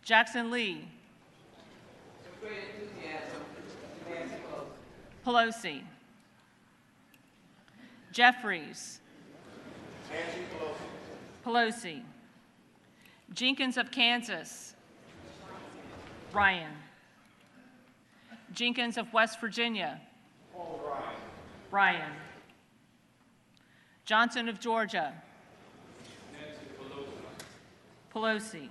Jackson Lee. With great enthusiasm, Nancy Pelosi. Jeffries. Nancy Pelosi. Jenkins of Kansas. Ryan. Jenkins of West Virginia. Ryan. Johnson of Georgia. Pelosi.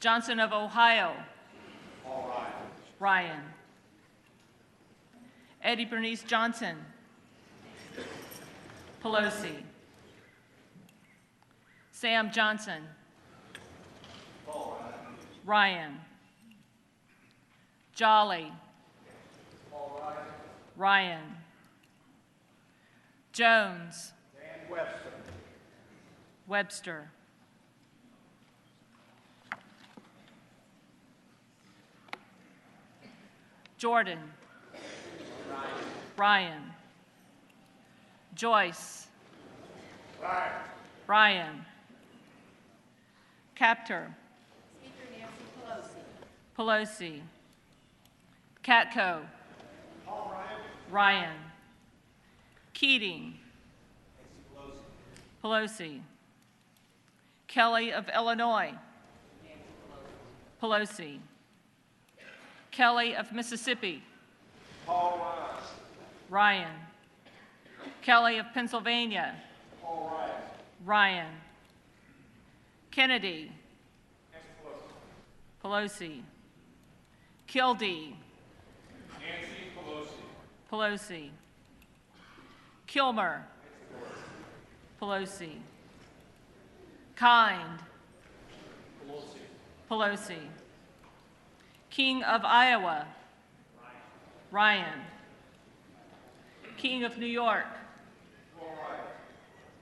Johnson of Ohio. Ryan. Eddie Bernice Johnson. Pelosi. Sam Johnson. Ryan. Jolly. Ryan. Jones. Webster. Jordan. Ryan. Joyce. Ryan. Capter. Speaker Nancy Pelosi. Pelosi. Katko. Ryan. Keating. Pelosi. Kelly of Illinois. Pelosi. Kelly of Mississippi. Ryan. Kelly of Pennsylvania. Ryan. Kennedy. Pelosi. Kildee. Pelosi. Kilmer. Pelosi. Kind. Pelosi. King of Iowa. Ryan. King of New York.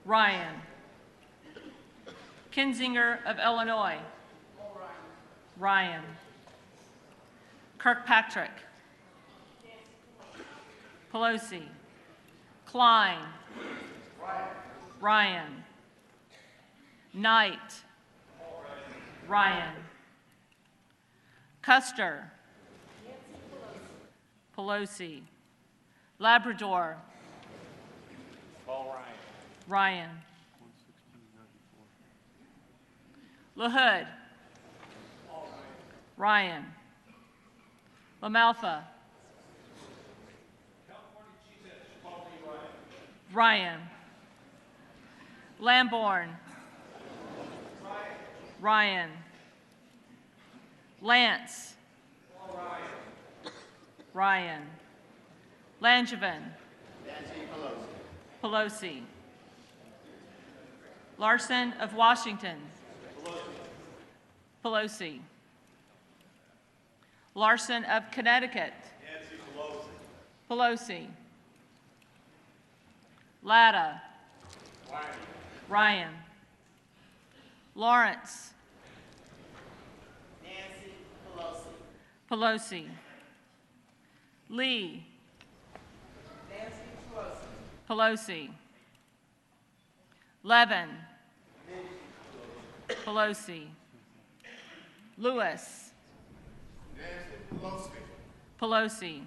Ryan. Kinzinger of Illinois. Ryan. Kirkpatrick. Pelosi. Klein. Ryan. Knight. Ryan. Custer. Pelosi. Labrador. Ryan. LaHood. Ryan. LaMalfa. Ryan. Lamborn. Ryan. Lance. Ryan. Langevin. Pelosi. Larson of Washington. Pelosi. Larson of Connecticut. Pelosi. Latta. Ryan. Lawrence. Nancy Pelosi. Pelosi. Lee. Nancy Pelosi. Pelosi. Levin. Pelosi. Lewis. Pelosi.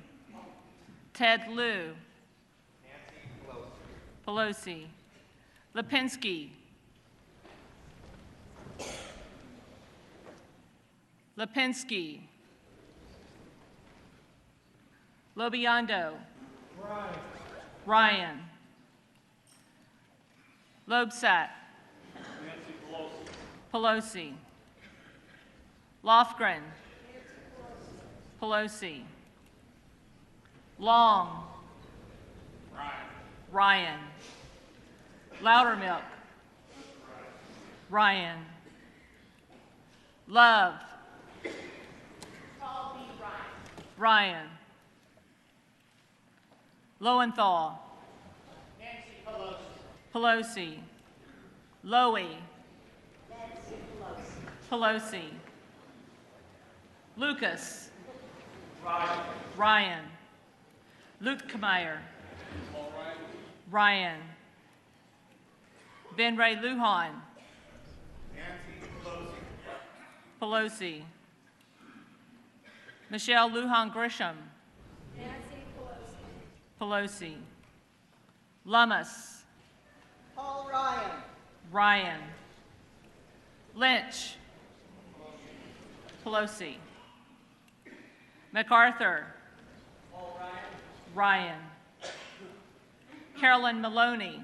Ted Lieu. Pelosi. Lipinski. Lipinski. Lobiondo. Ryan. Lobsat. Pelosi. Lofgren. Pelosi. Long. Ryan. Loudermilk. Ryan. Love. Paul B. Ryan. Ryan. Lowenthal. Nancy Pelosi. Pelosi. Lowy. Nancy Pelosi. Pelosi. Lucas. Ryan. Lutkmeyer. Ryan. Ben Ray Lujan. Pelosi. Michelle Lujan Grisham. Nancy Pelosi. Pelosi. Lummis. Paul Ryan. Ryan. Lynch. Pelosi. MacArthur. Ryan. Carolyn Maloney.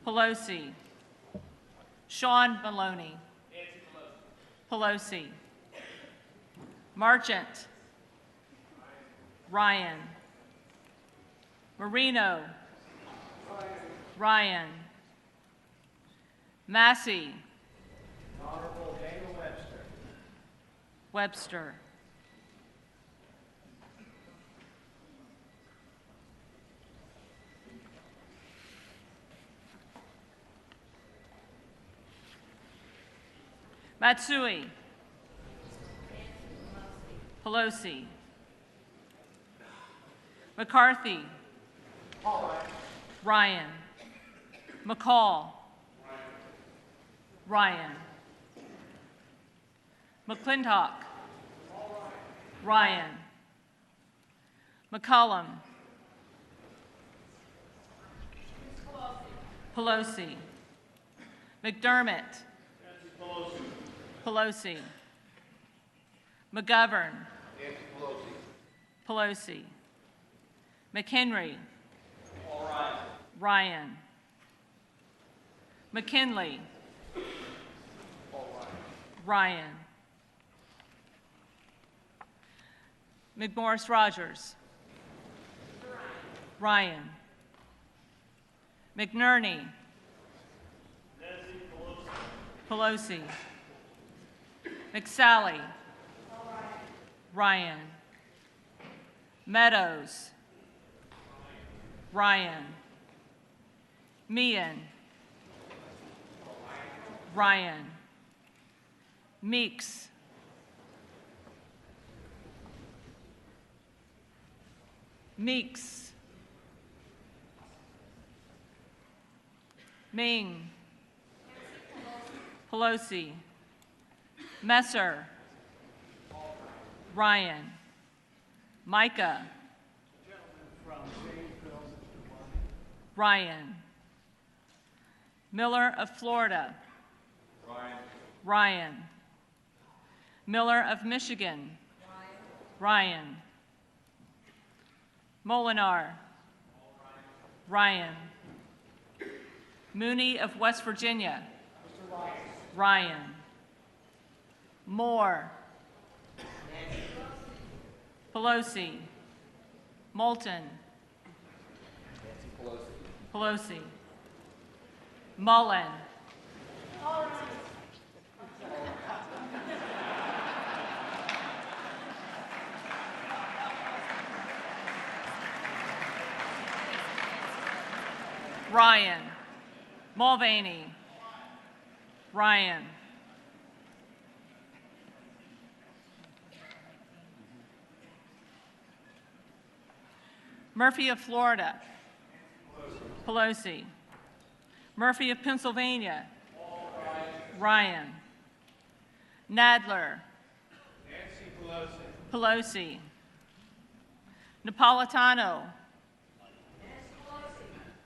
Pelosi. Sean Maloney. Pelosi. Marchant. Ryan. Marino. Ryan. Massey. Honorable Dana Webster. Webster. Matsui. Pelosi. McCarthy. Ryan. McCall. Ryan. McClintock. Ryan. McCollum. Pelosi. McDermott. Pelosi. McGovern. Pelosi. McHenry. Ryan. McKinley. Ryan. McMorris Rogers. Ryan. McNerney. Pelosi. McSally. Ryan. Meadows. Ryan. Meehan. Ryan. Meeks. Meeks. Ming. Pelosi. Messer. Ryan. Micah. Ryan. Miller of Florida. Ryan. Miller of Michigan. Ryan. Molinar. Ryan. Mooney of West Virginia. Ryan. Moore. Pelosi. Moulton. Pelosi. Mullen. Ryan. Mulvaney. Ryan. Murphy of Florida. Pelosi. Murphy of Pennsylvania. Ryan. Nadler. Pelosi. Napolitano.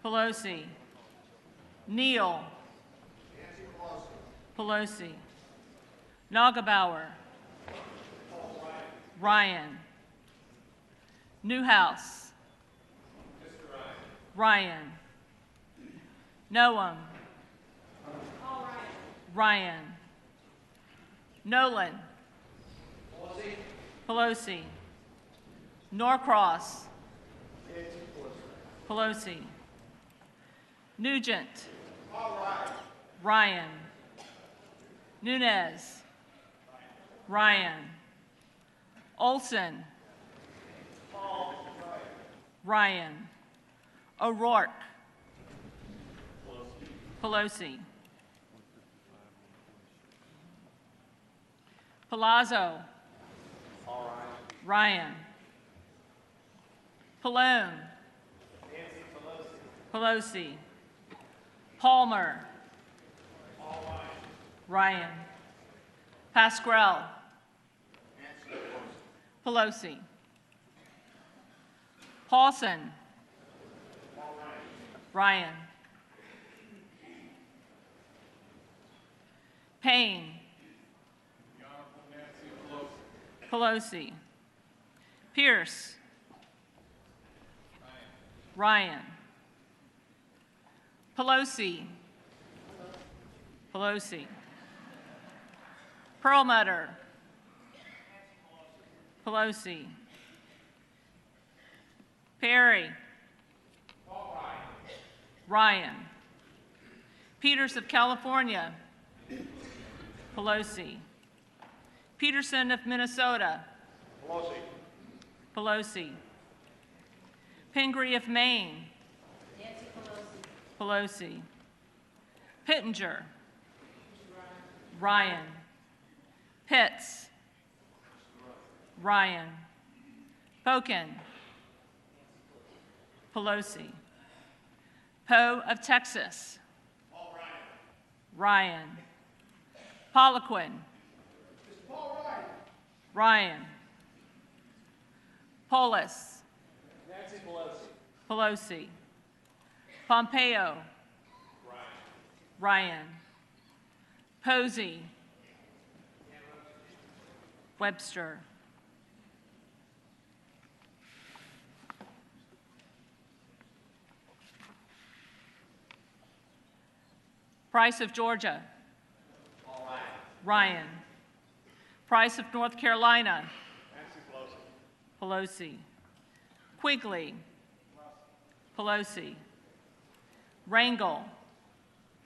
Pelosi. Neal. Pelosi. Nagelbauer. Ryan. Newhouse. Ryan. Noam. Ryan. Nolan. Pelosi. Norcross. Pelosi. Nugent. Ryan. Nunez. Ryan. Olson. Ryan. O'Rourke. Pelosi. Palazzo. Ryan. Pallone. Pelosi. Palmer. Ryan. Pasquarel. Pelosi. Paulson. Ryan. Payne. Pelosi. Pierce. Ryan. Pelosi. Pelosi. Perlmutter. Pelosi. Perry. Ryan. Peters of California. Pelosi. Peterson of Minnesota. Pelosi. Pelosi. Pingree of Maine. Nancy Pelosi. Pelosi. Pittenger. Ryan. Pitts. Ryan. Pokin. Pelosi. Poe of Texas. Ryan. Poliquin. Ryan. Polis. Nancy Pelosi. Pelosi. Pompeo. Ryan. Posey. Webster. Price of Georgia. Ryan. Price of North Carolina. Nancy Pelosi. Pelosi. Quigley. Pelosi. Rangel.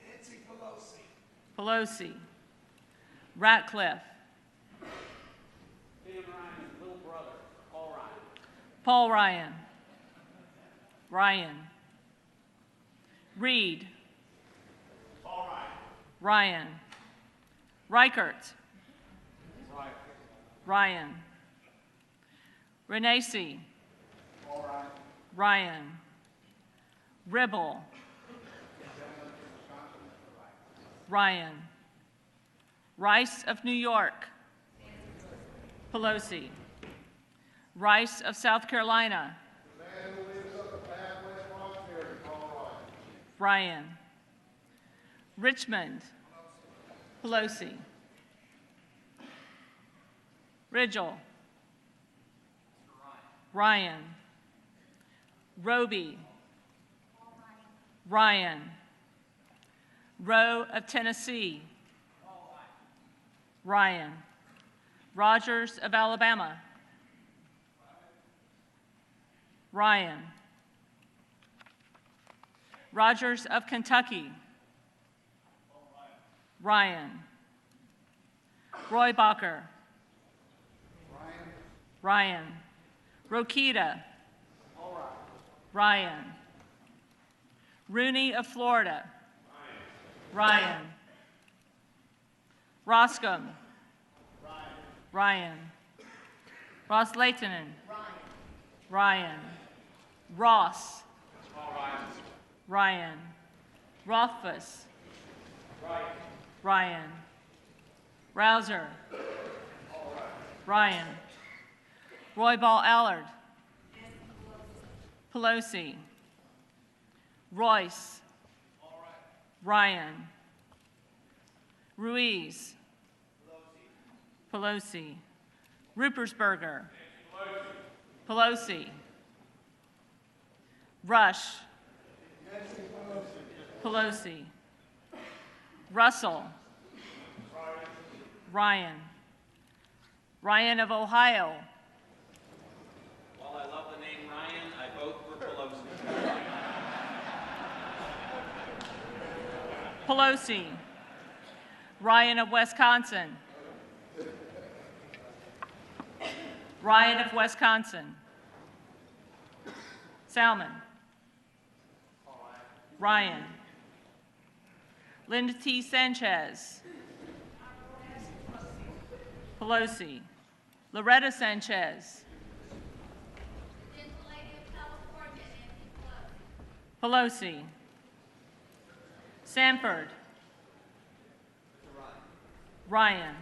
Nancy Pelosi. Pelosi. Ratcliffe. William Ryan's little brother, Paul Ryan. Paul Ryan. Ryan. Reed. Paul Ryan. Ryan. Reichert. Ryan. Renacci. Paul Ryan. Ryan. Ribble. Ryan. Rice of New York. Pelosi. Rice of South Carolina. Ryan. Richmond. Pelosi. Ridgel. Ryan. Roby. Ryan. Rowe of Tennessee. Ryan. Rogers of Alabama. Ryan. Rogers of Kentucky. Ryan. Roybacher. Ryan. Rokita. Ryan. Rooney of Florida. Ryan. Roscom. Ryan. Ross-Leitonen. Ryan. Ross. Ryan. Rothfuss. Ryan. Rouser. Ryan. Roybal Allard. Pelosi. Royce. Ryan. Ruiz. Pelosi. Ruppersberger. Pelosi. Rush. Pelosi. Russell. Ryan. Ryan of Ohio. While I love the name Ryan, I vote for Pelosi. Pelosi. Ryan of Wisconsin. Ryan of Wisconsin. Salmon. Ryan. Linda T. Sanchez. Pelosi. Loretta Sanchez. Pelosi. Sanford. Ryan.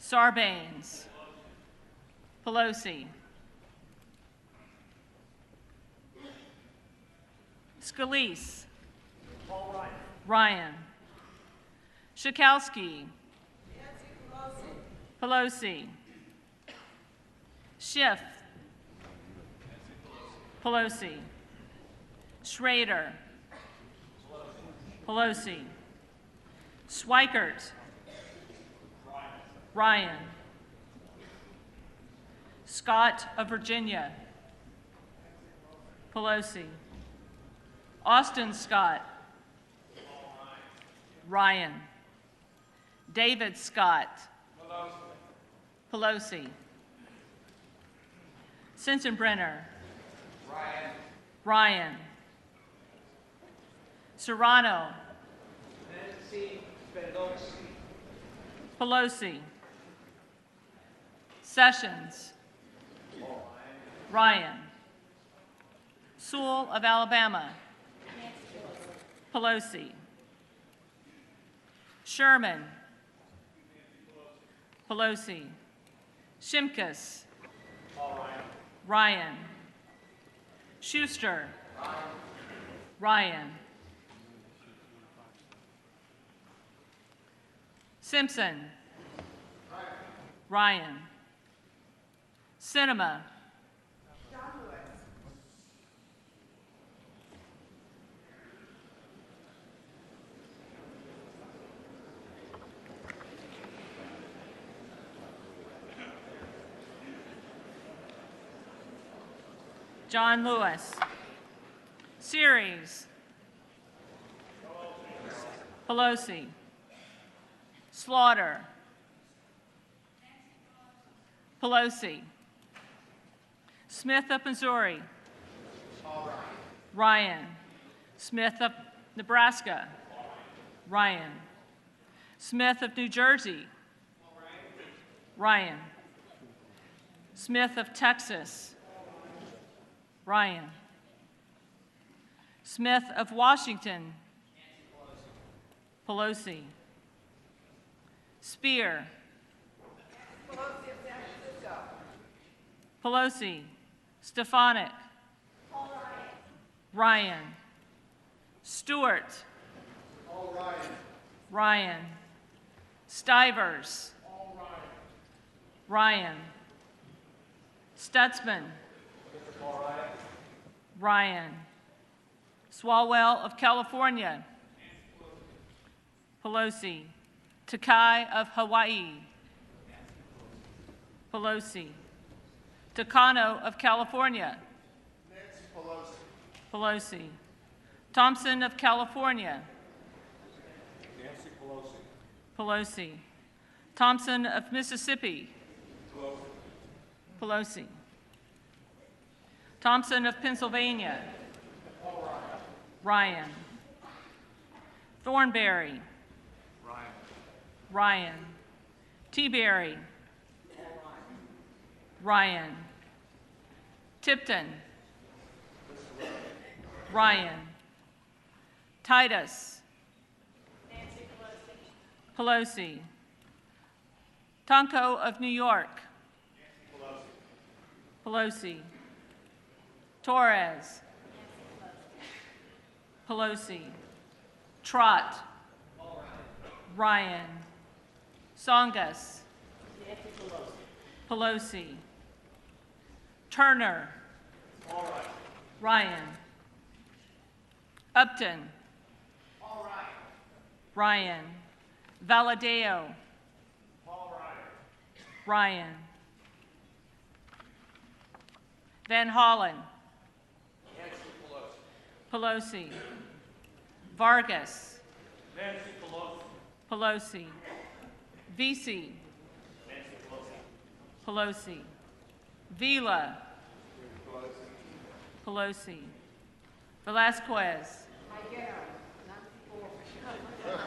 Sarbanes. Pelosi. Scalise. Ryan. Schakowsky. Pelosi. Schiff. Pelosi. Schrader. Pelosi. Schweikert. Ryan. Scott of Virginia. Pelosi. Austin Scott. Ryan. David Scott. Pelosi. Sensenbrenner. Ryan. Serrano. Pelosi. Sessions. Ryan. Sewell of Alabama. Pelosi. Sherman. Pelosi. Shimkus. Ryan. Schuster. Ryan. Simpson. Ryan. Sinema. John Lewis. Series. Pelosi. Slaughter. Pelosi. Smith of Missouri. Ryan. Smith of Nebraska. Ryan. Smith of New Jersey. Ryan. Smith of Texas. Ryan. Smith of Washington. Pelosi. Spear. Pelosi. Stefanik. Ryan. Stewart. Ryan. Stivers. Ryan. Stutzman. Ryan. Swalwell of California. Pelosi. Takai of Hawaii. Pelosi. Takano of California. Pelosi. Thompson of California. Pelosi. Thompson of Mississippi. Pelosi. Thompson of Pennsylvania. Ryan. Thornberry. Ryan. T-Berry. Ryan. Tipton. Ryan. Titus. Pelosi. Tonko of New York. Pelosi. Torres. Pelosi. Trott. Ryan. Songas. Pelosi. Turner. Ryan. Upton. Ryan. Valadeo. Ryan. Van Hollen. Pelosi. Vargas. Pelosi. Vesey. Pelosi. Vila. Pelosi. Velasquez.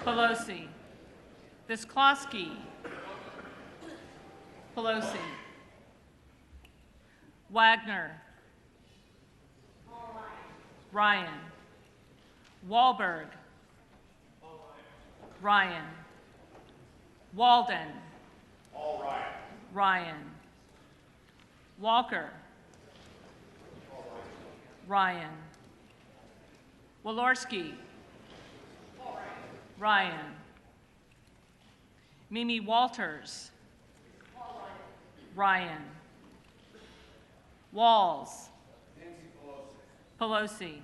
Pelosi. Visklosky. Pelosi. Wagner. Ryan. Wahlberg. Ryan. Walden. All right. Ryan. Walker. Ryan. Walorski. Ryan. Mimi Walters. Ryan. Walls. Pelosi.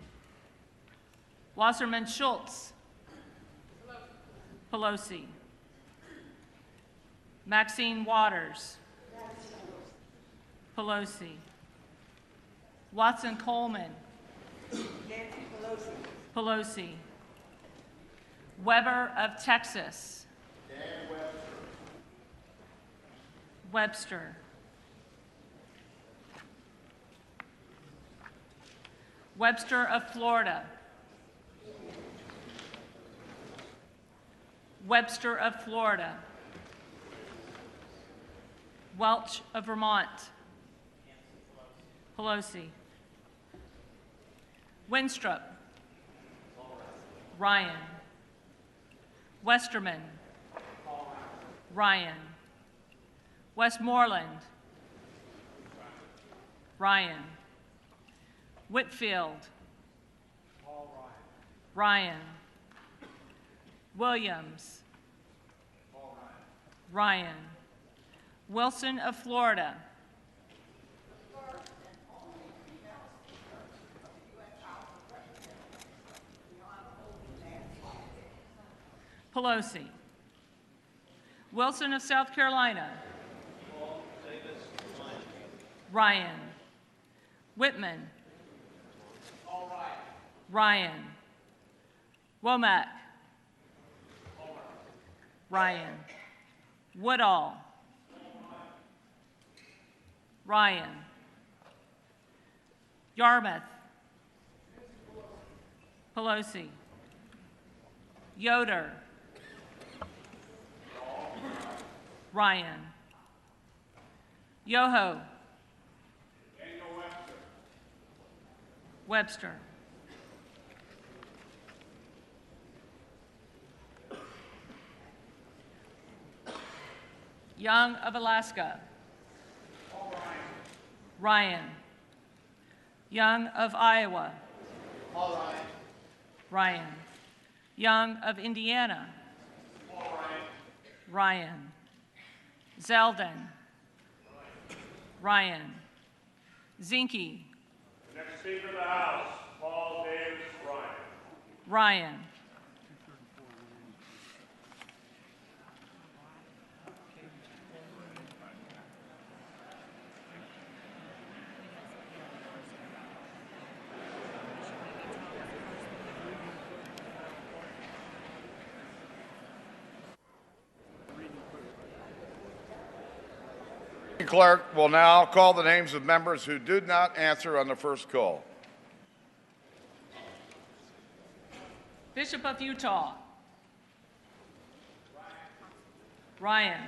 Wasserman Schultz. Pelosi. Maxine Waters. Pelosi. Watson Coleman. Pelosi. Weber of Texas. Webster. Webster of Florida. Webster of Florida. Welch of Vermont. Pelosi. Winstrup. Ryan. Westerman. Ryan. Westmoreland. Ryan. Whitfield. Ryan. Williams. Ryan. Wilson of Florida. Pelosi. Wilson of South Carolina. Ryan. Whitman. Ryan. Womack. Ryan. Woodall. Ryan. Yarmouth. Pelosi. Yoder. Ryan. Yoho. Webster. Young of Alaska. Ryan. Young of Iowa. Ryan. Young of Indiana. Ryan. Zeldin. Ryan. Zinke. Next Speaker of the House, Paul Davis Ryan. Ryan. The clerk will now call the names of members who did not answer on the first call. Bishop of Utah. Ryan.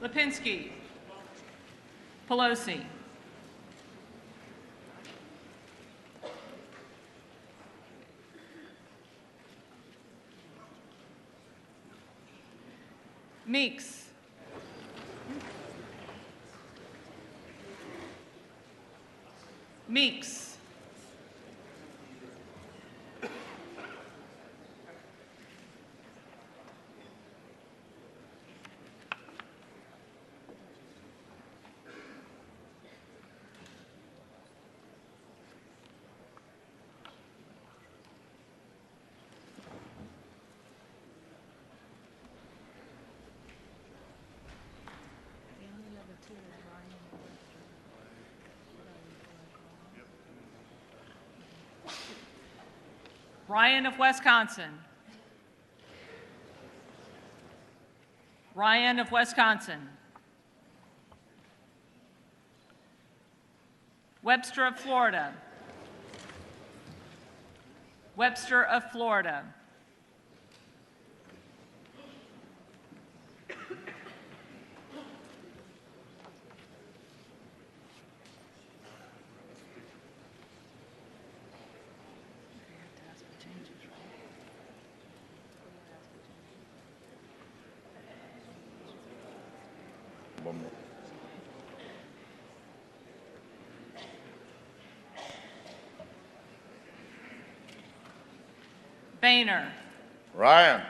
Lipinski. Pelosi. Meeks. Meeks. Ryan of Wisconsin. Ryan of Wisconsin. Webster of Florida. Webster of Florida. One more. Boehner. Ryan.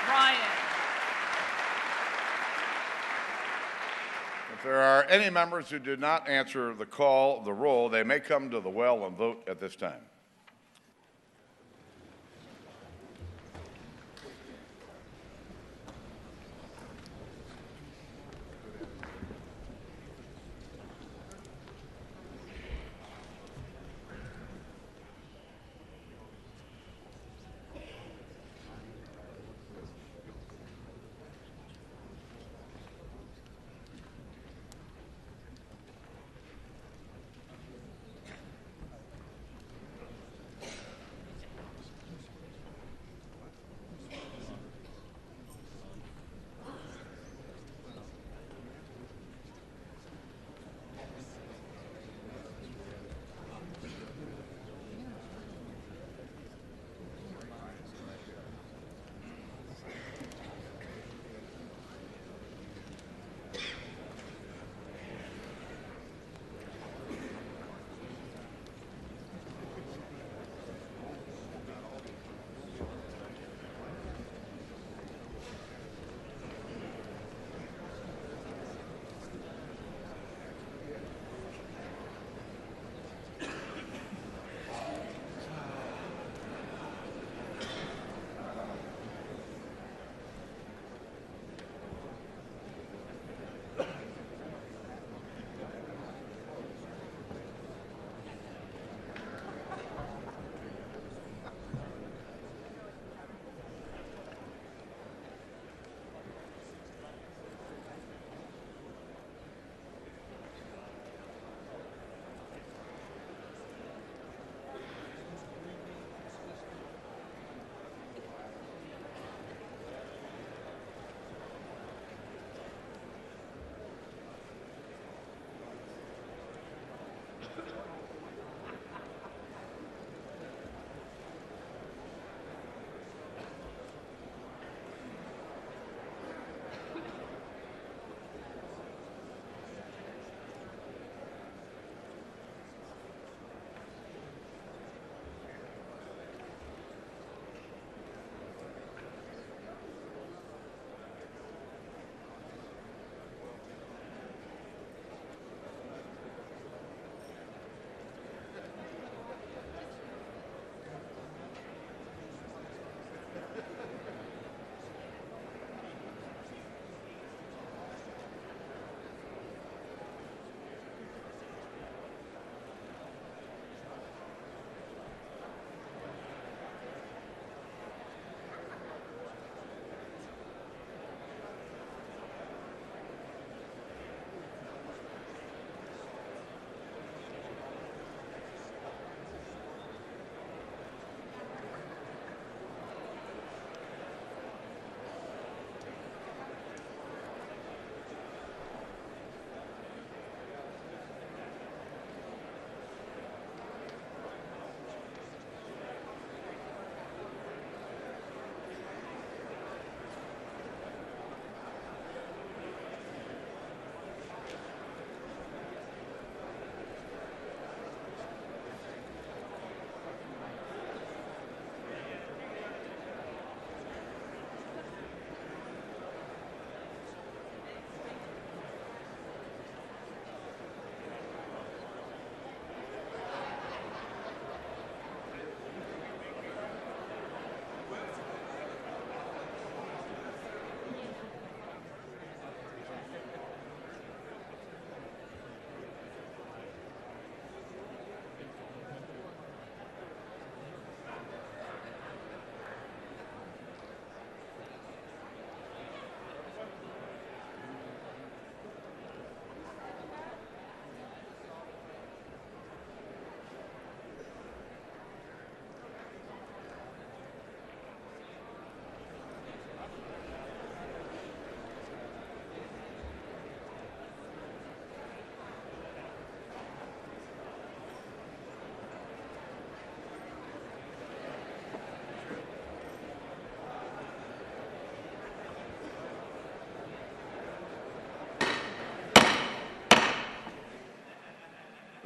Ryan. If there are any members who did not answer the call of the roll, they may come to the well and vote at this time.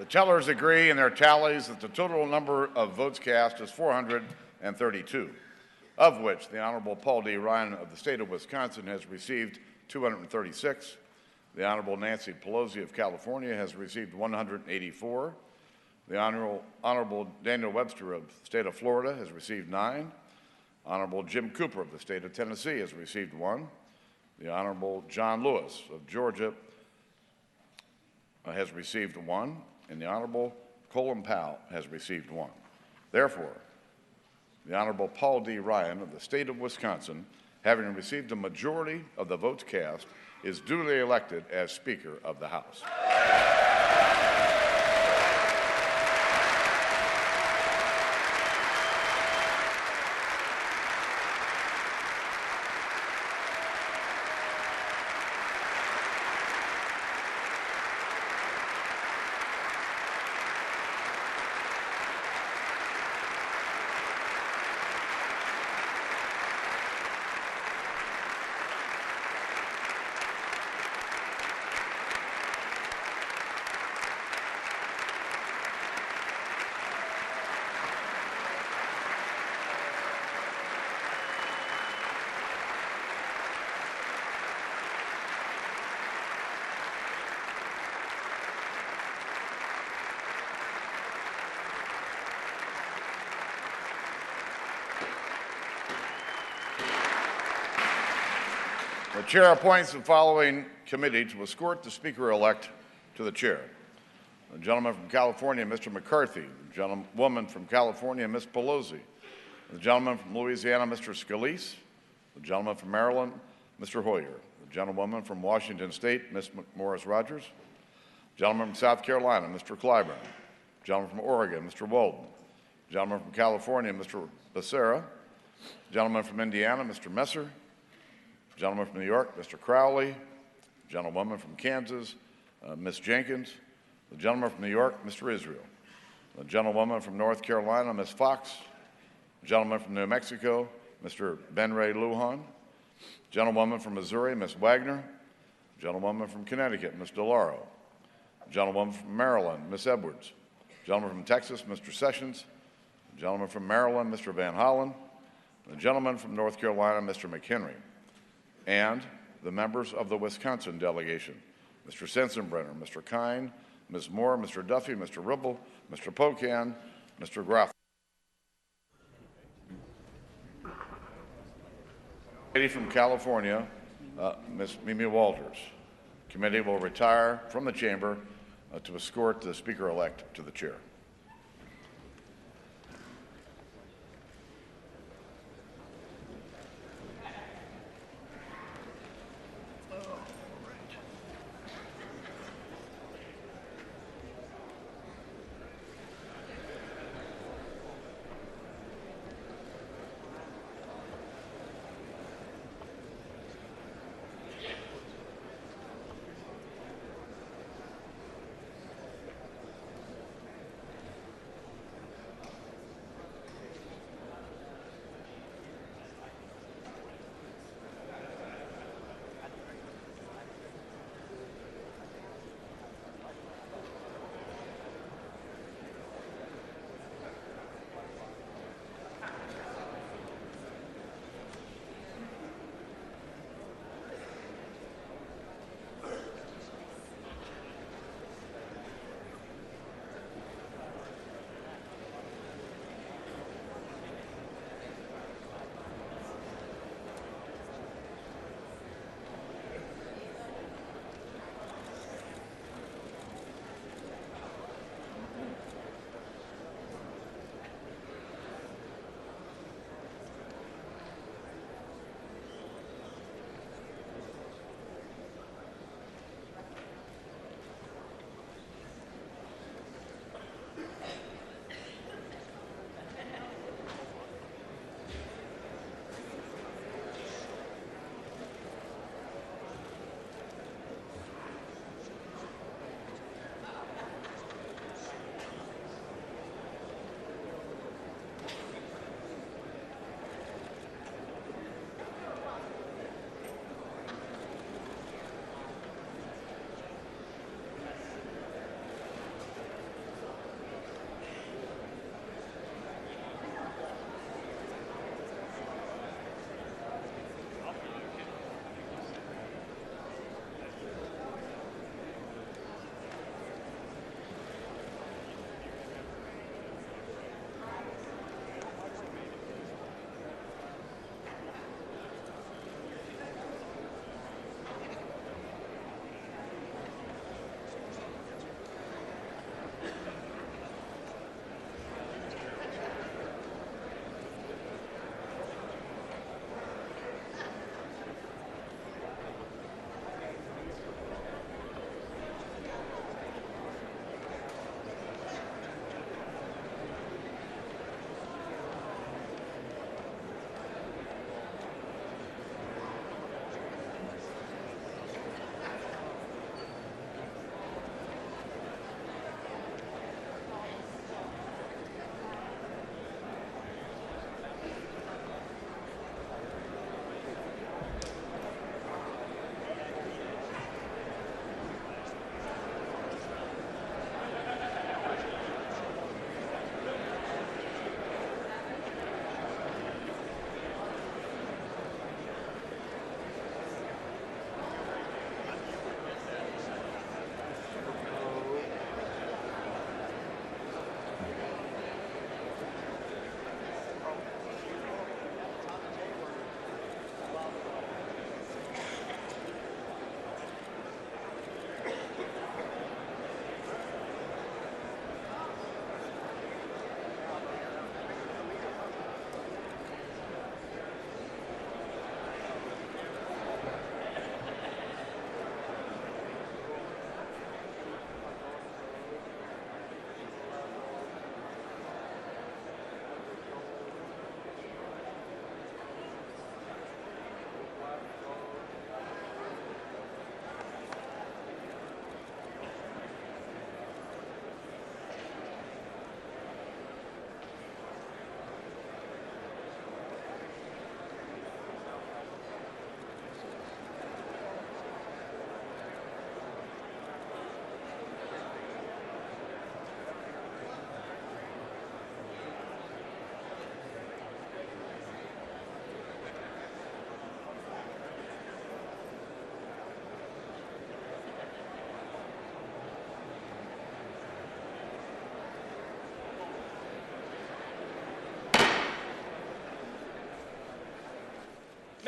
The tellers agree in their tallies that the total number of votes cast is 432, of which the Honorable Paul D. Ryan of the state of Wisconsin has received 236. The Honorable Nancy Pelosi of California has received 184. The Honorable Daniel Webster of the state of Florida has received 9. Honorable Jim Cooper of the state of Tennessee has received 1. The Honorable John Lewis of Georgia has received 1. And the Honorable Colin Powell has received 1. Therefore, the Honorable Paul D. Ryan of the state of Wisconsin, having received a majority of the votes cast, is duly elected as Speaker of the House. The chair appoints the following committee to escort the Speaker-elect to the chair. The gentleman from California, Mr. McCarthy. The gentlewoman from California, Ms. Pelosi. The gentleman from Louisiana, Mr. Scalise. The gentleman from Maryland, Mr. Hoyer. The gentlewoman from Washington State, Ms. Morris Rogers. The gentleman from South Carolina, Mr. Clyburn. The gentleman from Oregon, Mr. Walden. The gentleman from California, Mr. Becerra. The gentleman from Indiana, Mr. Messer. The gentleman from New York, Mr. Crowley. The gentlewoman from Kansas, Ms. Jenkins. The gentleman from New York, Mr. Israel. The gentlewoman from North Carolina, Ms. Fox. The gentleman from New Mexico, Mr. Ben Ray Lujan. The gentlewoman from Missouri, Ms. Wagner. The gentlewoman from Connecticut, Ms. DeLauro. The gentlewoman from Maryland, Ms. Edwards. The gentleman from Texas, Mr. Sessions. The gentleman from Maryland, Mr. Van Hollen. The gentleman from North Carolina, Mr. McHenry. And the members of the Wisconsin delegation, Mr. Sensenbrenner, Mr. Kine, Ms. Moore, Mr. Duffy, Mr. Ribble, Mr. Pocan, Mr. Groff. Lady from California, Ms. Mimi Walters. Committee will retire from the chamber to escort the Speaker-elect to the chair.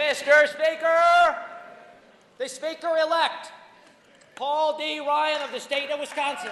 Mr. Speaker, the Speaker-elect, Paul D. Ryan of the state of Wisconsin.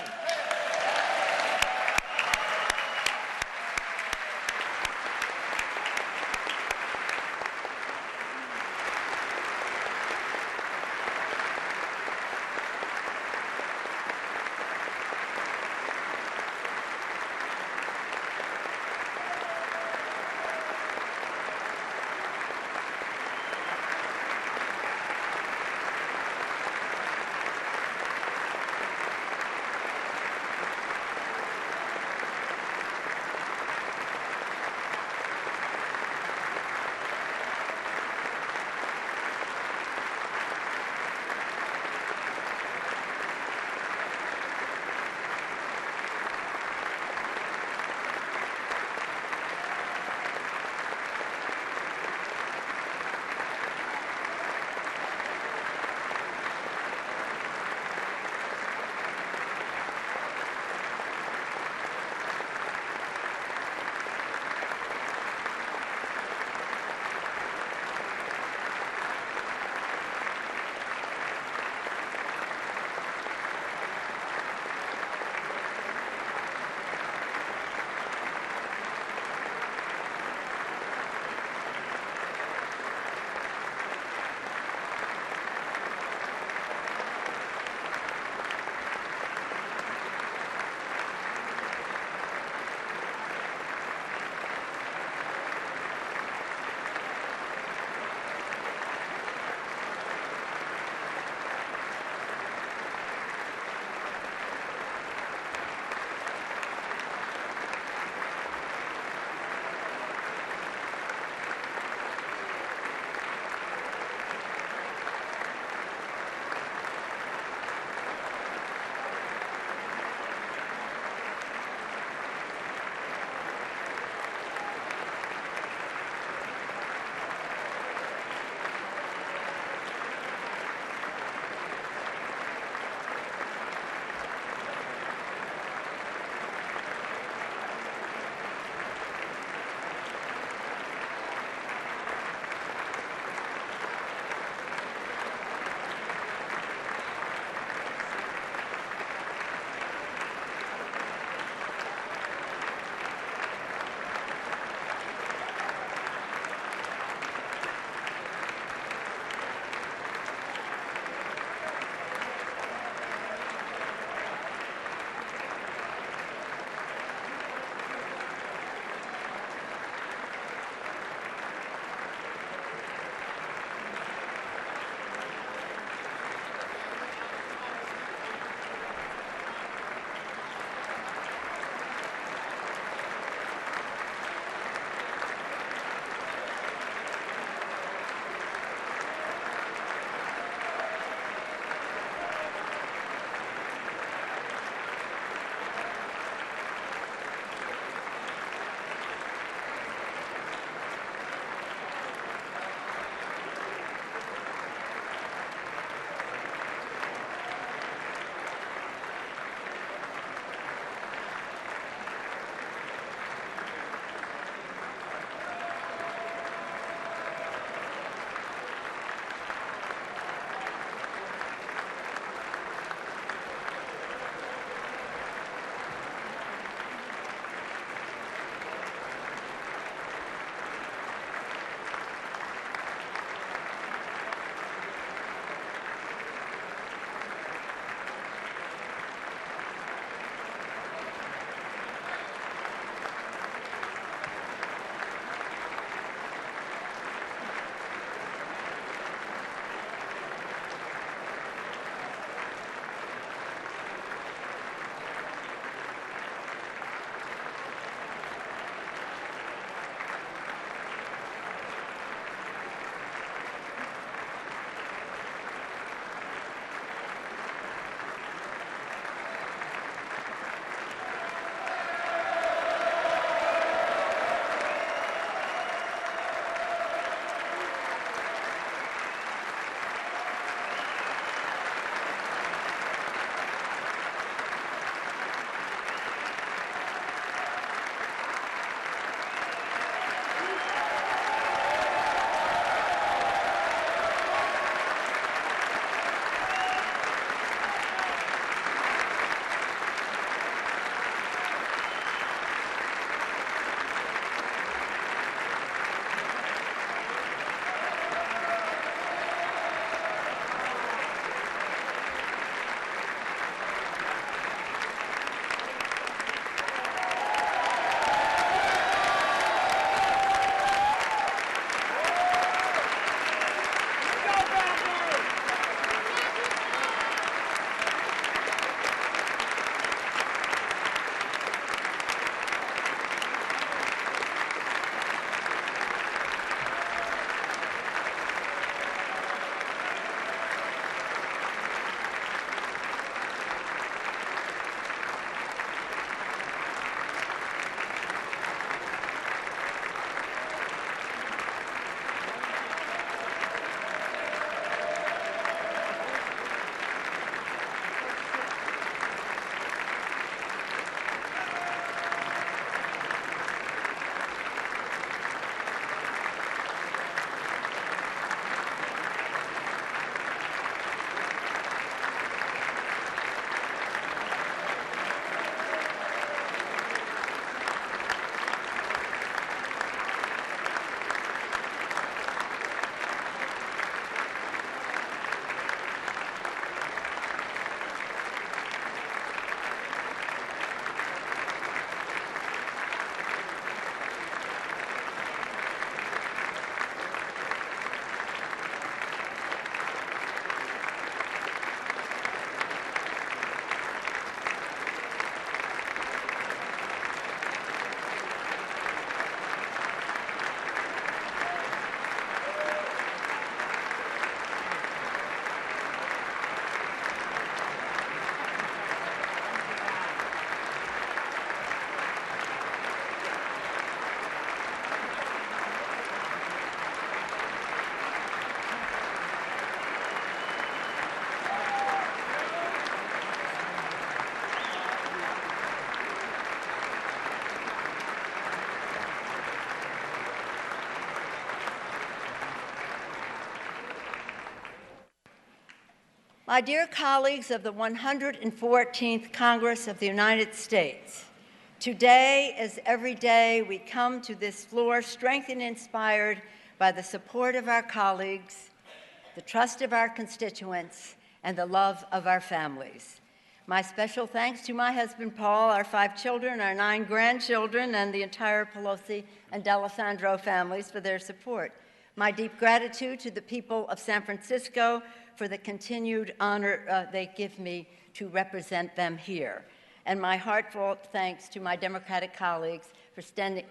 My dear colleagues of the 114th Congress of the United States, today, as every day, we come to this floor strengthened and inspired by the support of our colleagues, the trust of our constituents, and the love of our families. My special thanks to my husband, Paul, our 5 children, our 9 grandchildren, and the entire Pelosi and D'Alessandro families for their support. My deep gratitude to the people of San Francisco for the continued honor they give me to represent them here. And my heartfelt thanks to my Democratic colleagues for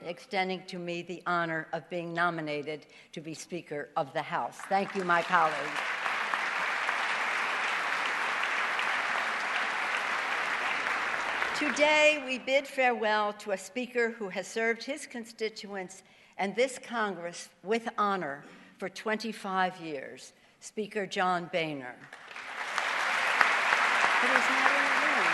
extending to me the honor of being nominated to be Speaker of the House. Thank you, my colleagues. Today, we bid farewell to a Speaker who has served his constituents and this Congress with honor for 25 years, Speaker John Boehner. But he's not in the room.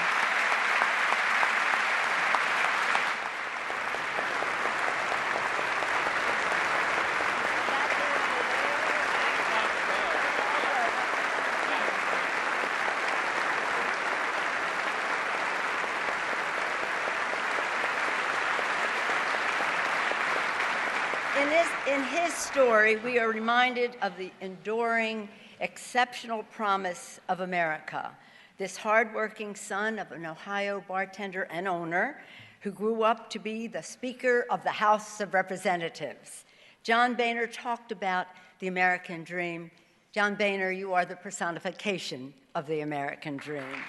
In his story, we are reminded of the enduring, exceptional promise of America. This hardworking son of an Ohio bartender and owner who grew up to be the Speaker of the House of Representatives. John Boehner talked about the American dream. John Boehner, you are the personification of the American dream.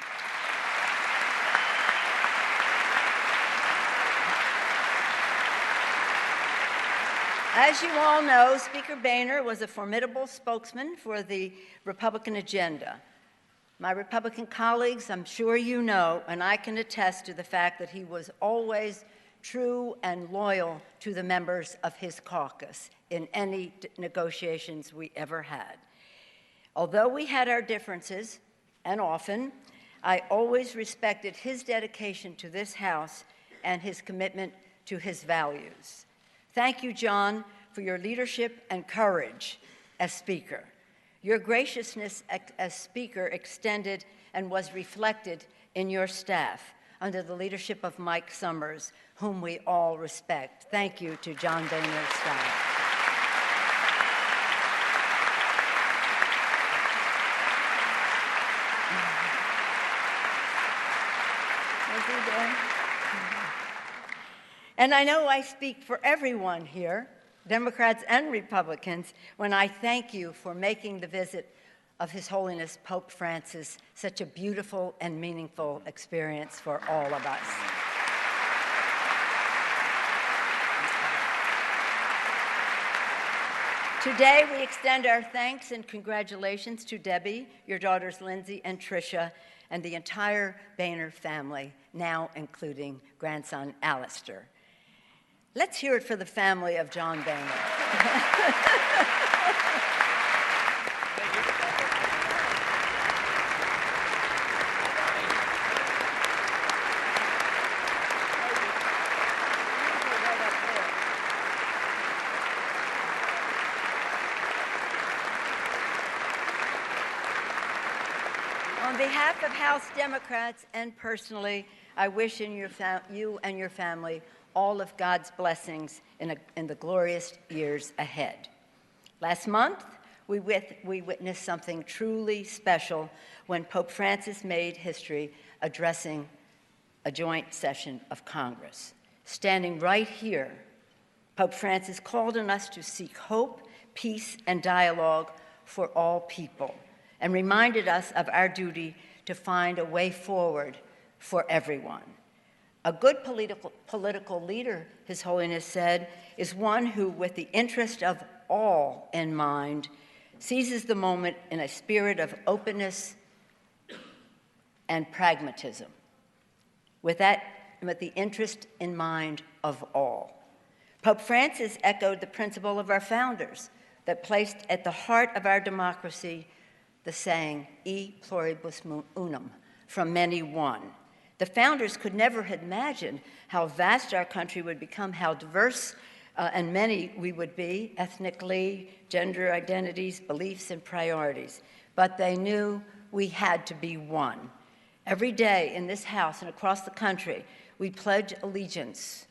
As you all know, Speaker Boehner was a formidable spokesman for the Republican agenda. My Republican colleagues, I'm sure you know, and I can attest to the fact that he was always true and loyal to the members of his caucus in any negotiations we ever had. Although we had our differences, and often, I always respected his dedication to this House and his commitment to his values. Thank you, John, for your leadership and courage as Speaker. Your graciousness as Speaker extended and was reflected in your staff under the leadership of Mike Summers, whom we all respect. Thank you to John Boehner's staff. And I know I speak for everyone here, Democrats and Republicans, when I thank you for making the visit of His Holiness Pope Francis such a beautiful and meaningful experience for all of us. Today, we extend our thanks and congratulations to Debbie, your daughters Lindsay and Tricia, and the entire Boehner family, now including grandson Alistair. Let's hear it for the family of John Boehner. On behalf of House Democrats and personally, I wish you and your family all of God's blessings in the glorious years ahead. Last month, we witnessed something truly special when Pope Francis made history addressing a joint session of Congress. Standing right here, Pope Francis called on us to seek hope, peace, and dialogue for all people, and reminded us of our duty to find a way forward for everyone. A good political leader, His Holiness said, is one who, with the interest of all in mind, seizes the moment in a spirit of openness and pragmatism, with the interest in mind of all. Pope Francis echoed the principle of our founders that placed at the heart of our democracy the saying, e pluribus unum, from many one. The founders could never have imagined how vast our country would become, how diverse and many we would be, ethnically, gender identities, beliefs, and priorities. But they knew we had to be one. Every day in this House and across the country, we pledge allegiance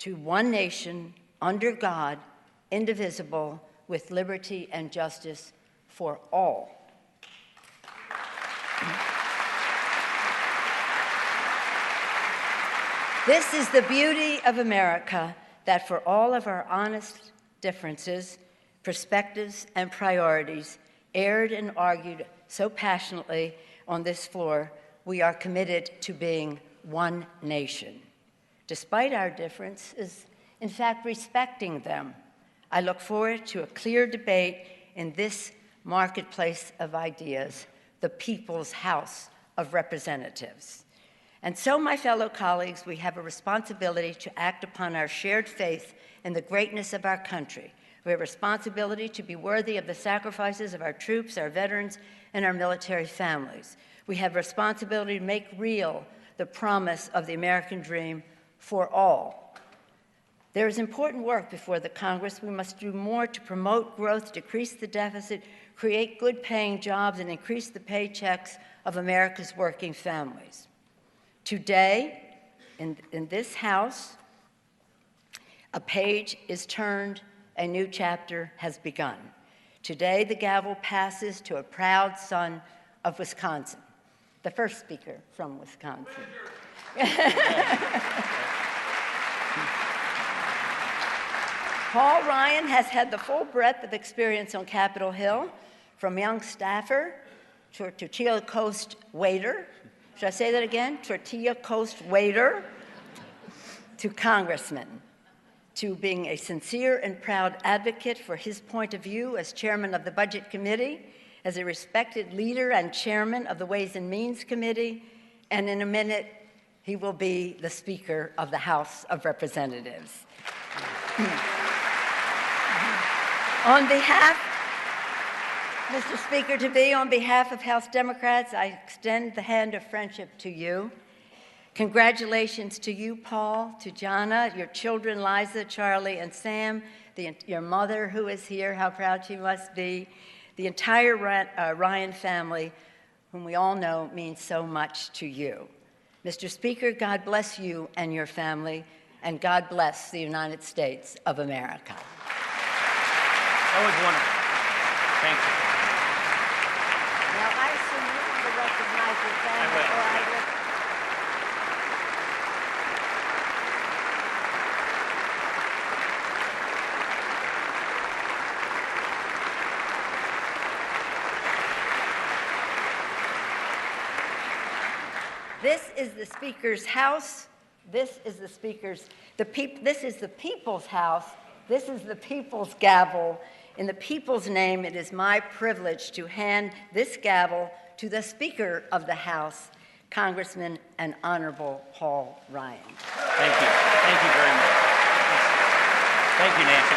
to one nation, under God, indivisible, with liberty and justice for all. This is the beauty of America, that for all of our honest differences, perspectives, and priorities, aired and argued so passionately on this floor, we are committed to being one nation. Despite our differences, in fact, respecting them, I look forward to a clear debate in this marketplace of ideas, the People's House of Representatives. And so, my fellow colleagues, we have a responsibility to act upon our shared faith in the greatness of our country. We have a responsibility to be worthy of the sacrifices of our troops, our veterans, and our military families. We have a responsibility to make real the promise of the American dream for all. There is important work before the Congress. We must do more to promote growth, decrease the deficit, create good-paying jobs, and increase the paychecks of America's working families. Today, in this House, a page is turned, a new chapter has begun. Today, the gavel passes to a proud son of Wisconsin, the first speaker from Wisconsin. Paul Ryan has had the full breadth of experience on Capitol Hill, from young staffer to Tortilla Coast waiter. Should I say that again? Tortilla Coast waiter to congressman, to being a sincere and proud advocate for his point of view as chairman of the Budget Committee, as a respected leader and chairman of the Ways and Means Committee, and in a minute, he will be the Speaker of the House of Representatives. On behalf, Mr. Speaker-to-be, on behalf of House Democrats, I extend the hand of friendship to you. Congratulations to you, Paul, to Jana, your children, Liza, Charlie, and Sam, your mother who is here, how proud she must be, the entire Ryan family, whom we all know means so much to you. Mr. Speaker, God bless you and your family, and God bless the United States of America. That was wonderful. Thank you. Now, I assume you want to recognize your family. I will. This is the Speaker's house. This is the Speaker's, this is the People's House. This is the People's gavel. In the people's name, it is my privilege to hand this gavel to the Speaker of the House, Congressman and Honorable Paul Ryan. Thank you. Thank you very much. Thank you, Nancy.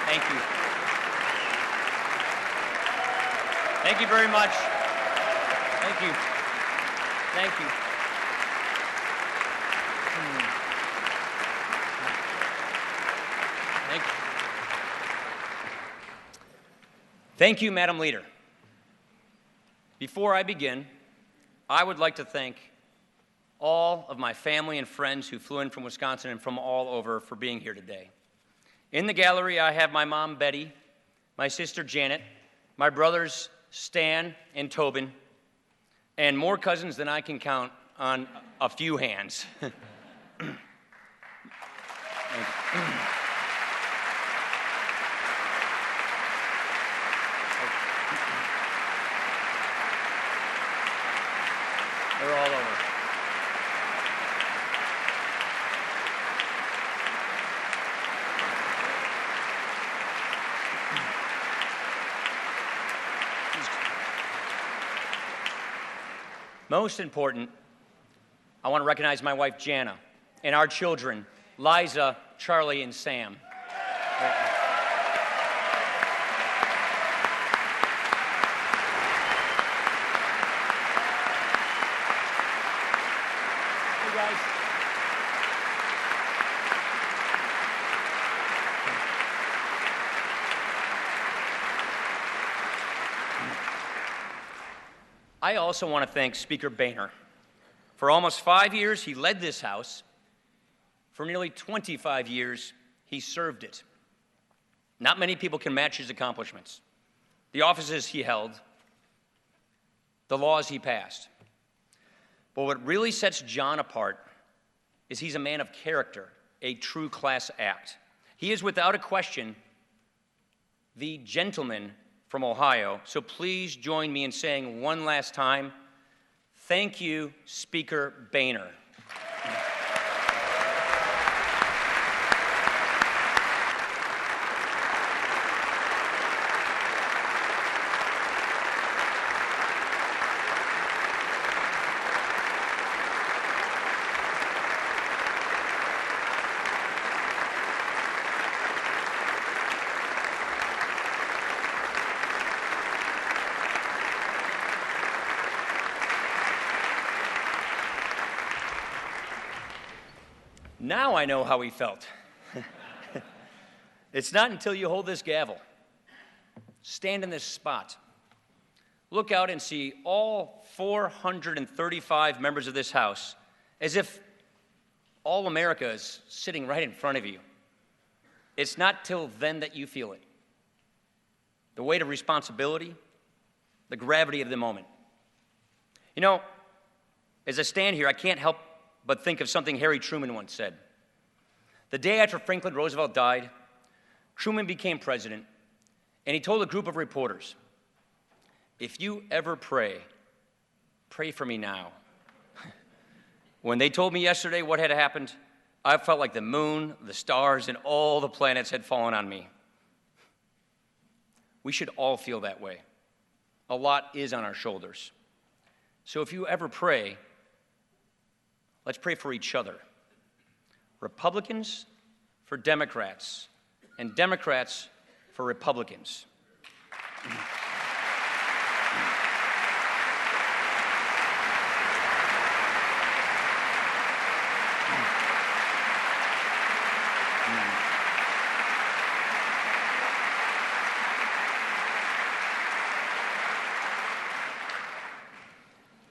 Thank you. Thank you very much. Thank you. Thank you. Thank you. Thank you, Madam Leader. Before I begin, I would like to thank all of my family and friends who flew in from Wisconsin and from all over for being here today. In the gallery, I have my mom, Betty, my sister, Janet, my brothers, Stan and Tobin, and more cousins than I can count on a few hands. They're all over. Most important, I want to recognize my wife, Jana, and our children, Liza, Charlie, and Sam. Hey, guys. I also want to thank Speaker Boehner. For almost 5 years, he led this House. For nearly 25 years, he served it. Not many people can match his accomplishments, the offices he held, the laws he passed. But what really sets John apart is he's a man of character, a true class act. He is, without a question, the gentleman from Ohio. So please join me in saying one last time, thank you, Speaker Boehner. Now I know how he felt. It's not until you hold this gavel, stand in this spot, look out and see all 435 members of this House as if all America is sitting right in front of you. It's not till then that you feel it. The weight of responsibility, the gravity of the moment. You know, as I stand here, I can't help but think of something Harry Truman once said. The day after Franklin Roosevelt died, Truman became president, and he told a group of reporters, "If you ever pray, pray for me now." When they told me yesterday what had happened, I felt like the moon, the stars, and all the planets had fallen on me. We should all feel that way. A lot is on our shoulders. So if you ever pray, let's pray for each other. Republicans for Democrats, and Democrats for Republicans.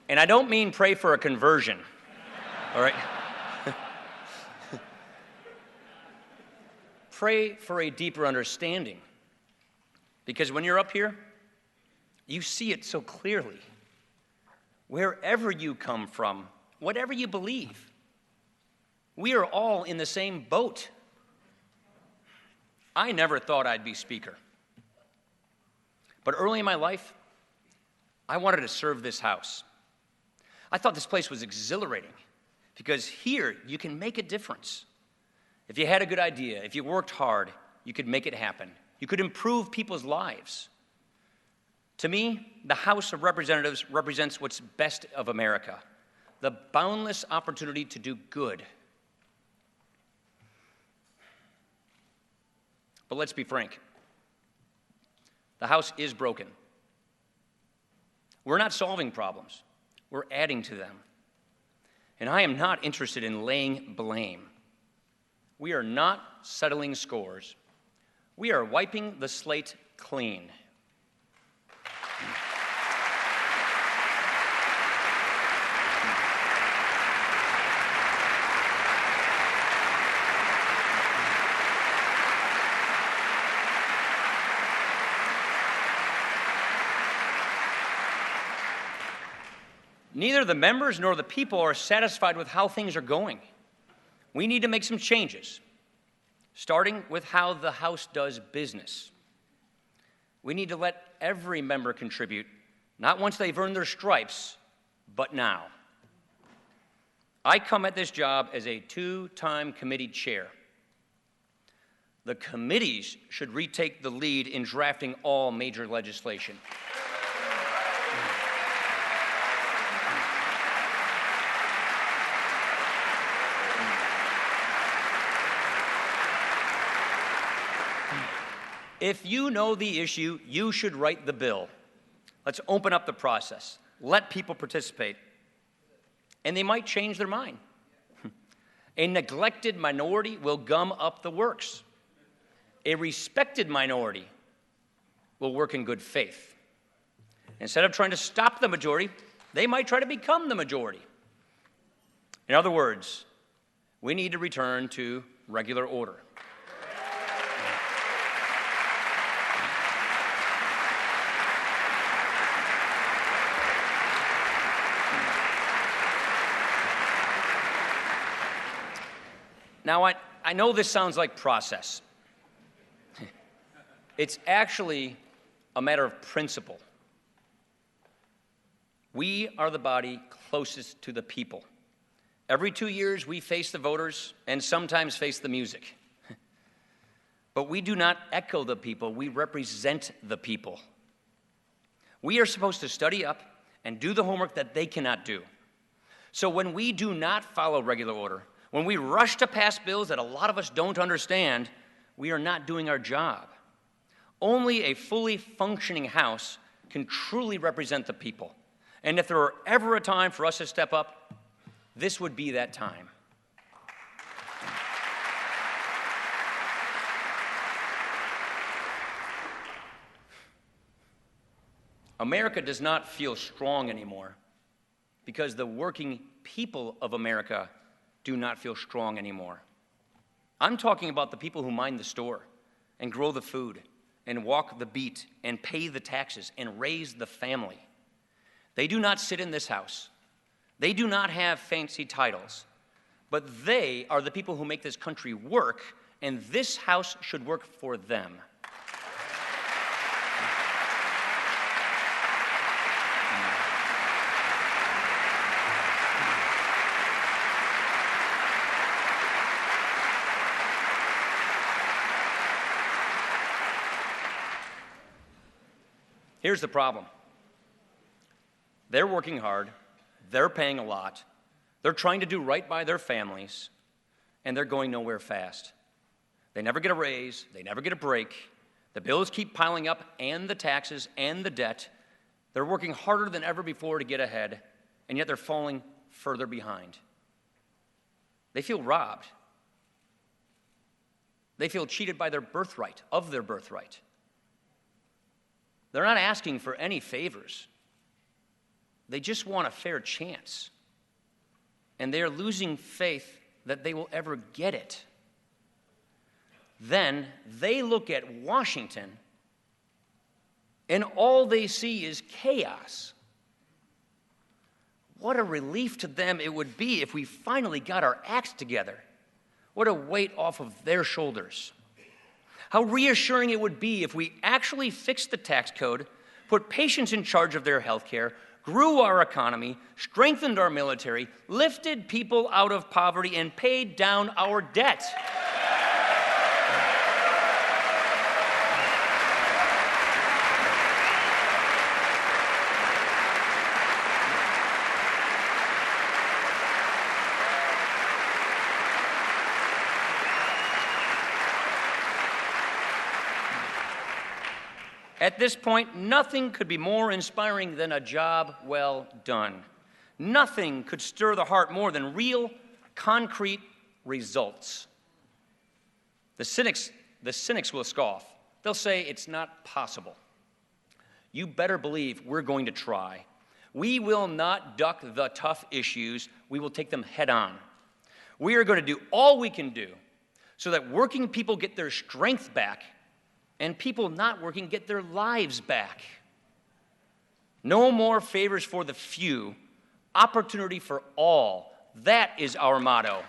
And I don't mean pray for a conversion, all right? Pray for a deeper understanding. Because when you're up here, you see it so clearly. Wherever you come from, whatever you believe, we are all in the same boat. I never thought I'd be Speaker. But early in my life, I wanted to serve this House. I thought this place was exhilarating because here you can make a difference. If you had a good idea, if you worked hard, you could make it happen. You could improve people's lives. To me, the House of Representatives represents what's best of America, the boundless opportunity to do good. But let's be frank. The House is broken. We're not solving problems. We're adding to them. And I am not interested in laying blame. We are not settling scores. We are wiping the slate clean. Neither the members nor the people are satisfied with how things are going. We need to make some changes, starting with how the House does business. We need to let every member contribute, not once they've earned their stripes, but now. I come at this job as a two-time committee chair. The committees should retake the lead in drafting all major legislation. If you know the issue, you should write the bill. Let's open up the process. Let people participate. And they might change their mind. A neglected minority will gum up the works. A respected minority will work in good faith. Instead of trying to stop the majority, they might try to become the majority. In other words, we need to return to regular order. Now, I know this sounds like process. It's actually a matter of principle. We are the body closest to the people. Every 2 years, we face the voters and sometimes face the music. But we do not echo the people, we represent the people. We are supposed to study up and do the homework that they cannot do. So when we do not follow regular order, when we rush to pass bills that a lot of us don't understand, we are not doing our job. Only a fully functioning House can truly represent the people. And if there were ever a time for us to step up, this would be that time. America does not feel strong anymore because the working people of America do not feel strong anymore. I'm talking about the people who mind the store and grow the food and walk the beat and pay the taxes and raise the family. They do not sit in this House. They do not have fancy titles, but they are the people who make this country work, and this House should work for them. Here's the problem. They're working hard, they're paying a lot, they're trying to do right by their families, and they're going nowhere fast. They never get a raise, they never get a break, the bills keep piling up, and the taxes and the debt. They're working harder than ever before to get ahead, and yet they're falling further behind. They feel robbed. They feel cheated by their birthright, of their birthright. They're not asking for any favors. They just want a fair chance. And they are losing faith that they will ever get it. Then they look at Washington, and all they see is chaos. What a relief to them it would be if we finally got our acts together. What a weight off of their shoulders. How reassuring it would be if we actually fixed the tax code, put patients in charge of their health care, grew our economy, strengthened our military, lifted people out of poverty, and paid down our debt. At this point, nothing could be more inspiring than a job well done. Nothing could stir the heart more than real, concrete results. The cynics will scoff. They'll say it's not possible. You better believe we're going to try. We will not duck the tough issues. We will take them head on. We are going to do all we can do so that working people get their strength back and people not working get their lives back. No more favors for the few, opportunity for all. That is our motto.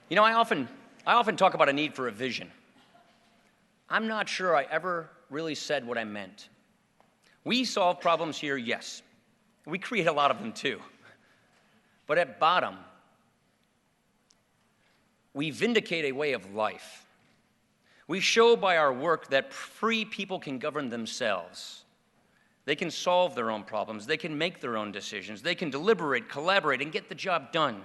You know, I often talk about a need for a vision. I'm not sure I ever really said what I meant. We solve problems here, yes. We create a lot of them too. But at bottom, we vindicate a way of life. We show by our work that free people can govern themselves. They can solve their own problems. They can make their own decisions. They can deliberate, collaborate, and get the job done.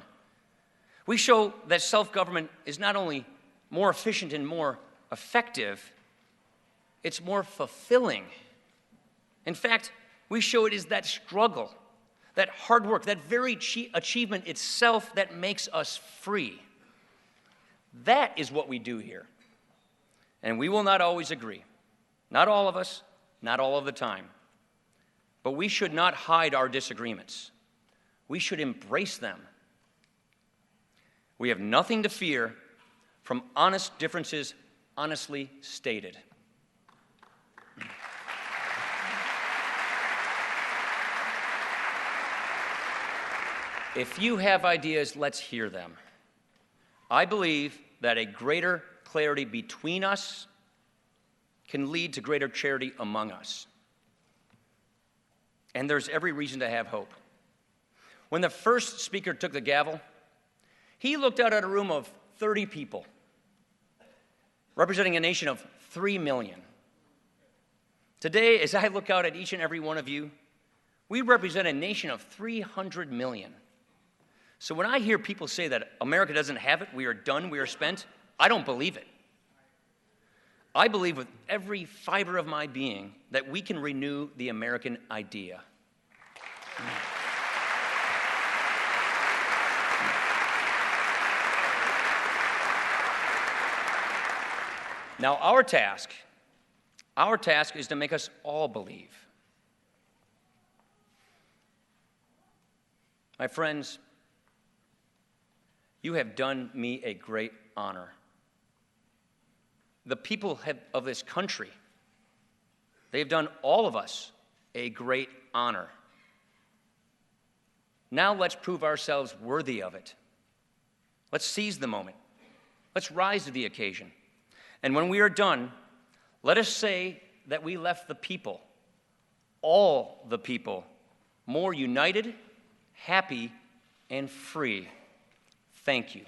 We show that self-government is not only more efficient and more effective, it's more fulfilling. In fact, we show it is that struggle, that hard work, that very achievement itself that makes us free. That is what we do here. And we will not always agree. Not all of us, not all of the time. But we should not hide our disagreements. We should embrace them. We have nothing to fear from honest differences honestly stated. If you have ideas, let's hear them. I believe that a greater clarity between us can lead to greater charity among us. And there's every reason to have hope. When the first speaker took the gavel, he looked out at a room of 30 people, representing a nation of 3 million. Today, as I look out at each and every one of you, we represent a nation of 300 million. So when I hear people say that America doesn't have it, we are done, we are spent, I don't believe it. I believe with every fiber of my being that we can renew the American idea. Now, our task is to make us all believe. My friends, you have done me a great honor. The people of this country, they have done all of us a great honor. Now let's prove ourselves worthy of it. Let's seize the moment. Let's rise to the occasion. And when we are done, let us say that we left the people, all the people, more united, happy, and free. Thank you.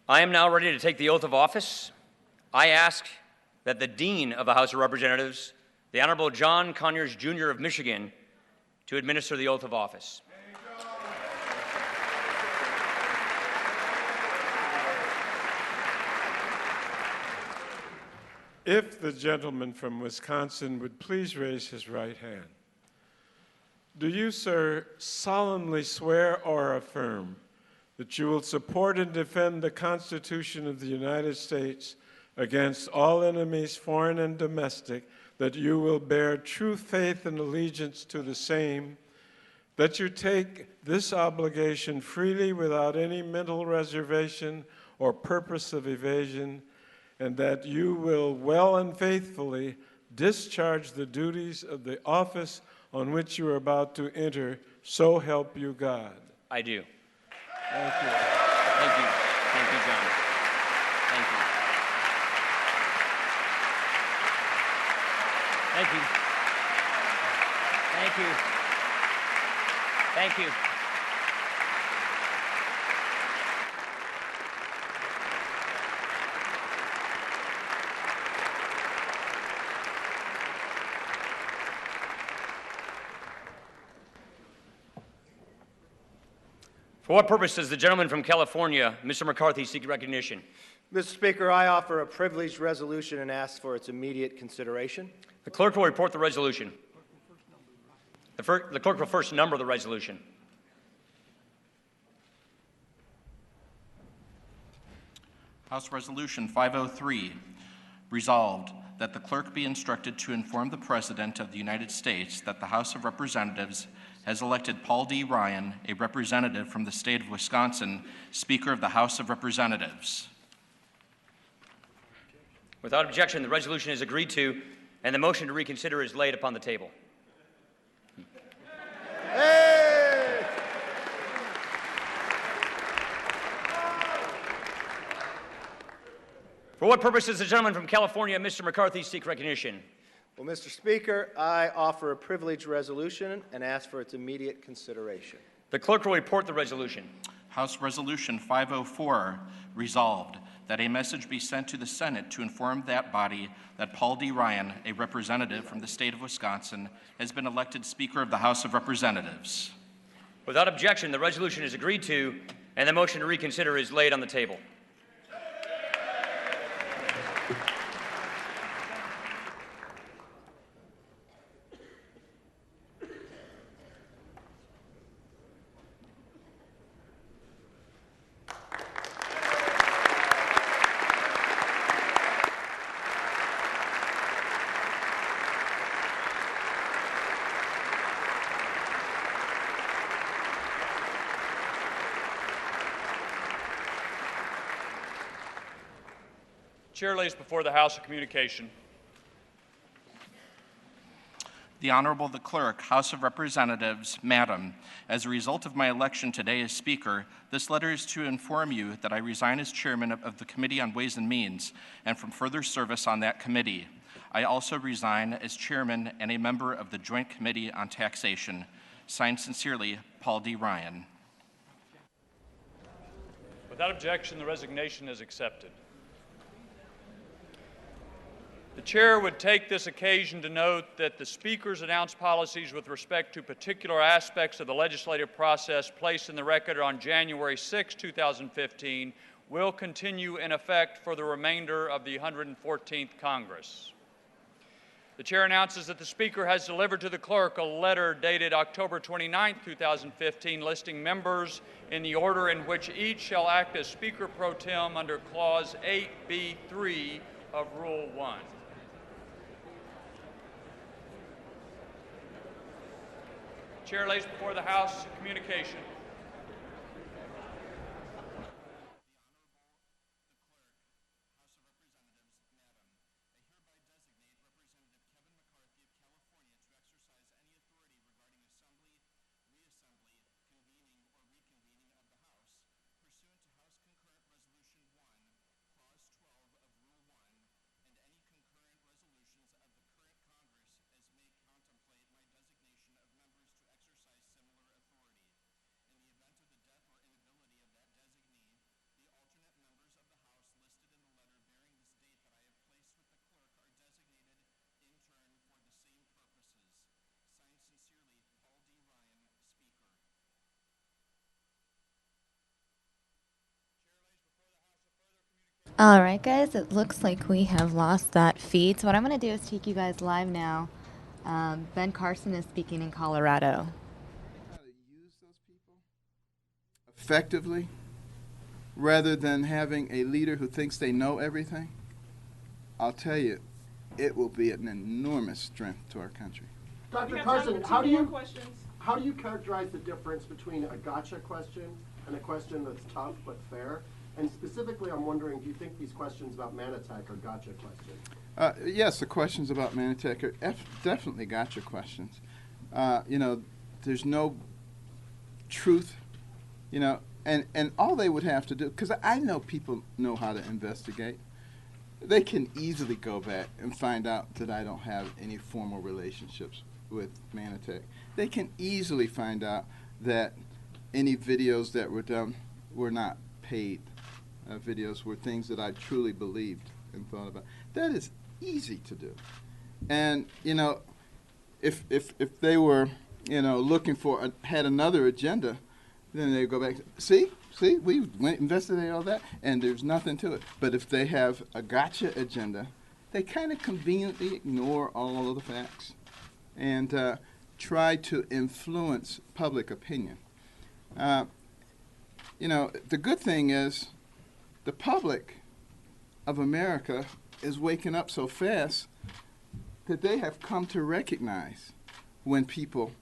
I am now ready to take the oath of office. I ask that the Dean of the House of Representatives, the Honorable John Conyers, Jr. of Michigan, to administer the oath of office. If the gentleman from Wisconsin would please raise his right hand. Do you, sir, solemnly swear or affirm that you will support and defend the Constitution of the United States against all enemies, foreign and domestic, that you will bear true faith and allegiance to the same, that you take this obligation freely without any mental reservation or purpose of evasion, and that you will well and faithfully discharge the duties of the office on which you are about to enter, so help you God? I do. Thank you. Thank you. Thank you, John. Thank you. Thank you. Thank you. Thank you. For what purpose does the gentleman from California, Mr. McCarthy, seek recognition? Mr. Speaker, I offer a privileged resolution and ask for its immediate consideration. The clerk will report the resolution. The clerk will first number the resolution. House Resolution 503, Resolved, that the clerk be instructed to inform the President of the United States that the House of Representatives has elected Paul D. Ryan, a representative from the state of Wisconsin, Speaker of the House of Representatives. Without objection, the resolution is agreed to, and the motion to reconsider is laid upon the table. Hey! For what purpose does the gentleman from California, Mr. McCarthy, seek recognition? Well, Mr. Speaker, I offer a privileged resolution and ask for its immediate consideration. The clerk will report the resolution. House Resolution 504, resolved, that a message be sent to the Senate to inform that body that Paul D. Ryan, a representative from the state of Wisconsin, has been elected Speaker of the House of Representatives. Without objection, the resolution is agreed to, and the motion to reconsider is laid on the table. Chair lays before the House a communication. The Honorable the Clerk, House of Representatives, Madam, as a result of my election today as Speaker, this letter is to inform you that I resign as Chairman of the Committee on Ways and Means and from further service on that committee. I also resign as Chairman and a member of the Joint Committee on Taxation. Signed sincerely, Paul D. Ryan. Without objection, the resignation is accepted. The Chair would take this occasion to note that the Speaker's announced policies with respect to particular aspects of the legislative process placed in the record on January 6, 2015 will continue in effect for the remainder of the 114th Congress. The Chair announces that the Speaker has delivered to the Clerk a letter dated October 29, 2015 listing members in the order in which each shall act as Speaker pro tem under Clause 8B3 of Rule 1. Chair lays before the House a communication. All right, guys, it looks like we have lost that feed. So what I'm going to do is take you guys live now. Ben Carson is speaking in Colorado. How to use those people effectively rather than having a leader who thinks they know everything, I'll tell you, it will be an enormous strength to our country. Dr. Carson, how do you characterize the difference between a gotcha question and a question that's tough but fair? And specifically, I'm wondering, do you think these questions about Manatech are gotcha questions? Yes, the questions about Manatech are definitely gotcha questions. There's no truth, and all they would have to do, because I know people know how to investigate. They can easily go back and find out that I don't have any formal relationships with Manatech. They can easily find out that any videos that were done were not paid. Videos were things that I truly believed and thought about. That is easy to do. And, if they were, looking for, had another agenda, then they go back, see, we went investigated all that, and there's nothing to it. But if they have a gotcha agenda, they kind of conveniently ignore all of the facts and try to influence public opinion. The good thing is the public of America is waking up so fast that they have come to recognize when people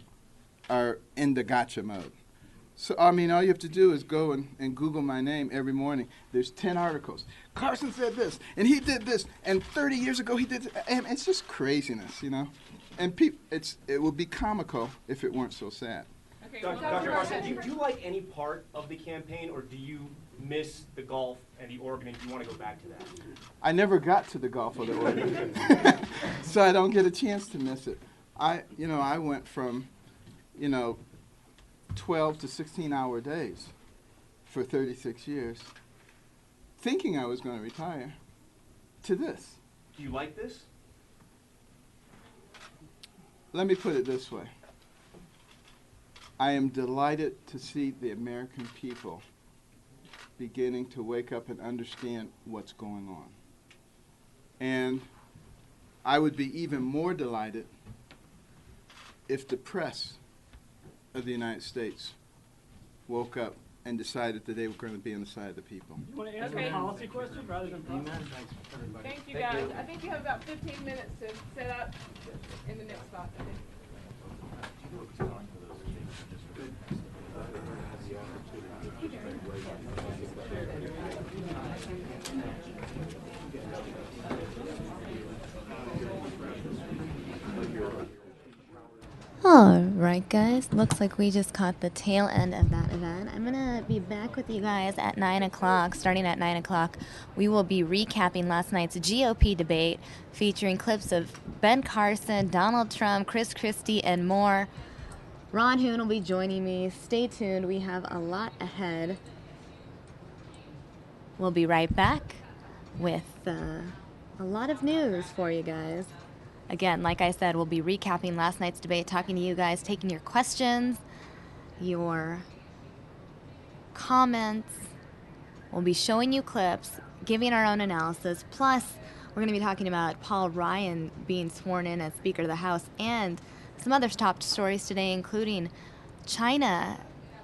are in the gotcha mode. So, I mean, all you have to do is go and Google my name every morning. There's 10 articles. Carson said this, and he did this, and 30 years ago he did this. And it's just craziness, you know? And it would be comical if it weren't so sad. Okay, Dr. Carson, do you like any part of the campaign, or do you miss the golf and the Oregon and you want to go back to that? I never got to the golf or the Oregon, so I don't get a chance to miss it. I went from, 12 to 16-hour days for 36 years, thinking I was going to retire, to this. Do you like this? Let me put it this way. I am delighted to see the American people beginning to wake up and understand what's going on. And I would be even more delighted if the press of the United States woke up and decided that they were going to be on the side of the people. You want to answer a policy question rather than process? Thank you, guys. I think you have about 15 minutes to set up in the next spot. Alright guys, looks like we just caught the tail end of that event. I'm gonna be back with you guys at 9 o'clock. Starting at 9 o'clock, we will be recapping last night's GOP debate featuring clips of Ben Carson, Donald Trump, Chris Christie, and more. Ron Hoon will be joining me. Stay tuned, we have a lot ahead. We'll be right back with a lot of news for you guys. Again, like I said, we'll be recapping last night's debate, talking to you guys, taking your questions, your comments. We'll be showing you clips, giving our own analysis. Plus, we're going to be talking about Paul Ryan being sworn in as Speaker of the House and some other top stories today, including China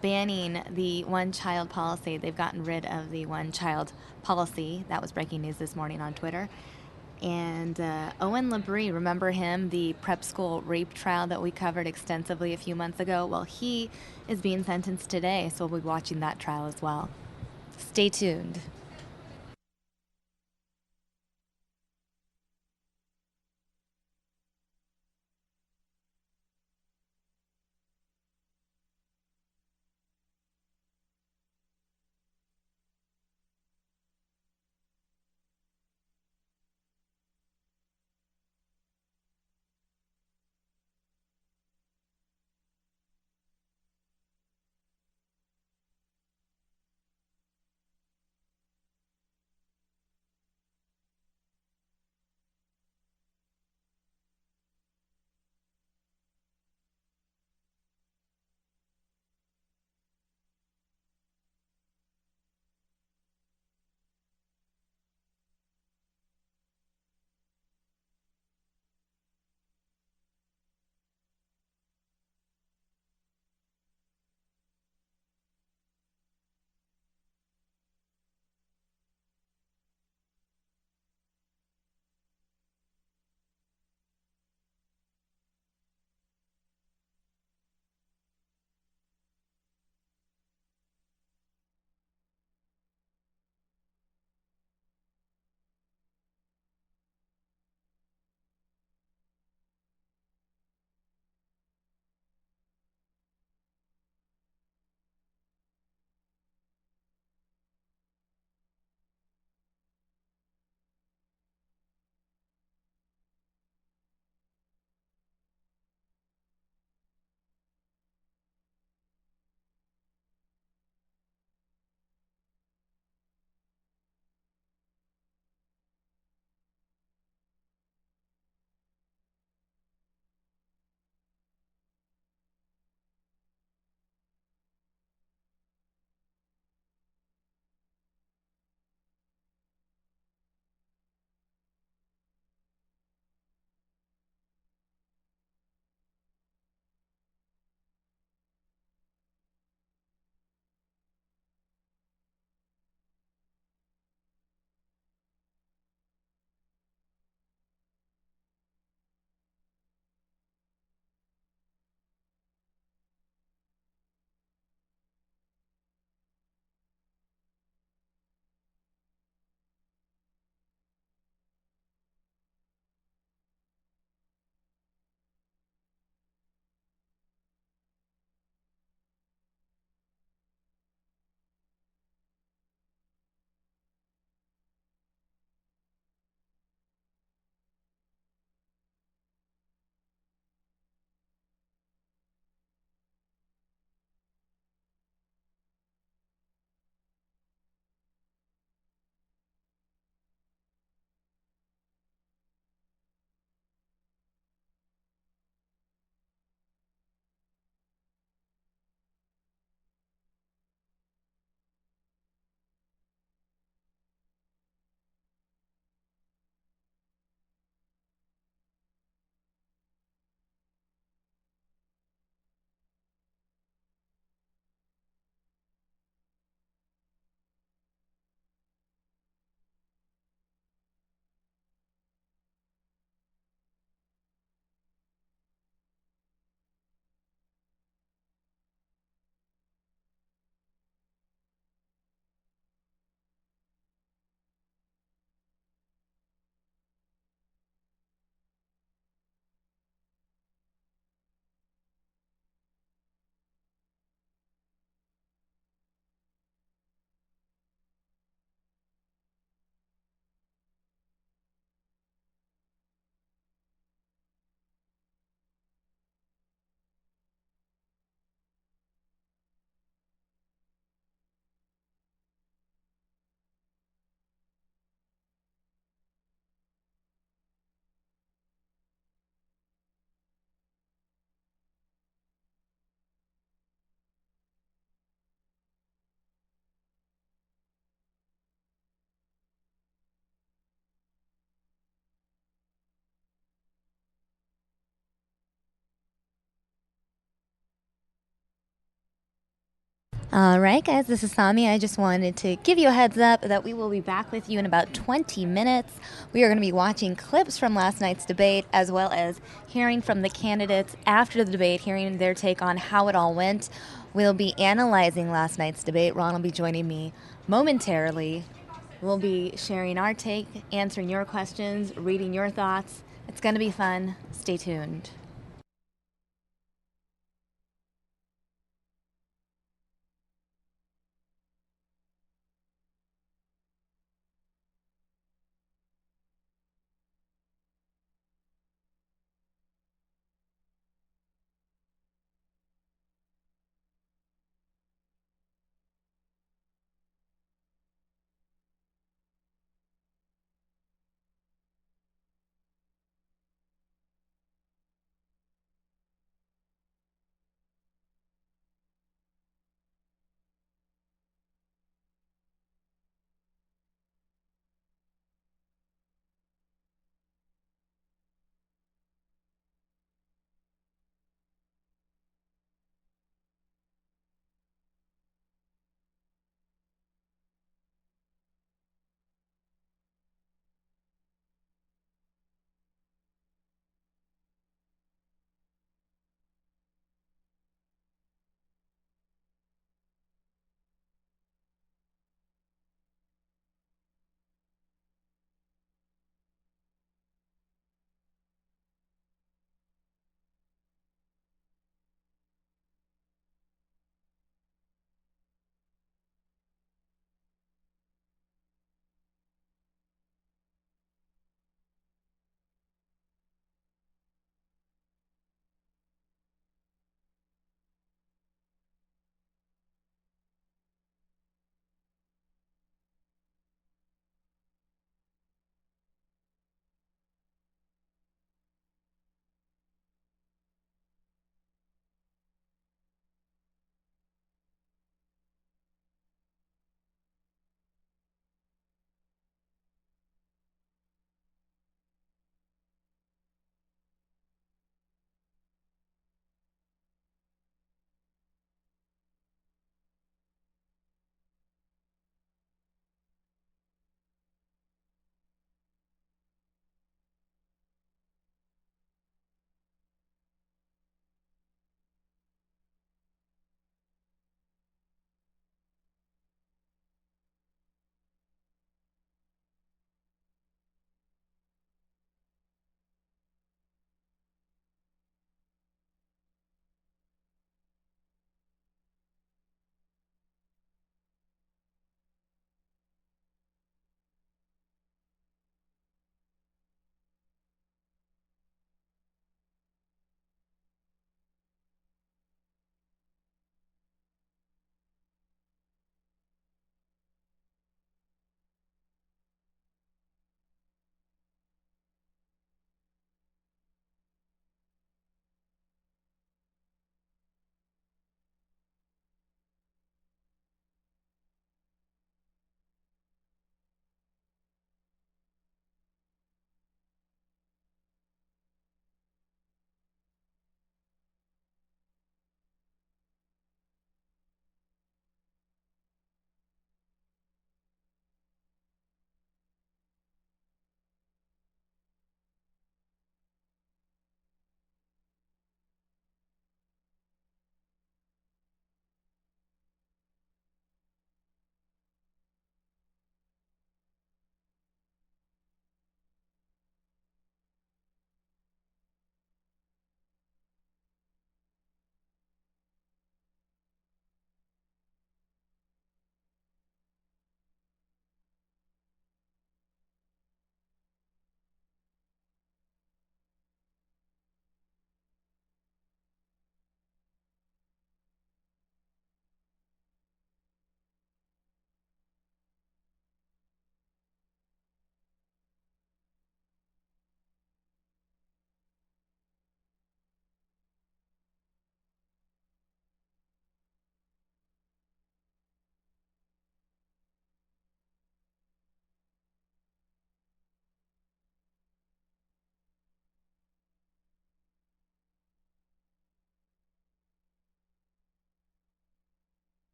banning the one-child policy. They've gotten rid of the one-child policy. That was breaking news this morning on Twitter. And Owen Labrie, remember him, the prep school rape trial that we covered extensively a few months ago? Well, he is being sentenced today, so we'll be watching that trial as well. Stay tuned. All right, guys, this is Sami. I just wanted to give you a heads up that we will be back with you in about 20 minutes. We are going to be watching clips from last night's debate as well as hearing from the candidates after the debate, hearing their take on how it all went. We'll be analyzing last night's debate. Ron will be joining me momentarily. We'll be sharing our take, answering your questions, reading your thoughts. It's going to be fun. Stay tuned.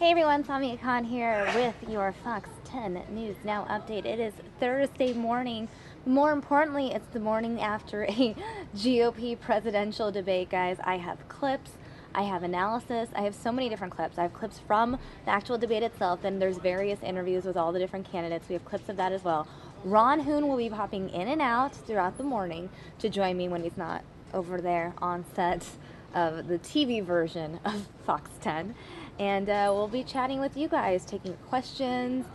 Hey everyone, Samia Khan here with your Fox 10 News Now update. It is Thursday morning. More importantly, it's the morning after a GOP presidential debate, guys. I have clips, I have analysis, I have so many different clips. I have clips from the actual debate itself, then there's various interviews with all the different candidates. We have clips of that as well. Ron Hoon will be popping in and out throughout the morning to join me when he's not over there on set of the TV version of Fox 10. And we'll be chatting with you guys, taking questions,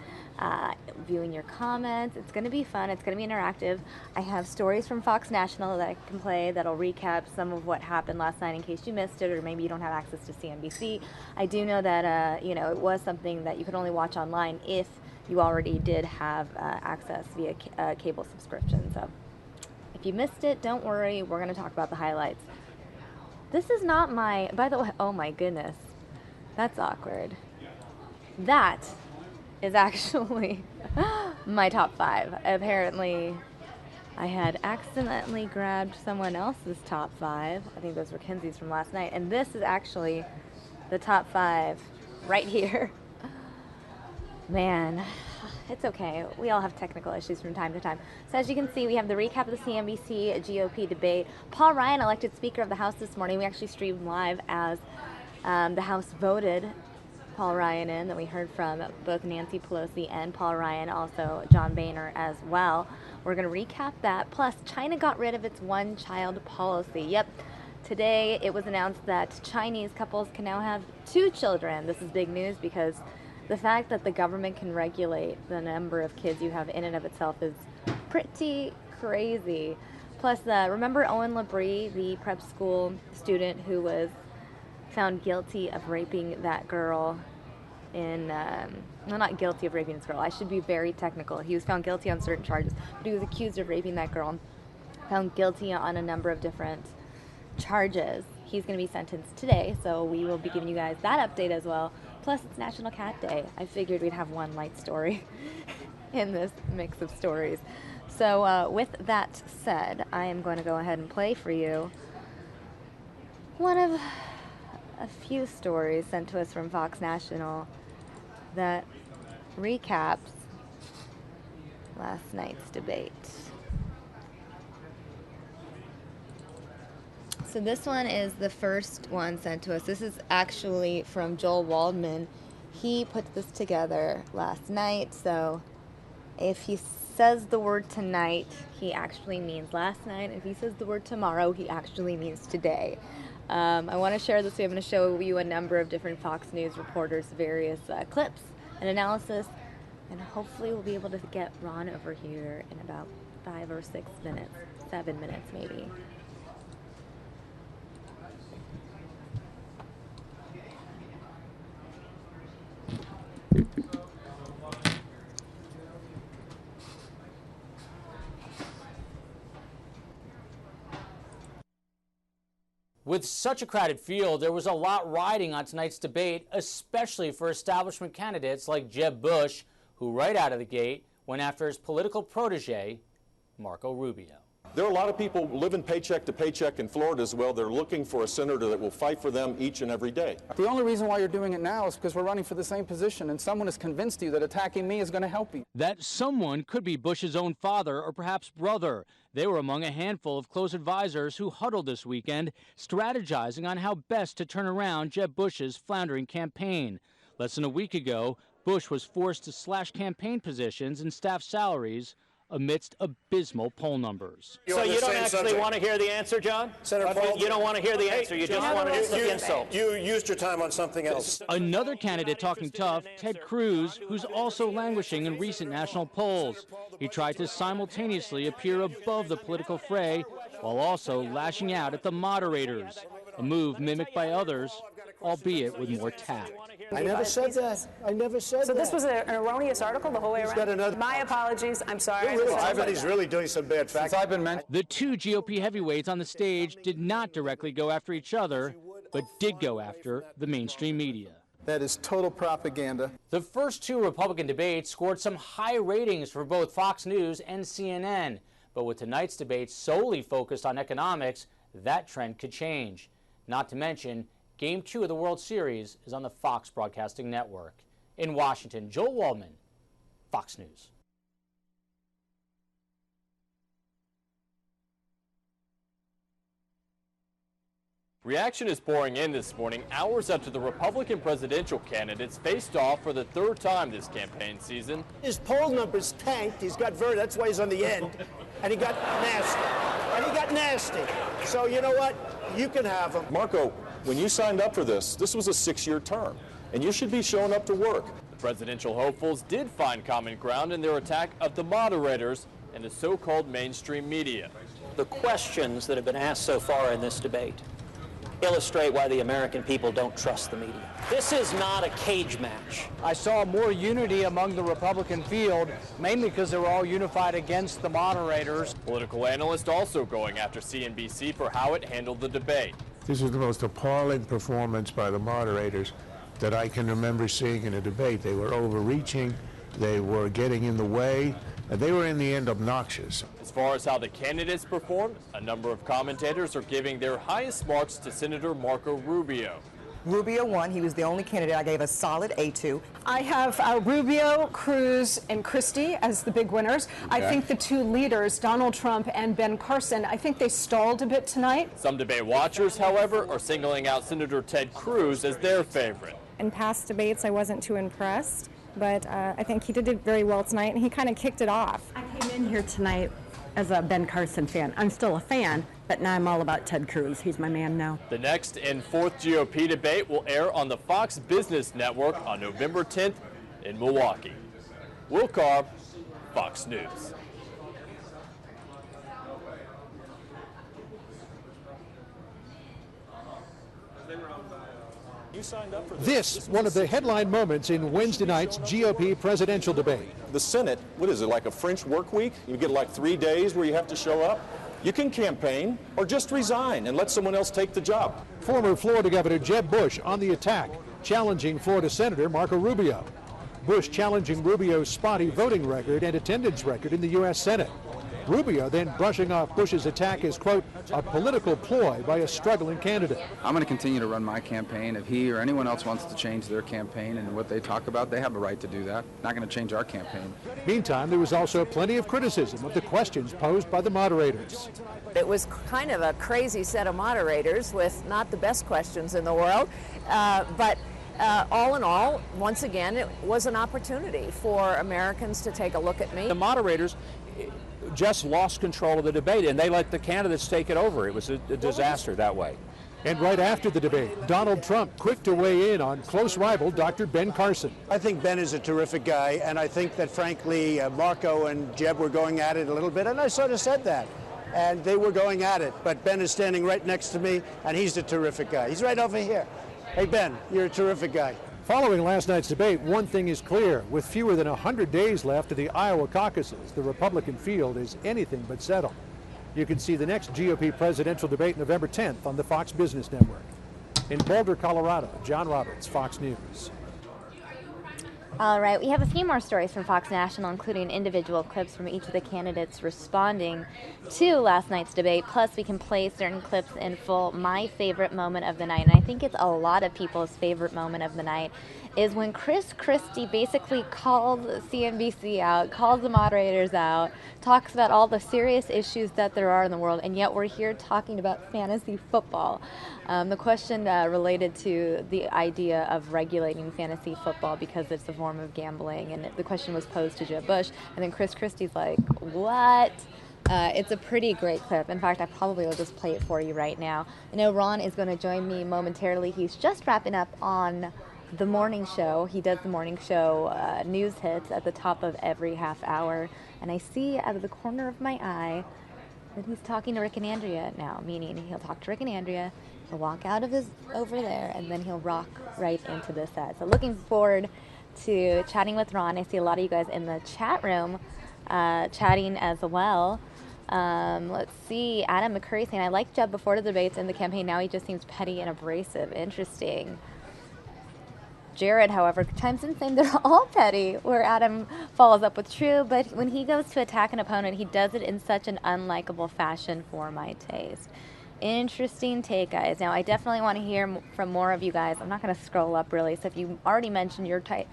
viewing your comments. It's going to be fun. It's going to be interactive. I have stories from Fox National that I can play that'll recap some of what happened last night in case you missed it, or maybe you don't have access to CNBC. I do know that it was something that you could only watch online if you already did have access via cable subscription. So if you missed it, don't worry. We're going to talk about the highlights. This is not my, by the way, oh my goodness. That's awkward. That is actually my top 5. Apparently, I had accidentally grabbed someone else's top 5. I think those were Kinsey's from last night. And this is actually the top 5 right here. Man, it's okay. We all have technical issues from time to time. So as you can see, we have the recap of the CNBC GOP debate. Paul Ryan elected Speaker of the House this morning. We actually streamed live as the House voted Paul Ryan in. Then we heard from both Nancy Pelosi and Paul Ryan, also John Boehner as well. We're going to recap that. Plus, China got rid of its one-child policy. Yep. Today, it was announced that Chinese couples can now have 2 children. This is big news because the fact that the government can regulate the number of kids you have in and of itself is pretty crazy. Plus, remember Owen Labrie, the prep school student who was found guilty of raping that girl not guilty of raping this girl. I should be very technical. He was found guilty on certain charges, but he was accused of raping that girl, found guilty on a number of different charges. He's going to be sentenced today, so we will be giving you guys that update as well. Plus, it's National Cat Day. I figured we'd have one light story in this mix of stories. So with that said, I am going to go ahead and play for you one of a few stories sent to us from Fox National that recaps last night's debate. So this one is the first one sent to us. This is actually from Joel Waldman. He put this together last night, so if he says the word tonight, he actually means last night. If he says the word tomorrow, he actually means today. I want to share this. I'm going to show you a number of different Fox News reporters, various clips and analysis, and hopefully we'll be able to get Ron over here in about 5 or 6 minutes, 7 minutes maybe. With such a crowded field, there was a lot riding on tonight's debate, especially for establishment candidates like Jeb Bush, who right out of the gate went after his political protege, Marco Rubio. There are a lot of people living paycheck to paycheck in Florida as well. They're looking for a senator that will fight for them each and every day. The only reason why you're doing it now is because we're running for the same position, and someone has convinced you that attacking me is going to help you. That someone could be Bush's own father or perhaps brother. They were among a handful of close advisors who huddled this weekend, strategizing on how best to turn around Jeb Bush's floundering campaign. Less than a week ago, Bush was forced to slash campaign positions and staff salaries amidst abysmal poll numbers. So you don't actually want to hear the answer, John? Senator Paul, you don't want to hear the answer. You just want to hear the insult. You used your time on something else. Another candidate talking tough, Ted Cruz, who's also languishing in recent national polls. He tried to simultaneously appear above the political fray while also lashing out at the moderators, a move mimicked by others, albeit with more tact. I never said that. I never said that. So this was an erroneous article the whole way around? My apologies. I'm sorry. I bet he's really doing some bad facts. The 2 GOP heavyweights on the stage did not directly go after each other, but did go after the mainstream media. That is total propaganda. The first 2 Republican debates scored some high ratings for both Fox News and CNN. But with tonight's debate solely focused on economics, that trend could change. Not to mention, Game 2 of the World Series is on the Fox Broadcasting Network. In Washington, Joel Waldman, Fox News. Reaction is pouring in this morning, hours after the Republican presidential candidates faced off for the third time this campaign season. His poll numbers tanked. That's why he's on the end. And he got nasty. So you know what? You can have him. Marco, when you signed up for this was a 6-year term, and you should be showing up to work. The presidential hopefuls did find common ground in their attack of the moderators and the so-called mainstream media. The questions that have been asked so far in this debate illustrate why the American people don't trust the media. This is not a cage match. I saw more unity among the Republican field, mainly because they were all unified against the moderators. Political analysts also going after CNBC for how it handled the debate. This was the most appalling performance by the moderators that I can remember seeing in a debate. They were overreaching, they were getting in the way, and they were in the end obnoxious. As far as how the candidates performed, a number of commentators are giving their highest marks to Senator Marco Rubio. Rubio won. He was the only candidate I gave a solid A to. I have Rubio, Cruz, and Christie as the big winners. I think the two leaders, Donald Trump and Ben Carson, I think they stalled a bit tonight. Some debate watchers, however, are singling out Senator Ted Cruz as their favorite. In past debates, I wasn't too impressed, but I think he did very well tonight, and he kind of kicked it off. I came in here tonight as a Ben Carson fan. I'm still a fan, but now I'm all about Ted Cruz. He's my man now. The next and fourth GOP debate will air on the Fox Business Network on November 10th in Milwaukee. Will Carr, Fox News. This, one of the headline moments in Wednesday night's GOP presidential debate. The Senate, what is it, like a French work week? You get like 3 days where you have to show up? You can campaign or just resign and let someone else take the job. Former Florida Governor Jeb Bush on the attack, challenging Florida Senator Marco Rubio. Bush challenging Rubio's spotty voting record and attendance record in the U.S. Senate. Rubio then brushing off Bush's attack as, quote, a political ploy by a struggling candidate. I'm going to continue to run my campaign. If he or anyone else wants to change their campaign and what they talk about, they have a right to do that. Not going to change our campaign. Meantime, there was also plenty of criticism of the questions posed by the moderators. It was kind of a crazy set of moderators with not the best questions in the world, but all in all, once again, it was an opportunity for Americans to take a look at me. The moderators just lost control of the debate, and they let the candidates take it over. It was a disaster that way. And right after the debate, Donald Trump quick to weigh in on close rival Dr. Ben Carson. I think Ben is a terrific guy, and I think that, frankly, Marco and Jeb were going at it a little bit, and I sort of said that. And they were going at it, but Ben is standing right next to me, and he's a terrific guy. He's right over here. Hey, Ben, you're a terrific guy. Following last night's debate, one thing is clear. With fewer than 100 days left of the Iowa caucuses, the Republican field is anything but settled. You can see the next GOP presidential debate November 10th on the Fox Business Network. In Boulder, Colorado, John Roberts, Fox News. All right, we have a few more stories from Fox National, including individual clips from each of the candidates responding to last night's debate. Plus, we can play certain clips in full. My favorite moment of the night, and I think it's a lot of people's favorite moment of the night, is when Chris Christie basically calls CNBC out, calls the moderators out, talks about all the serious issues that there are in the world, and yet we're here talking about fantasy football. The question related to the idea of regulating fantasy football because it's a form of gambling, and the question was posed to Jeb Bush, and then Chris Christie's like, what? It's a pretty great clip. In fact, I probably will just play it for you right now. I know Ron is going to join me momentarily. He's just wrapping up on the morning show. He does the morning show news hits at the top of every half hour, and I see out of the corner of my eye that he's talking to Rick and Andrea now, meaning he'll talk to Rick and Andrea, he'll walk out of his over there, and then he'll rock right into this set. So looking forward to chatting with Ron. I see a lot of you guys in the chat room chatting as well. Let's see, Adam McCurry saying, I liked Jeb before the debates and the campaign, now he just seems petty and abrasive. Interesting. Jared, however, chimes in saying they're all petty, where Adam follows up with true, but when he goes to attack an opponent, he does it in such an unlikable fashion for my taste. Interesting take, guys. Now, I definitely want to hear from more of you guys. I'm not going to scroll up, really. So if you already mentioned your take,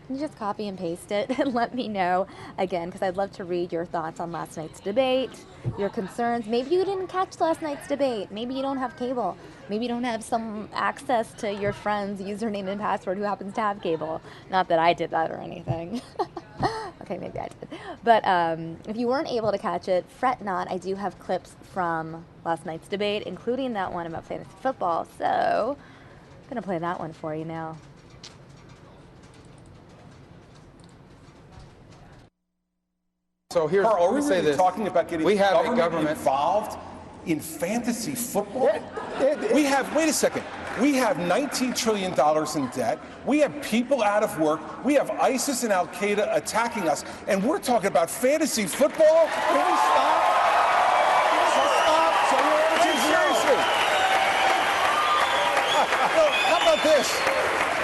can you just copy and paste it and let me know again? Because I'd love to read your thoughts on last night's debate, your concerns. Maybe you didn't catch last night's debate. Maybe you don't have cable. Maybe you don't have some access to your friend's username and password who happens to have cable. Not that I did that or anything. Okay, maybe I did. But if you weren't able to catch it, fret not. I do have clips from last night's debate, including that one about fantasy football. So I'm going to play that one for you now. So here's, Carl, are we say really this. talking about getting we have government a government involved in fantasy football? We have, wait a second, we have $19 trillion in debt. We have people out of work. We have ISIS and Al-Qaeda attacking us. And we're talking about fantasy football? Can we stop? Stop. So seriously. How about this?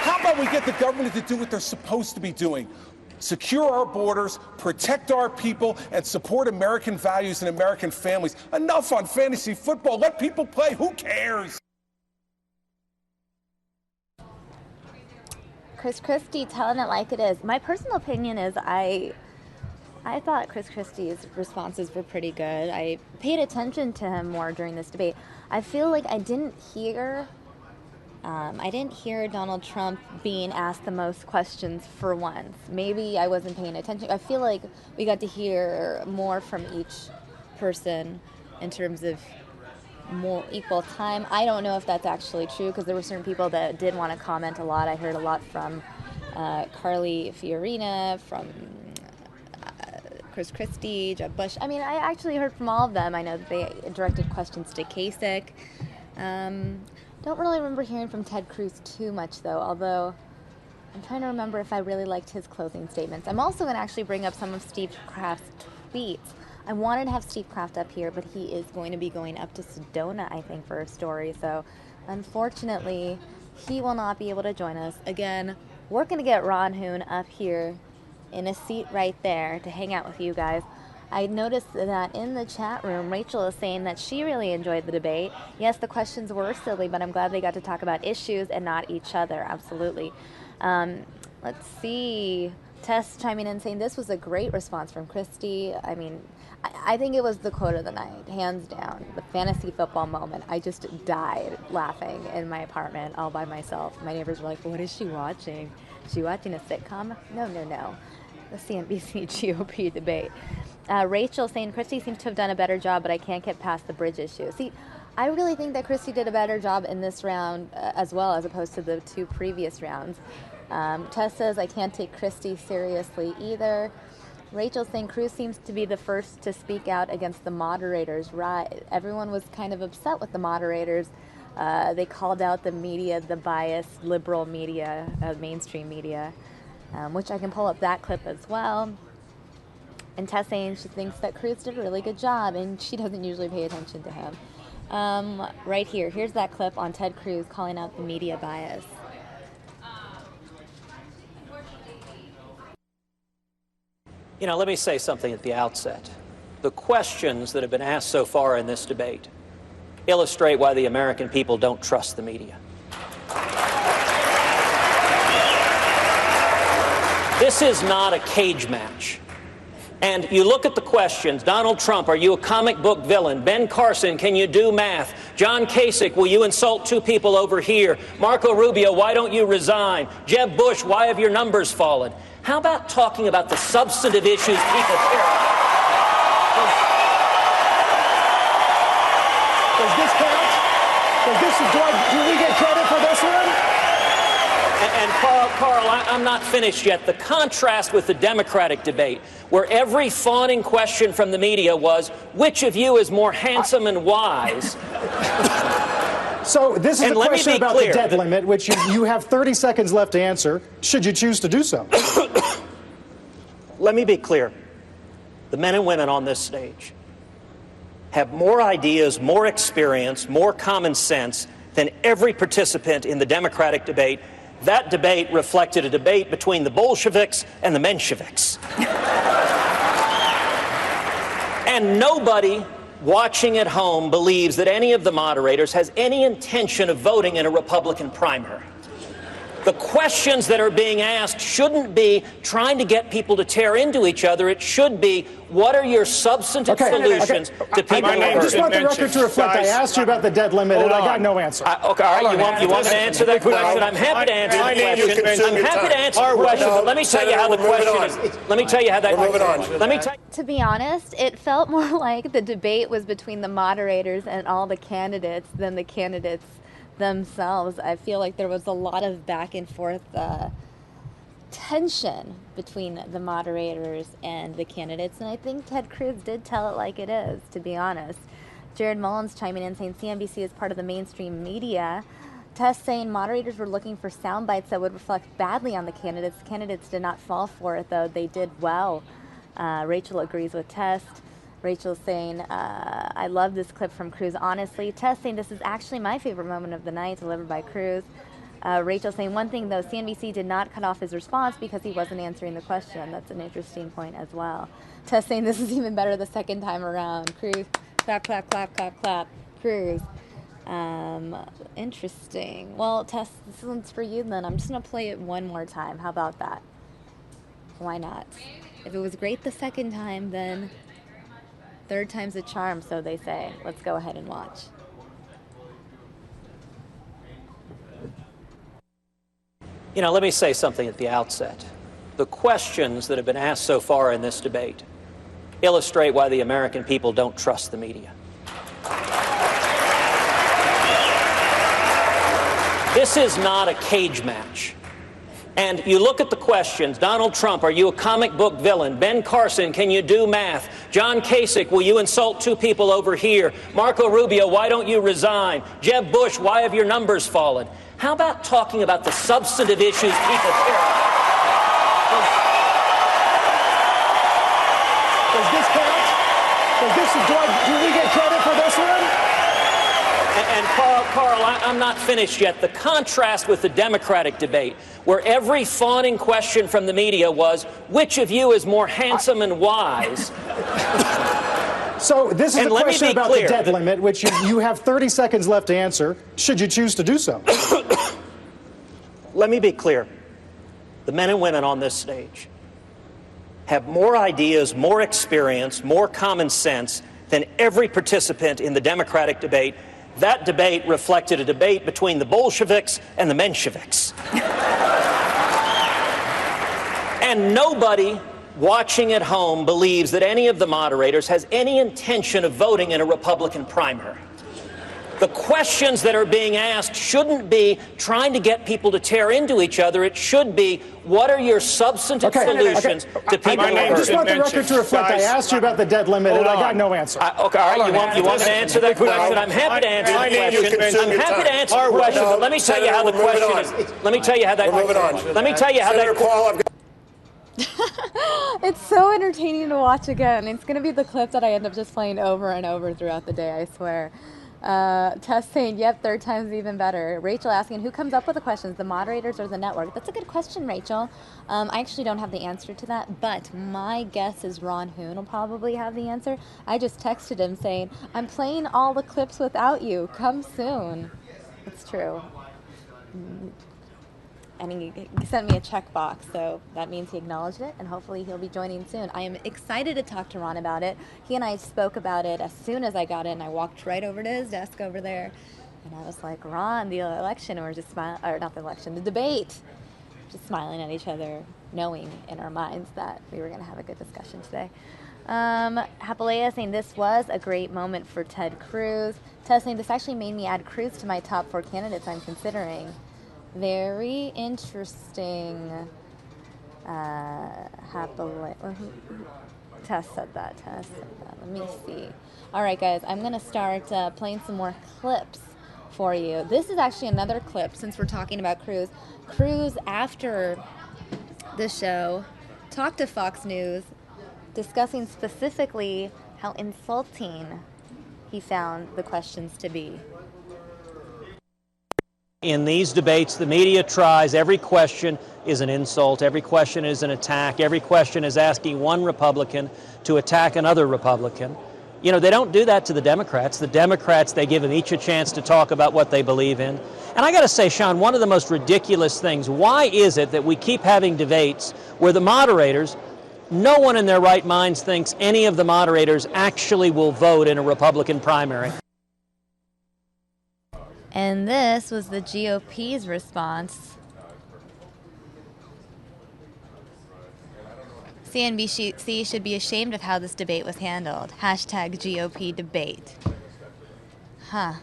How about we get the government to do what they're supposed to be doing? Secure our borders, protect our people, and support American values and American families. Enough on fantasy football. Let people play. Who cares? Chris Christie telling it like it is. My personal opinion is I thought Chris Christie's responses were pretty good. I paid attention to him more during this debate. I feel like I didn't hear Donald Trump being asked the most questions for once. Maybe I wasn't paying attention. I feel like we got to hear more from each person in terms of more equal time. I don't know if that's actually true because there were certain people that did want to comment a lot. I heard a lot from Carly Fiorina, from Chris Christie, Jeb Bush. I mean, I actually heard from all of them. I know that they directed questions to Kasich. Don't really remember hearing from Ted Cruz too much, though, although I'm trying to remember if I really liked his closing statements. I'm also going to actually bring up some of Steve Kraft's tweets. I wanted to have Steve Kraft up here, but he is going to be going up to Sedona, I think, for a story. So, unfortunately, he will not be able to join us. Again, we're going to get Ron Hoon up here in a seat right there to hang out with you guys. I noticed that in the chat room, Rachel is saying that she really enjoyed the debate. Yes, the questions were silly, but I'm glad they got to talk about issues and not each other. Absolutely. Let's see. Tess chiming in saying this was a great response from Christie. I mean, I think it was the quote of the night, hands down. The fantasy football moment. I just died laughing in my apartment all by myself. My neighbors were like, what is she watching? Is she watching a sitcom? No. The CNBC GOP debate. Rachel saying Christie seems to have done a better job, but I can't get past the bridge issue. See, I really think that Christie did a better job in this round as well, as opposed to the two previous rounds. Tess says, I can't take Christie seriously either. Rachel saying Cruz seems to be the first to speak out against the moderators. Right. Everyone was kind of upset with the moderators. They called out the media, the biased liberal media, mainstream media, which I can pull up that clip as well. And Tess saying she thinks that Cruz did a really good job, and she doesn't usually pay attention to him. Right here. Here's that clip on Ted Cruz calling out the media bias. You know, let me say something at the outset. The questions that have been asked so far in this debate illustrate why the American people don't trust the media. This is not a cage match. And you look at the questions. Donald Trump, are you a comic book villain? Ben Carson, can you do math? John Kasich, will you insult two people over here? Marco Rubio, why don't you resign? Jeb Bush, why have your numbers fallen? How about talking about the substantive issues people care about? Does this count? Do we get credit for this one? And Carl, I'm not finished yet. The contrast with the Democratic debate, where every fawning question from the media was, which of you is more handsome and wise? So this is And a let me question be about clear. the debt limit, which you have 30 seconds left to answer, should you choose to do so. Let me be clear. The men and women on this stage have more ideas, more experience, more common sense than every participant in the Democratic debate. That debate reflected a debate between the Bolsheviks and the Mensheviks. And nobody watching at home believes that any of the moderators has any intention of voting in a Republican primary. The questions that are being asked shouldn't be trying to get people to tear into each other. It should be, what are your substantive solutions to people? I just want the record to reflect. I asked you about the debt limit, and I got no answer. Okay, all right, you want me to answer that question? I'm happy to answer the question. I'm happy to answer the question, but let me tell you how the question is. Let me tell you how that question is. Let me tell you. To be honest, it felt more like the debate was between the moderators and all the candidates than the candidates themselves. I feel like there was a lot of back and forth tension between the moderators and the candidates, and I think Ted Cruz did tell it like it is, to be honest. Jared Mullins chiming in saying CNBC is part of the mainstream media. Tess saying moderators were looking for sound bites that would reflect badly on the candidates. The candidates did not fall for it, though. They did well. Rachel agrees with Tess. Rachel saying, I love this clip from Cruz, honestly. Tess saying, this is actually my favorite moment of the night, delivered by Cruz. Rachel saying, one thing though, CNBC did not cut off his response because he wasn't answering the question. That's an interesting point as well. Tess saying, this is even better the second time around. Cruz, clap, clap, clap, clap, clap. Cruz. Interesting. Well, Tess, this one's for you then. I'm just going to play it one more time. How about that? Why not? If it was great the second time, then third time's a charm, so they say. Let's go ahead and watch. You know, let me say something at the outset. The questions that have been asked so far in this debate illustrate why the American people don't trust the media. This is not a cage match. And you look at the questions. Donald Trump, are you a comic book villain? Ben Carson, can you do math? John Kasich, will you insult two people over here? Marco Rubio, why don't you resign? Jeb Bush, why have your numbers fallen? How about talking about the substantive issues people care about? Does this count? Do we get credit for this one? And Carl, I'm not finished yet. The contrast with the Democratic debate, where every fawning question from the media was, which of you is more handsome and wise? So this is a question about the debt limit, which you have 30 seconds left to answer, should you choose to do so. Let me be clear. The men and women on this stage have more ideas, more experience, more common sense than every participant in the Democratic debate. That debate reflected a debate between the Bolsheviks and the Mensheviks. And nobody watching at home believes that any of the moderators has any intention of voting in a Republican primary. The questions that are being asked shouldn't be trying to get people to tear into each other. It should be, what are your substantive solutions to people? I just want the record to reflect. I asked you about the debt limit, and I got no answer. Okay, all right, you want me to answer that question? I'm happy to answer the question. I'm happy to answer the question, but let me tell you how the question is. Let me tell you how that. Let me tell you how that. It's so entertaining to watch again. It's going to be the clip that I end up just playing over and over throughout the day, I swear. Tess saying, yep, third time's even better. Rachel asking, who comes up with the questions, the moderators or the network? That's a good question, Rachel. I actually don't have the answer to that, but my guess is Ron Hoon will probably have the answer. I just texted him saying, I'm playing all the clips without you. Come soon. It's true. And he sent me a checkbox, so that means he acknowledged it, and hopefully he'll be joining soon. I am excited to talk to Ron about it. He and I spoke about it as soon as I got in. I walked right over to his desk over there, and I was like, Ron, the election, and we're just smiling, or not the election, the debate, just smiling at each other, knowing in our minds that we were going to have a good discussion today. Hapalea saying this was a great moment for Ted Cruz. Ted saying this actually made me add Cruz to my top 4 candidates I'm considering. Very interesting. Happily. Tess said that. Let me see. All right, guys, I'm going to start playing some more clips for you. This is actually another clip since we're talking about Cruz. Cruz, after the show, talked to Fox News discussing specifically how insulting he found the questions to be. In these debates, the media tries, every question is an insult, every question is an attack, every question is asking one Republican to attack another Republican. You know, they don't do that to the Democrats. The Democrats, they give them each a chance to talk about what they believe in. And I got to say, Sean, one of the most ridiculous things, why is it that we keep having debates where the moderators, no one in their right minds thinks any of the moderators actually will vote in a Republican primary? And this was the GOP's response. CNBC should be ashamed of how this debate was handled. Hashtag GOP debate. Huh.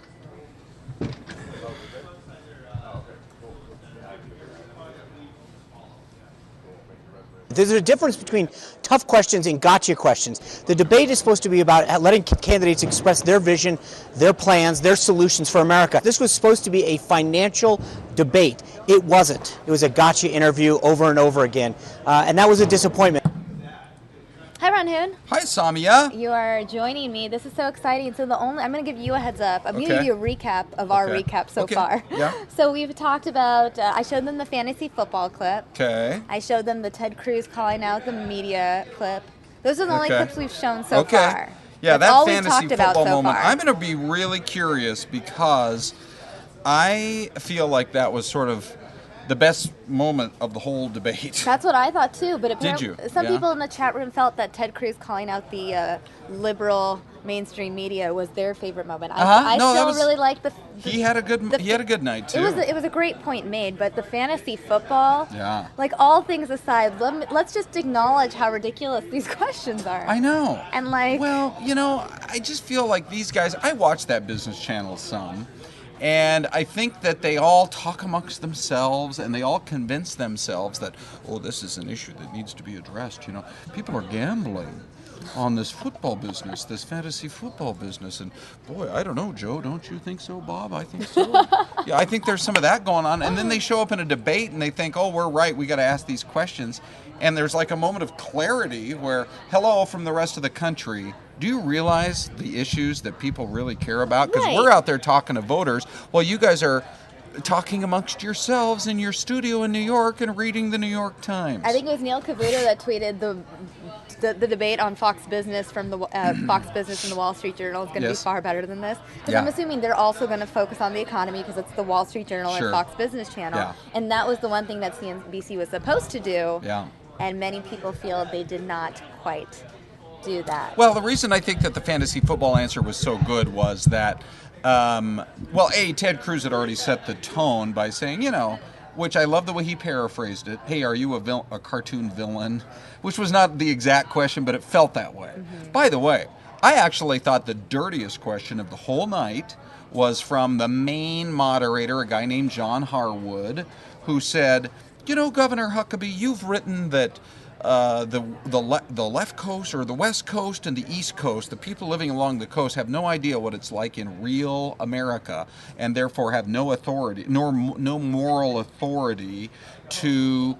There's a difference between tough questions and gotcha questions. The debate is supposed to be about letting candidates express their vision, their plans, their solutions for America. This was supposed to be a financial debate. It wasn't. It was a gotcha interview over and over again, and that was a disappointment. Hi, Ron Hoon. Hi, Samia. You are joining me. This is so exciting. So I'm going to give you a heads up. I'm going to Okay. give you a recap of our recap so far. Yeah. So we've talked about, I showed them the fantasy football clip. Okay. I showed them the Ted Cruz calling out the media clip. Those are the only Okay. clips we've shown so Okay. far. Yeah, That's that all we've fantasy talked about football so moment. far. I'm going to be really curious because I feel like that was sort of the best moment of the whole debate. That's what I thought too, but apparently you? some Yeah. people in the chat room felt that Ted Cruz calling out the liberal mainstream media was their favorite moment. I No, that still was- really like the He had a good night too. it was a great point made, but the fantasy football, Yeah. like all things aside, let's just acknowledge how ridiculous these questions are. I know. And like, well, you know, I just feel like these guys, I watch that Business Channel some, and I think that they all talk amongst themselves and they all convince themselves that, oh, this is an issue that needs to be addressed. You know, people are gambling on this football business, this fantasy football business. And boy, I don't know, Joe, don't you think so, Bob? I think so. Yeah, I think there's some of that going on. And then they show up in a debate and they think, oh, we're right, we got to ask these questions. And there's like a moment of clarity where, hello from the rest of the country. Do you realize the issues that people really care about? Because we're out there talking to voters while you guys are talking amongst yourselves in your studio in New York and reading the New York Times. I think it was Neil Cavuto that tweeted the debate on Fox Business from the Fox Business and the Wall Street Journal is going to be Yes. far better than this. Because Yeah. I'm assuming they're also going to focus on the economy because it's the Wall Street Journal Sure. and Fox Business Channel. Yeah. And that was the one thing that CNBC was supposed to do. Yeah. And many people feel they did not quite do that. Well, the reason I think that the fantasy football answer was so good was that, Ted Cruz had already set the tone by saying, you know, which I love the way he paraphrased it. Hey, are you a cartoon villain? Which was not the exact question, but it felt that way. Mm-hmm. By the way, I actually thought the dirtiest question of the whole night was from the main moderator, a guy named John Harwood, who said, you know, Governor Huckabee, you've written that the left coast or the west coast and the east coast, the people living along the coast have no idea what it's like in real America, and therefore have no authority, no moral authority to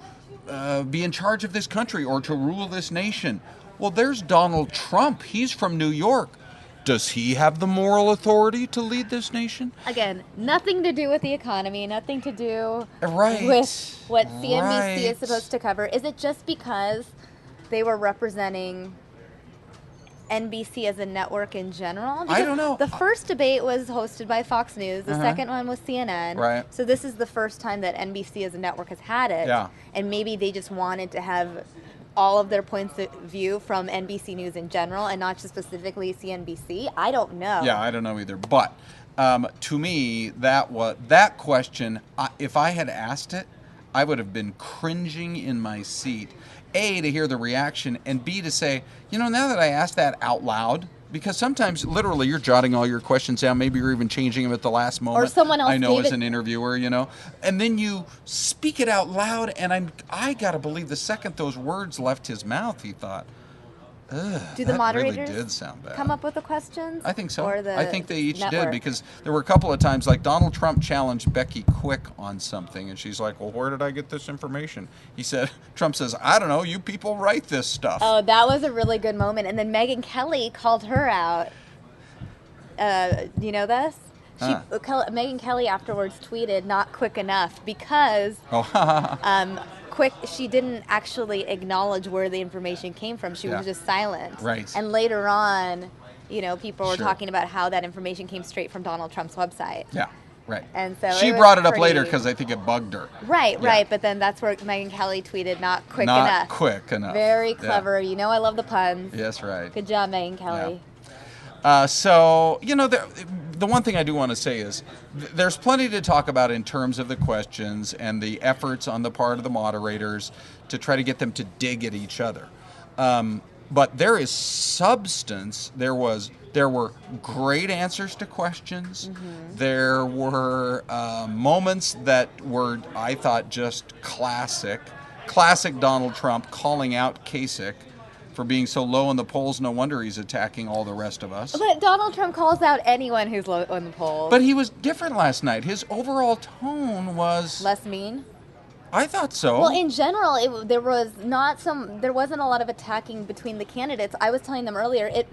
be in charge of this country or to rule this nation. Well, there's Donald Trump. He's from New York. Does he have the moral authority to lead this nation? Again, nothing to do with the economy, nothing to do Right. with what CNBC Right. is supposed to cover. Is it just because they were representing NBC as a network in general? Because I don't know. The first debate was hosted by Fox News. The Uh-huh. second one was CNN. Right. So this is the first time that NBC as a network has had it. Yeah. And maybe they just wanted to have all of their points of view from NBC News in general and not just specifically CNBC. I don't know. Yeah, I don't know either. But to me, that question, if I had asked it, I would have been cringing in my seat. A, to hear the reaction, and B, to say, you know, now that I asked that out loud, because sometimes literally you're jotting all your questions down, maybe you're even changing them at the last moment. Or someone else I know gave as it- an interviewer, you know, and then you speak it out loud, and I gotta believe the second those words left his mouth, he thought, ugh, Do the that moderators really did sound bad. come up with the questions? I think so. Or the I think they each network? did, because there were a couple of times, like Donald Trump challenged Becky Quick on something, and she's like, well, where did I get this information? Trump says, I don't know, you people write this stuff. Oh, that was a really good moment. And then Megyn Kelly called her out. Do you know this? Megyn Kelly afterwards tweeted, not quick enough, because she didn't actually acknowledge where the information came from. She was just silent. Right. And later on, you know, people were talking about how that information came straight from Donald Trump's website. Yeah, right. And so she brought it up later because I think it bugged her. Right, right. But then that's where Megyn Kelly tweeted, not quick not enough. Not quick enough. Very clever. You know I love the puns. Yes, right. Good job, Megyn Kelly. So, you know, the one thing I do want to say is there's plenty to talk about in terms of the questions and the efforts on the part of the moderators to try to get them to dig at each other. But there is substance. There were great answers to questions. Mm-hmm. There were moments that were, I thought, just classic Donald Trump calling out Kasich for being so low in the polls. No wonder he's attacking all the rest of us. But Donald Trump calls out anyone who's low on the polls. But he was different last night. His overall tone was less mean. I thought so. Well, in general, there wasn't a lot of attacking between the candidates. I was telling them earlier, it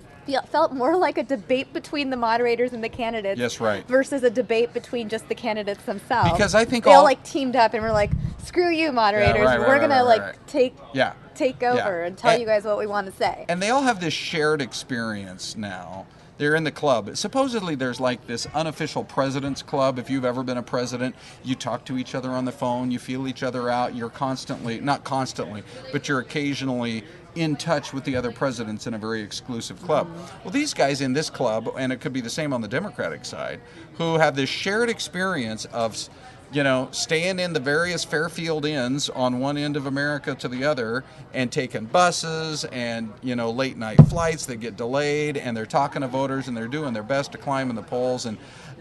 felt more like a debate between the moderators and the candidates. Yes, right. Versus a debate between just the candidates themselves. Because I think they all like teamed up and were like, "Screw you, moderators! We're gonna take over and tell you guys what we want to say." And they all have this shared experience now. They're in the club. Supposedly there's like this unofficial president's club. If you've ever been a president, you talk to each other on the phone, you feel each other out, you're constantly, not constantly, but you're occasionally in touch with the other presidents in a very exclusive club. Well, these guys in this club, and it could be the same on the Democratic side, who have this shared experience of, you know, staying in the various Fairfield Inns on one end of America to the other and taking buses and, you know, late night flights that get delayed, and they're talking to voters and they're doing their best to climb in the polls. And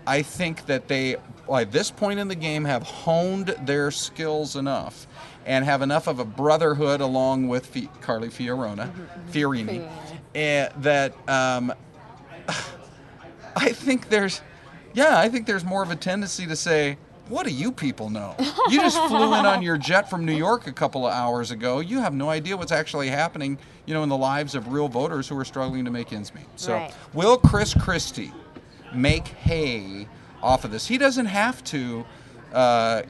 I think that they, by this point in the game, have honed their skills enough and have enough of a brotherhood along with Carly Fiorini, that I think there's more of a tendency to say, what do you people know? You just flew in on your jet from New York a couple of hours ago. You have no idea what's actually happening, you know, in the lives of real voters who are struggling to make ends meet. So will Chris Christie make hay off of this? He doesn't have to,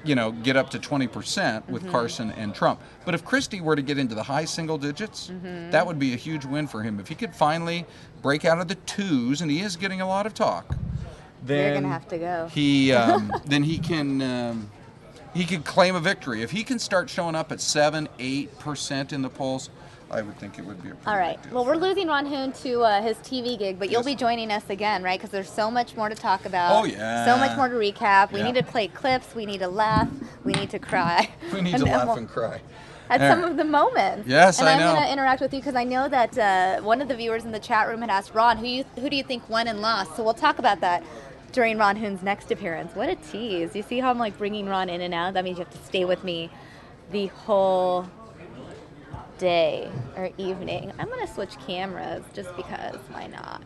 you know, get up to 20% with Carson and Trump. But if Christie were to get into the high single digits, that would be a huge win for him. If he could finally break out of the twos, and he is getting a lot of talk, then you're gonna have to go. Then he could claim a victory. If he can start showing up at 7-8% in the polls, I would think it would be a pretty all right. big deal. Well, we're losing Ron Hoon to his TV gig, but you'll be joining us again, right? Because there's so much more to talk about. Oh yeah. So much more to recap. We need to play clips. We need to laugh. We need to cry. We need to laugh and cry. At some of the moments. Yes, and I know. I'm going to interact with you because I know that one of the viewers in the chat room had asked Ron, who do you think won and lost? So we'll talk about that during Ron Hoon's next appearance. What a tease. You see how I'm like bringing Ron in and out? That means you have to stay with me the whole day or evening. I'm going to switch cameras just because. Why not?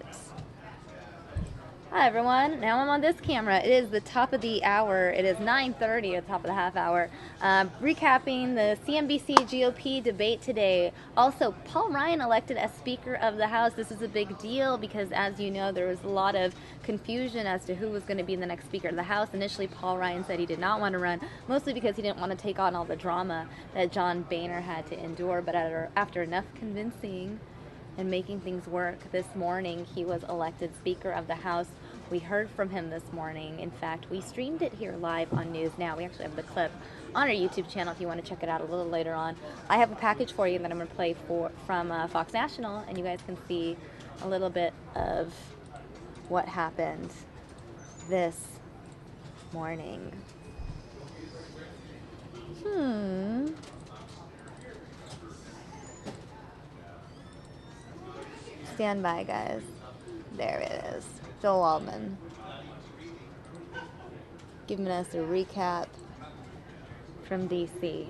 Hi everyone, now I'm on this camera. It is the top of the hour. It is 9:30 at the top of the half hour. Recapping the CNBC GOP debate today. Also, Paul Ryan elected as Speaker of the House. This is a big deal because, as you know, there was a lot of confusion as to who was going to be the next Speaker of the House. Initially, Paul Ryan said he did not want to run, mostly because he didn't want to take on all the drama that John Boehner had to endure. But after enough convincing and making things work, this morning he was elected Speaker of the House. We heard from him this morning. In fact, we streamed it here live on News Now. We actually have the clip on our YouTube channel if you want to check it out a little later on. I have a package for you that I'm going to play from Fox National, and you guys can see a little bit of what happened this morning. Stand by, guys. There it is. Joel Waldman giving us a recap from D.C.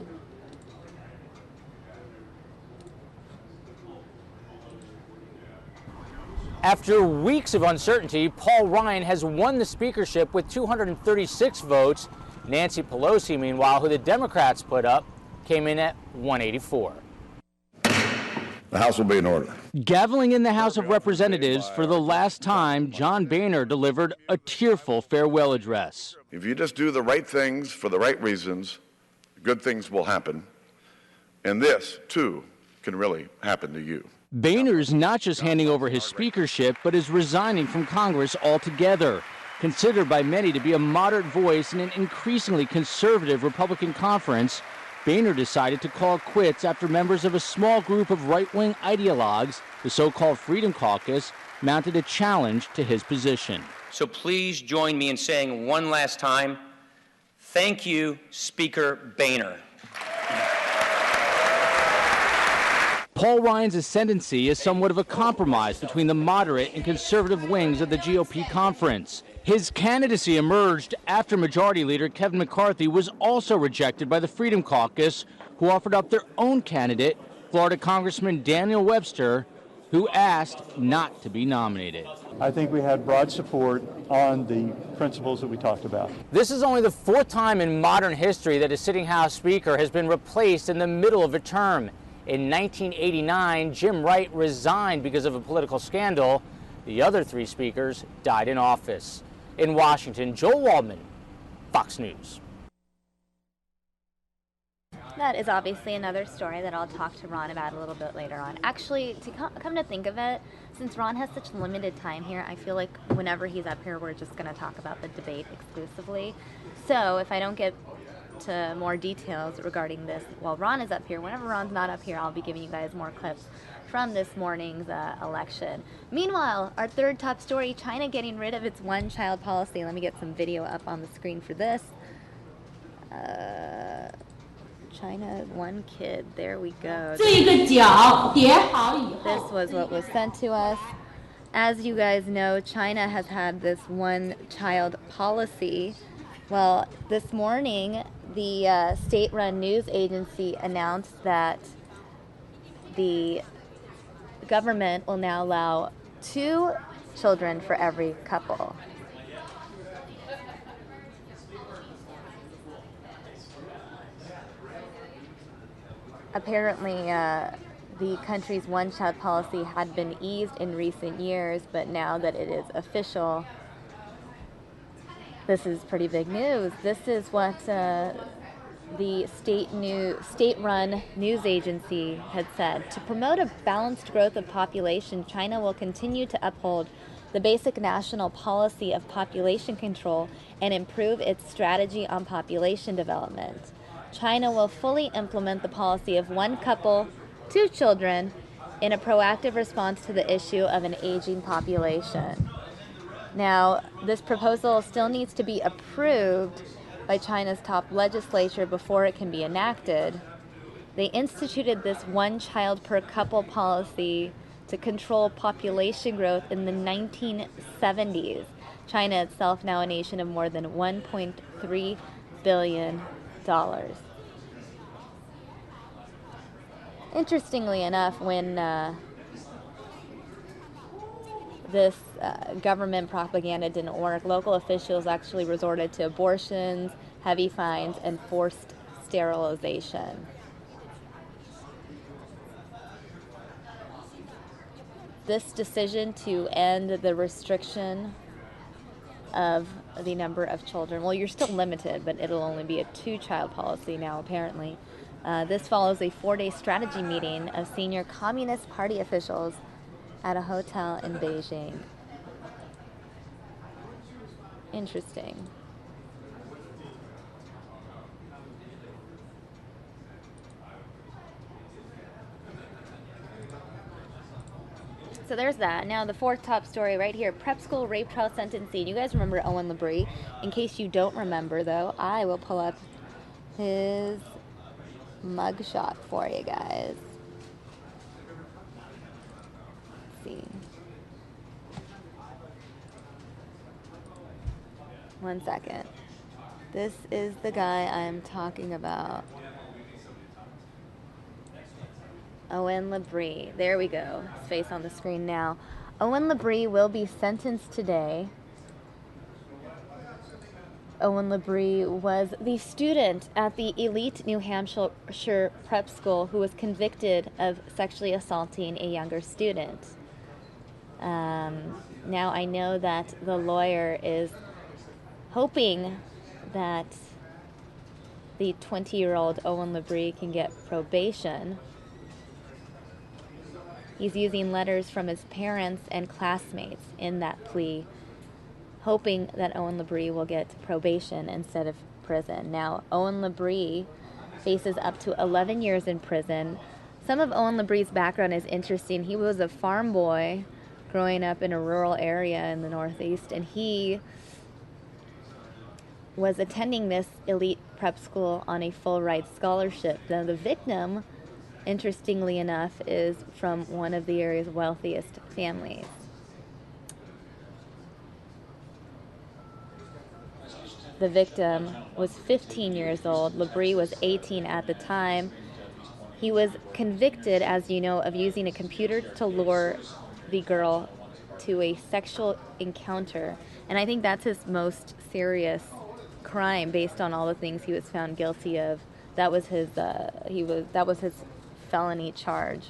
After weeks of uncertainty, Paul Ryan has won the speakership with 236 votes. Nancy Pelosi, meanwhile, who the Democrats put up, came in at 184. The House will be in order. Gaveling in the House of Representatives for the last time, John Boehner delivered a tearful farewell address. If you just do the right things for the right reasons, good things will happen. And this, too, can really happen to you. Boehner's not just handing over his speakership, but is resigning from Congress altogether. Considered by many to be a moderate voice in an increasingly conservative Republican conference, Boehner decided to call quits after members of a small group of right-wing ideologues, the so-called Freedom Caucus, mounted a challenge to his position. So please join me in saying one last time, thank you, Speaker Boehner. Paul Ryan's ascendancy is somewhat of a compromise between the moderate and conservative wings of the GOP conference. His candidacy emerged after Majority Leader Kevin McCarthy was also rejected by the Freedom Caucus, who offered up their own candidate, Florida Congressman Daniel Webster, who asked not to be nominated. I think we had broad support on the principles that we talked about. This is only the fourth time in modern history that a sitting House Speaker has been replaced in the middle of a term. In 1989, Jim Wright resigned because of a political scandal. The other three speakers died in office. In Washington, Joel Waldman, Fox News. That is obviously another story that I'll talk to Ron about a little bit later on. Actually, to come to think of it, since Ron has such limited time here, I feel like whenever he's up here, we're just going to talk about the debate exclusively. So if I don't get to more details regarding this while Ron is up here, whenever Ron's not up here, I'll be giving you guys more clips from this morning's election. Meanwhile, our third top story, China getting rid of its one-child policy. Let me get some video up on the screen for this. China, one kid. There we go. This was what was sent to us. As you guys know, China has had this one-child policy. Well, this morning, the state-run news agency announced that the government will now allow 2 children for every couple. Apparently, the country's one-child policy had been eased in recent years, but now that it is official, this is pretty big news. This is what the state-run news agency had said. To promote a balanced growth of population, China will continue to uphold the basic national policy of population control and improve its strategy on population development. China will fully implement the policy of 1 couple, 2 children in a proactive response to the issue of an aging population. Now, this proposal still needs to be approved by China's top legislature before it can be enacted. They instituted this 1 child per couple policy to control population growth in the 1970s. China itself now a nation of more than $1.3 billion. Interestingly enough, when this government propaganda didn't work, local officials actually resorted to abortions, heavy fines, and forced sterilization. This decision to end the restriction of the number of children, well, you're still limited, but it'll only be a 2-child policy now, apparently. This follows a 4-day strategy meeting of senior Communist Party officials at a hotel in Beijing. Interesting. So there's that. Now the fourth top story right here, prep school rape trial sentencing. You guys remember Owen Labrie. In case you don't remember, though, I will pull up his mugshot for you guys. Let's see. One second. This is the guy I'm talking about. Owen Labrie. There we go. His face on the screen now. Owen Labrie will be sentenced today. Owen Labrie was the student at the elite New Hampshire prep school who was convicted of sexually assaulting a younger student. Now I know that the lawyer is hoping that the 20-year-old Owen Labrie can get probation. He's using letters from his parents and classmates in that plea, hoping that Owen Labrie will get probation instead of prison. Now, Owen Labrie faces up to 11 years in prison. Some of Owen Labrie's background is interesting. He was a farm boy growing up in a rural area in the Northeast, and he was attending this elite prep school on a full-ride scholarship. Now, the victim, interestingly enough, is from one of the area's wealthiest families. The victim was 15 years old. Labrie was 18 at the time. He was convicted, as you know, of using a computer to lure the girl to a sexual encounter. And I think that's his most serious crime based on all the things he was found guilty of. That was his felony charge.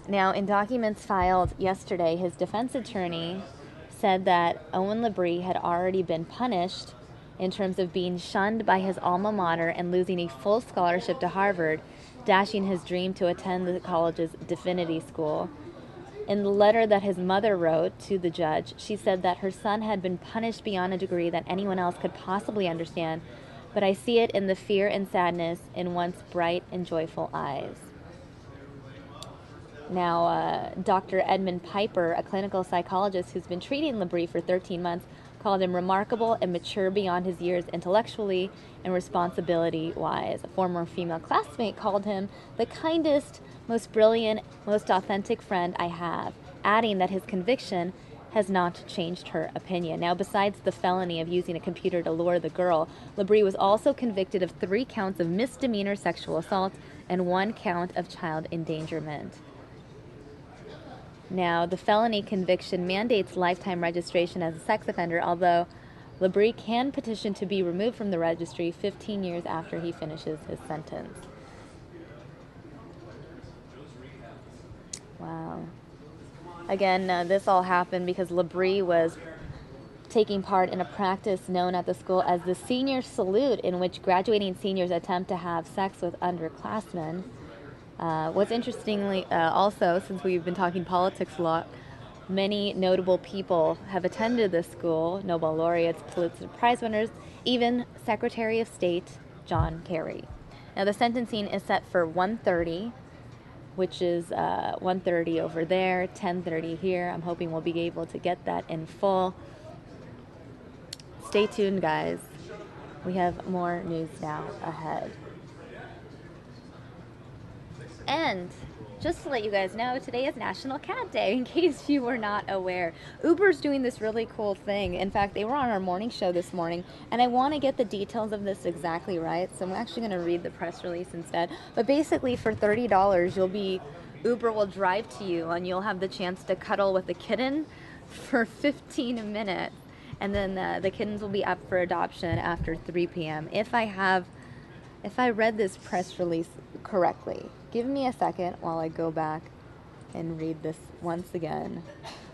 Now, in documents filed yesterday, his defense attorney said that Owen Labrie had already been punished in terms of being shunned by his alma mater and losing a full scholarship to Harvard, dashing his dream to attend the college's divinity school. In the letter that his mother wrote to the judge, she said that her son had been punished beyond a degree that anyone else could possibly understand, but I see it in the fear and sadness in once bright and joyful eyes. Now, Dr. Edmund Piper, a clinical psychologist who's been treating Labrie for 13 months, called him remarkable and mature beyond his years intellectually and responsibility-wise. A former female classmate called him the kindest, most brilliant, most authentic friend I have, adding that his conviction has not changed her opinion. Now, besides the felony of using a computer to lure the girl, Labrie was also convicted of 3 counts of misdemeanor sexual assault and 1 count of child endangerment. Now, the felony conviction mandates lifetime registration as a sex offender, although Labrie can petition to be removed from the registry 15 years after he finishes his sentence. Wow. Again, this all happened because Labrie was taking part in a practice known at the school as the senior salute, in which graduating seniors attempt to have sex with underclassmen. What's interestingly also, since we've been talking politics a lot, many notable people have attended this school, Nobel laureates, Pulitzer Prize winners, even Secretary of State John Kerry. Now, the sentencing is set for 1:30, which is 1:30 over there, 10:30 here. I'm hoping we'll be able to get that in full. Stay tuned, guys. We have more news now ahead. And just to let you guys know, today is National Cat Day, in case you were not aware. Uber's doing this really cool thing. In fact, they were on our morning show this morning, and I want to get the details of this exactly right, so I'm actually going to read the press release instead. But basically, for $30, Uber will drive to you, and you'll have the chance to cuddle with a kitten for 15 minutes. And then the kittens will be up for adoption after 3 p.m. If I read this press release correctly. Give me a second while I go back and read this once again.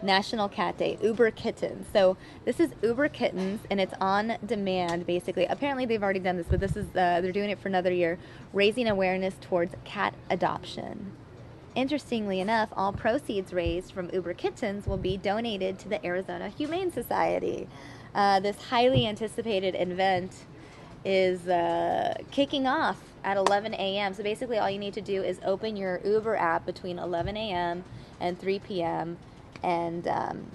National Cat Day, Uber Kittens. So this is Uber Kittens, and it's on demand, basically. Apparently they've already done this, but this is they're doing it for another year, raising awareness towards cat adoption. Interestingly enough, all proceeds raised from Uber Kittens will be donated to the Arizona Humane Society. This highly anticipated event is kicking off at 11 a.m. So basically all you need to do is open your Uber app between 11 a.m. and 3 p.m. and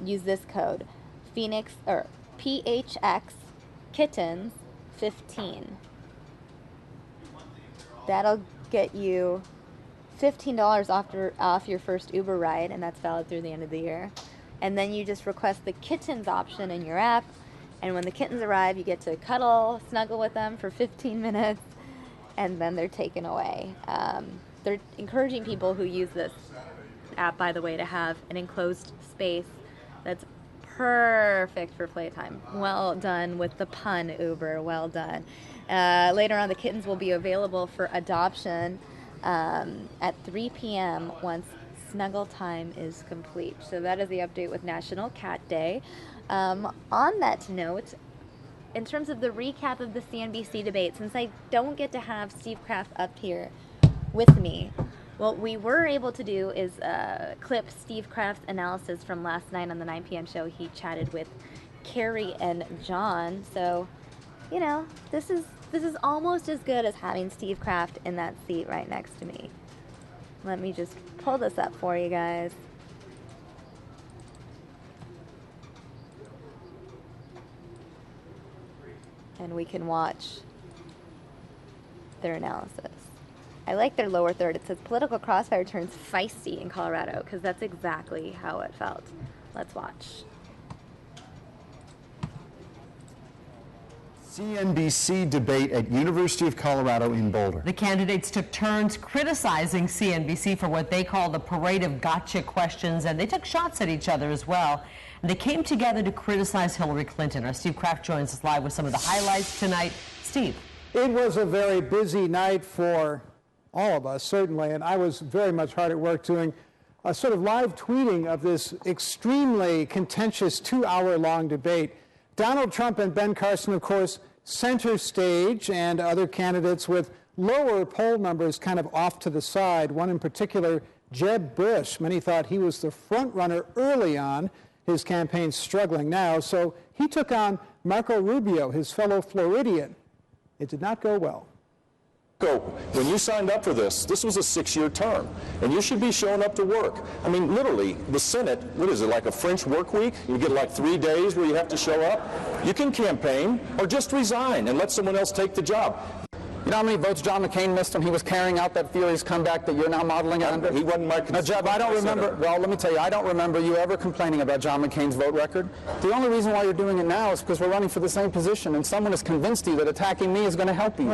use this code, PHX Kittens 15. That'll get you $15 off your first Uber ride, and that's valid through the end of the year. And then you just request the kittens option in your app, and when the kittens arrive, you get to cuddle, snuggle with them for 15 minutes, and then they're taken away. They're encouraging people who use this app, by the way, to have an enclosed space that's perfect for playtime. Well done with the pun, Uber. Well done. Later on, the kittens will be available for adoption at 3 p.m. once snuggle time is complete. So that is the update with National Cat Day. On that note, in terms of the recap of the CNBC debate, since I don't get to have Steve Kraft up here with me. What we were able to do is clip Steve Kraft's analysis from last night on the 9 p.m. show. He chatted with Carrie and John. So, you know, this is almost as good as having Steve Kraft in that seat right next to me. Let me just pull this up for you guys. And we can watch their analysis. I like their lower third. It says political crossfire turns feisty in Colorado, because that's exactly how it felt. Let's watch. CNBC debate at University of Colorado in Boulder. The candidates took turns criticizing CNBC for what they call the parade of gotcha questions, and they took shots at each other as well. And they came together to criticize Hillary Clinton. Our Steve Kraft joins us live with some of the highlights tonight. Steve. It was a very busy night for all of us, certainly, and I was very much hard at work doing a sort of live tweeting of this extremely contentious 2-hour-long debate. Donald Trump and Ben Carson, of course, center stage, and other candidates with lower poll numbers kind of off to the side. One in particular, Jeb Bush. Many thought he was the front runner early on. His campaign's struggling now, so he took on Marco Rubio, his fellow Floridian. It did not go well. When you signed up for this was a 6-year term, and you should be showing up to work. I mean, literally, the Senate, what is it, like a French work week? You get like 3 days where you have to show up. You can campaign or just resign and let someone else take the job. You know how many votes John McCain missed when he was carrying out that furious comeback that you're now modeling under? He wasn't my Now, Jeb, I don't remember, well, let me tell you, I don't remember you ever complaining about John McCain's vote record. The only reason why you're doing it now is because we're running for the same position, and someone has convinced you that attacking me is going to help you.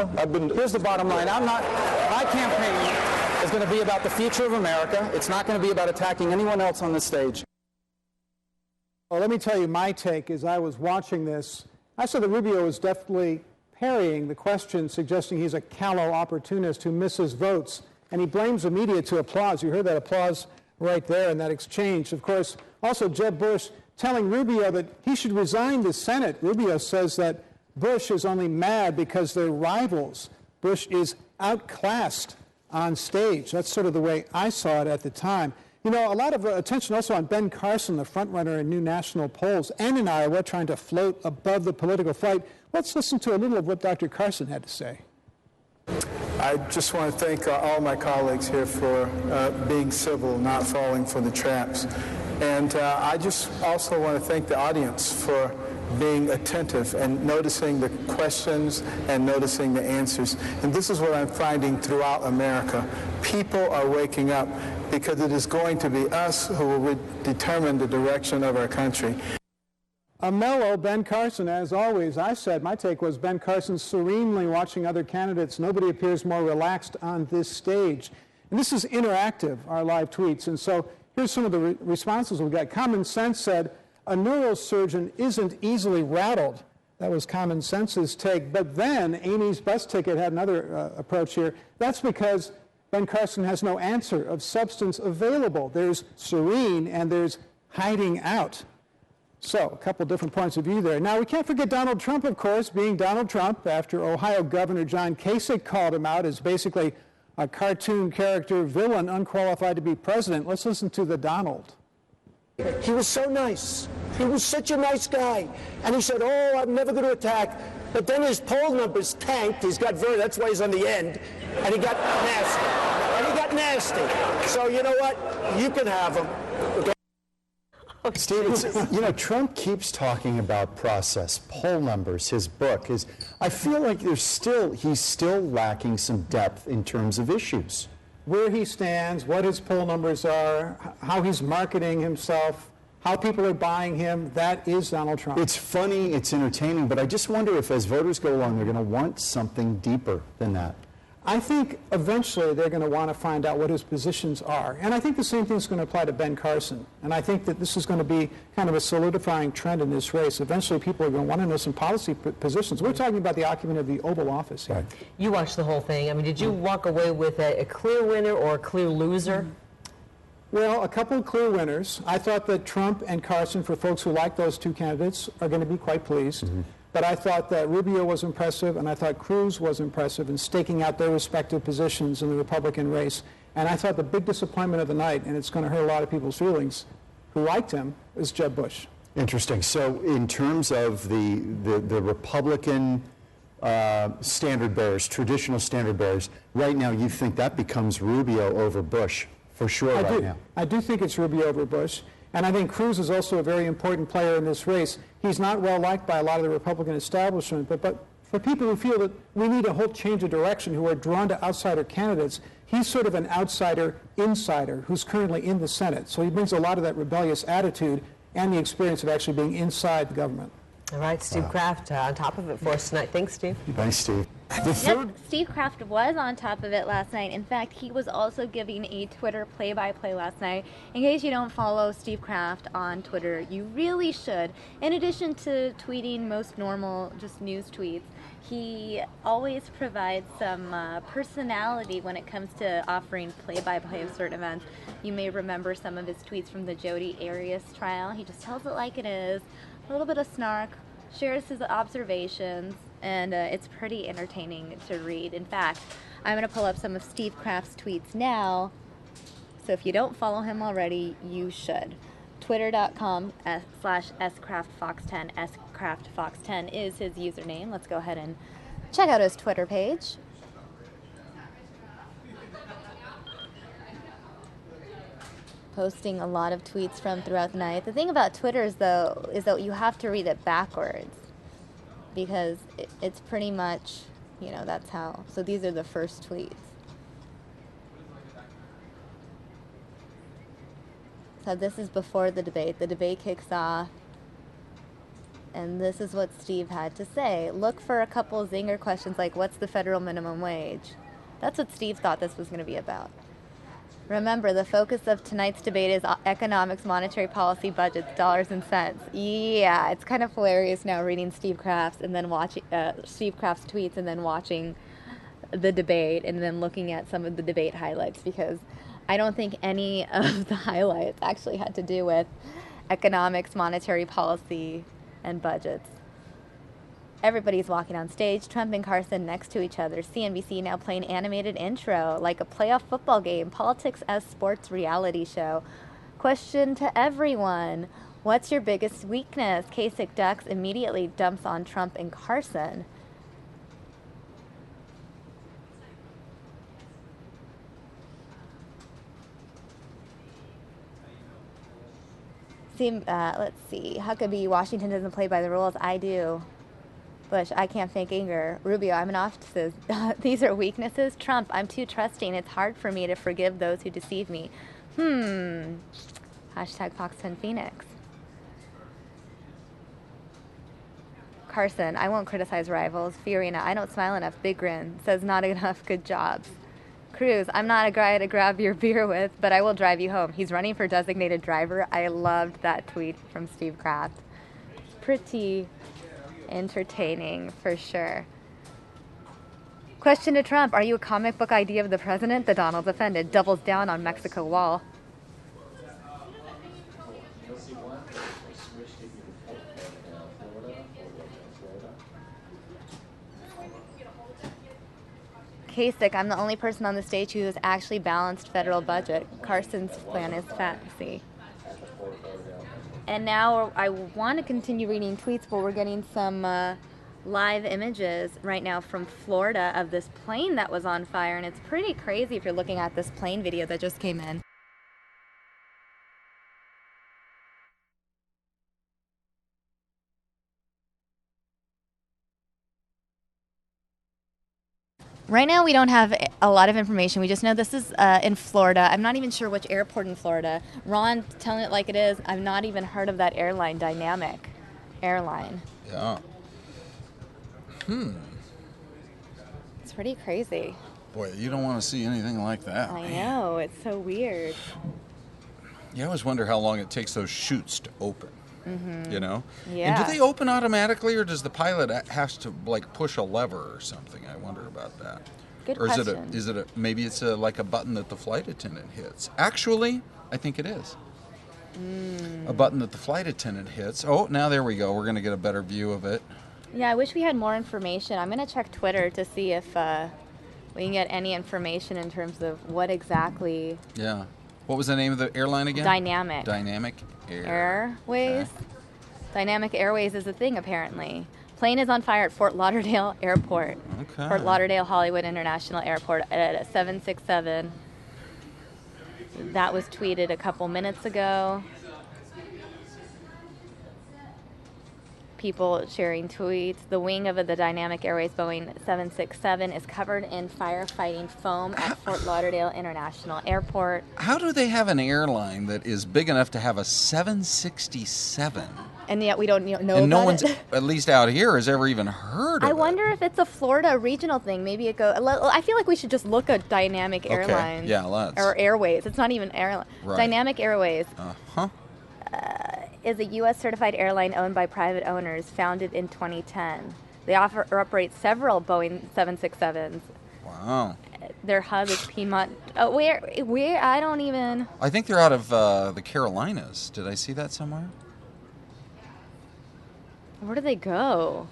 Here's the bottom line. My campaign is going to be about the future of America. It's not going to be about attacking anyone else on this stage. Well, let me tell you my take. As I was watching this, I saw that Rubio was definitely parrying the question, suggesting he's a callow opportunist who misses votes, and he blames the media to applause. You heard that applause right there in that exchange. Of course, also Jeb Bush telling Rubio that he should resign the Senate. Rubio says that Bush is only mad because they're rivals. Bush is outclassed on stage. That's sort of the way I saw it at the time. You know, a lot of attention also on Ben Carson, the front-runner in new national polls, and in Iowa, trying to float above the political fight. Let's listen to a little of what Dr. Carson had to say. I just want to thank all my colleagues here for being civil, not falling for the traps. And I just also want to thank the audience for being attentive and noticing the questions and noticing the answers. And this is what I'm finding throughout America. People are waking up because it is going to be us who will determine the direction of our country. A mellow Ben Carson, as always. I said my take was Ben Carson serenely watching other candidates. Nobody appears more relaxed on this stage. And this is interactive, our live tweets. And so here's some of the responses we got. Common Sense said, a neurosurgeon isn't easily rattled. That was Common Sense's take. But then Amy's Bus Ticket had another approach here. That's because Ben Carson has no answer of substance available. There's serene and there's hiding out. So, a couple different points of view there. Now, we can't forget Donald Trump, of course, being Donald Trump after Ohio Governor John Kasich called him out as basically a cartoon character villain unqualified to be president. Let's listen to the Donald. He was so nice. He was such a nice guy. And he said, oh, I'm never going to attack. But then his poll numbers tanked. That's why he's on the end. And he got nasty. So, you know what? You can have him. Okay? Steve, you know, Trump keeps talking about process, poll numbers, his book. I feel like he's still lacking some depth in terms of issues. Where he stands, what his poll numbers are, how he's marketing himself, how people are buying him, that is Donald Trump. It's funny, it's entertaining, but I just wonder if as voters go along, they're going to want something deeper than that. I think eventually they're going to want to find out what his positions are. And I think the same thing is going to apply to Ben Carson. And I think that this is going to be kind of a solidifying trend in this race. Eventually people are going to want to know some policy positions. We're talking about the occupant of the Oval Office here. Right. You watched the whole thing. I mean, did you walk away with a clear winner or a clear loser? Well, a couple of clear winners. I thought that Trump and Carson, for folks who like those two candidates, are going to be quite pleased. But I thought that Rubio was impressive, and I thought Cruz was impressive in staking out their respective positions in the Republican race. And I thought the big disappointment of the night, and it's going to hurt a lot of people's feelings who liked him, is Jeb Bush. Interesting. So in terms of the Republican standard bearers, traditional standard bearers, right now you think that becomes Rubio over Bush for sure now? I do think it's Rubio over Bush. And I think Cruz is also a very important player in this race. He's not well liked by a lot of the Republican establishment, but for people who feel that we need a whole change of direction, who are drawn to outsider candidates, he's sort of an outsider-insider who's currently in the Senate. So he brings a lot of that rebellious attitude and the experience of actually being inside the government. All right, Steve Kraft on top of it for us tonight. Thanks, Steve. Thanks, Steve. Yep, Steve Kraft was on top of it last night. In fact, he was also giving a Twitter play-by-play last night. In case you don't follow Steve Kraft on Twitter, you really should. In addition to tweeting most normal, just news tweets, he always provides some personality when it comes to offering play-by-play of certain events. You may remember some of his tweets from the Jodi Arias trial. He just tells it like it is, a little bit of snark, shares his observations, and it's pretty entertaining to read. In fact, I'm going to pull up some of Steve Kraft's tweets now, so if you don't follow him already, you should. Twitter.com/skraftfox10. skraftfox10 is his username. Let's go ahead and check out his Twitter page. Posting a lot of tweets from throughout the night. The thing about Twitter is that you have to read it backwards, because it's pretty much, that's how. So these are the first tweets. So this is before the debate. The debate kicks off, and this is what Steve had to say. Look for a couple zinger questions like, what's the federal minimum wage? That's what Steve thought this was going to be about. Remember, the focus of tonight's debate is economics, monetary policy, budgets, dollars and cents. Yeah, it's kind of hilarious now reading Steve Kraft's and then watching Steve Kraft's tweets and then watching the debate and then looking at some of the debate highlights, because I don't think any of the highlights actually had to do with economics, monetary policy, and budgets. Everybody's walking on stage, Trump and Carson next to each other. CNBC now playing animated intro, like a playoff football game, politics as sports reality show. Question to everyone, what's your biggest weakness? Kasich ducks, immediately dumps on Trump and Carson. Let's see, Huckabee, Washington doesn't play by the rules. I do. Bush, I can't fake anger. Rubio, I'm an optimist. These are weaknesses. Trump, I'm too trusting. It's hard for me to forgive those who deceive me. Hashtag Fox10 Phoenix. Carson, I won't criticize rivals. Fiorina, I don't smile enough. Big grin. Says not enough good jobs. Cruz, I'm not a guy to grab your beer with, but I will drive you home. He's running for designated driver. I loved that tweet from Steve Kraft. Pretty entertaining for sure. Question to Trump, are you a comic book idea of the president? The Donald's offended. Doubles down on Mexico wall. Kasich, I'm the only person on the stage who has actually balanced federal budget. Carson's plan is fantasy. And now I want to continue reading tweets, but we're getting some live images right now from Florida of this plane that was on fire, and it's pretty crazy if you're looking at this plane video that just came in. Right now, we don't have a lot of information. We just know this is in Florida. I'm not even sure which airport in Florida. Ron, telling it like it is, I've not even heard of that airline, Dynamic Airline. Yeah. It's pretty crazy. Boy, you don't want to see anything like that. I know, it's so weird. You always wonder how long it takes those chutes to open. Mm-hmm. You know? Yeah. And do they open automatically, or does the pilot has to like push a lever or something? I wonder about that. Good or question. Is it maybe it's like a button that the flight attendant hits? Actually, I think it is. A button that the flight attendant hits. Oh, now there we go. We're going to get a better view of it. Yeah, I wish we had more information. I'm going to check Twitter to see if we can get any information in terms of what exactly. Yeah. What was the name of the airline again? Dynamic. Dynamic Airways. Okay. Dynamic Airways is a thing, apparently. Plane is on fire at Fort Lauderdale Airport. Okay. Fort Lauderdale Hollywood International Airport at 767. That was tweeted a couple minutes ago. People sharing tweets. The wing of the Dynamic Airways Boeing 767 is covered in firefighting foam at Fort Lauderdale International Airport. How do they have an airline that is big enough to have a 767? And yet we don't know and no about one's, it. at least out here, has ever even heard of I wonder if it's a Florida regional thing. Maybe it goes. I feel like we should just look at Dynamic Airlines. Yeah, let's. Or Airways. It's not even airline. Right. Dynamic Airways. Uh-huh. Is a U.S. certified airline owned by private owners, founded in 2010. They operate several Boeing 767s. Wow. Their hub is Piedmont. Oh, where? I don't even. I think they're out of the Carolinas. Did I see that somewhere? Where do they go?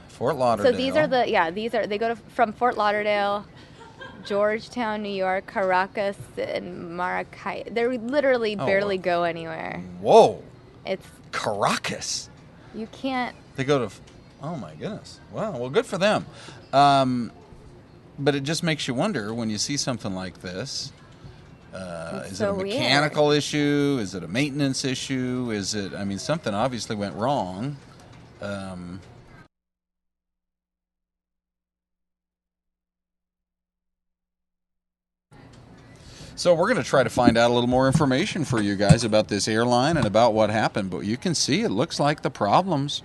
Fort Lauderdale. So they go from Fort Lauderdale, Georgetown, New York, Caracas, and Maracay. They literally barely go anywhere. Whoa. It's Caracas. You can't. They go to. Oh my goodness. Wow. Well, good for them. But it just makes you wonder when you see something like this. Is it a mechanical issue? Is it a maintenance issue? Is it? I mean, something obviously went wrong. So we're going to try to find out a little more information for you guys about this airline and about what happened. But you can see it looks like the problems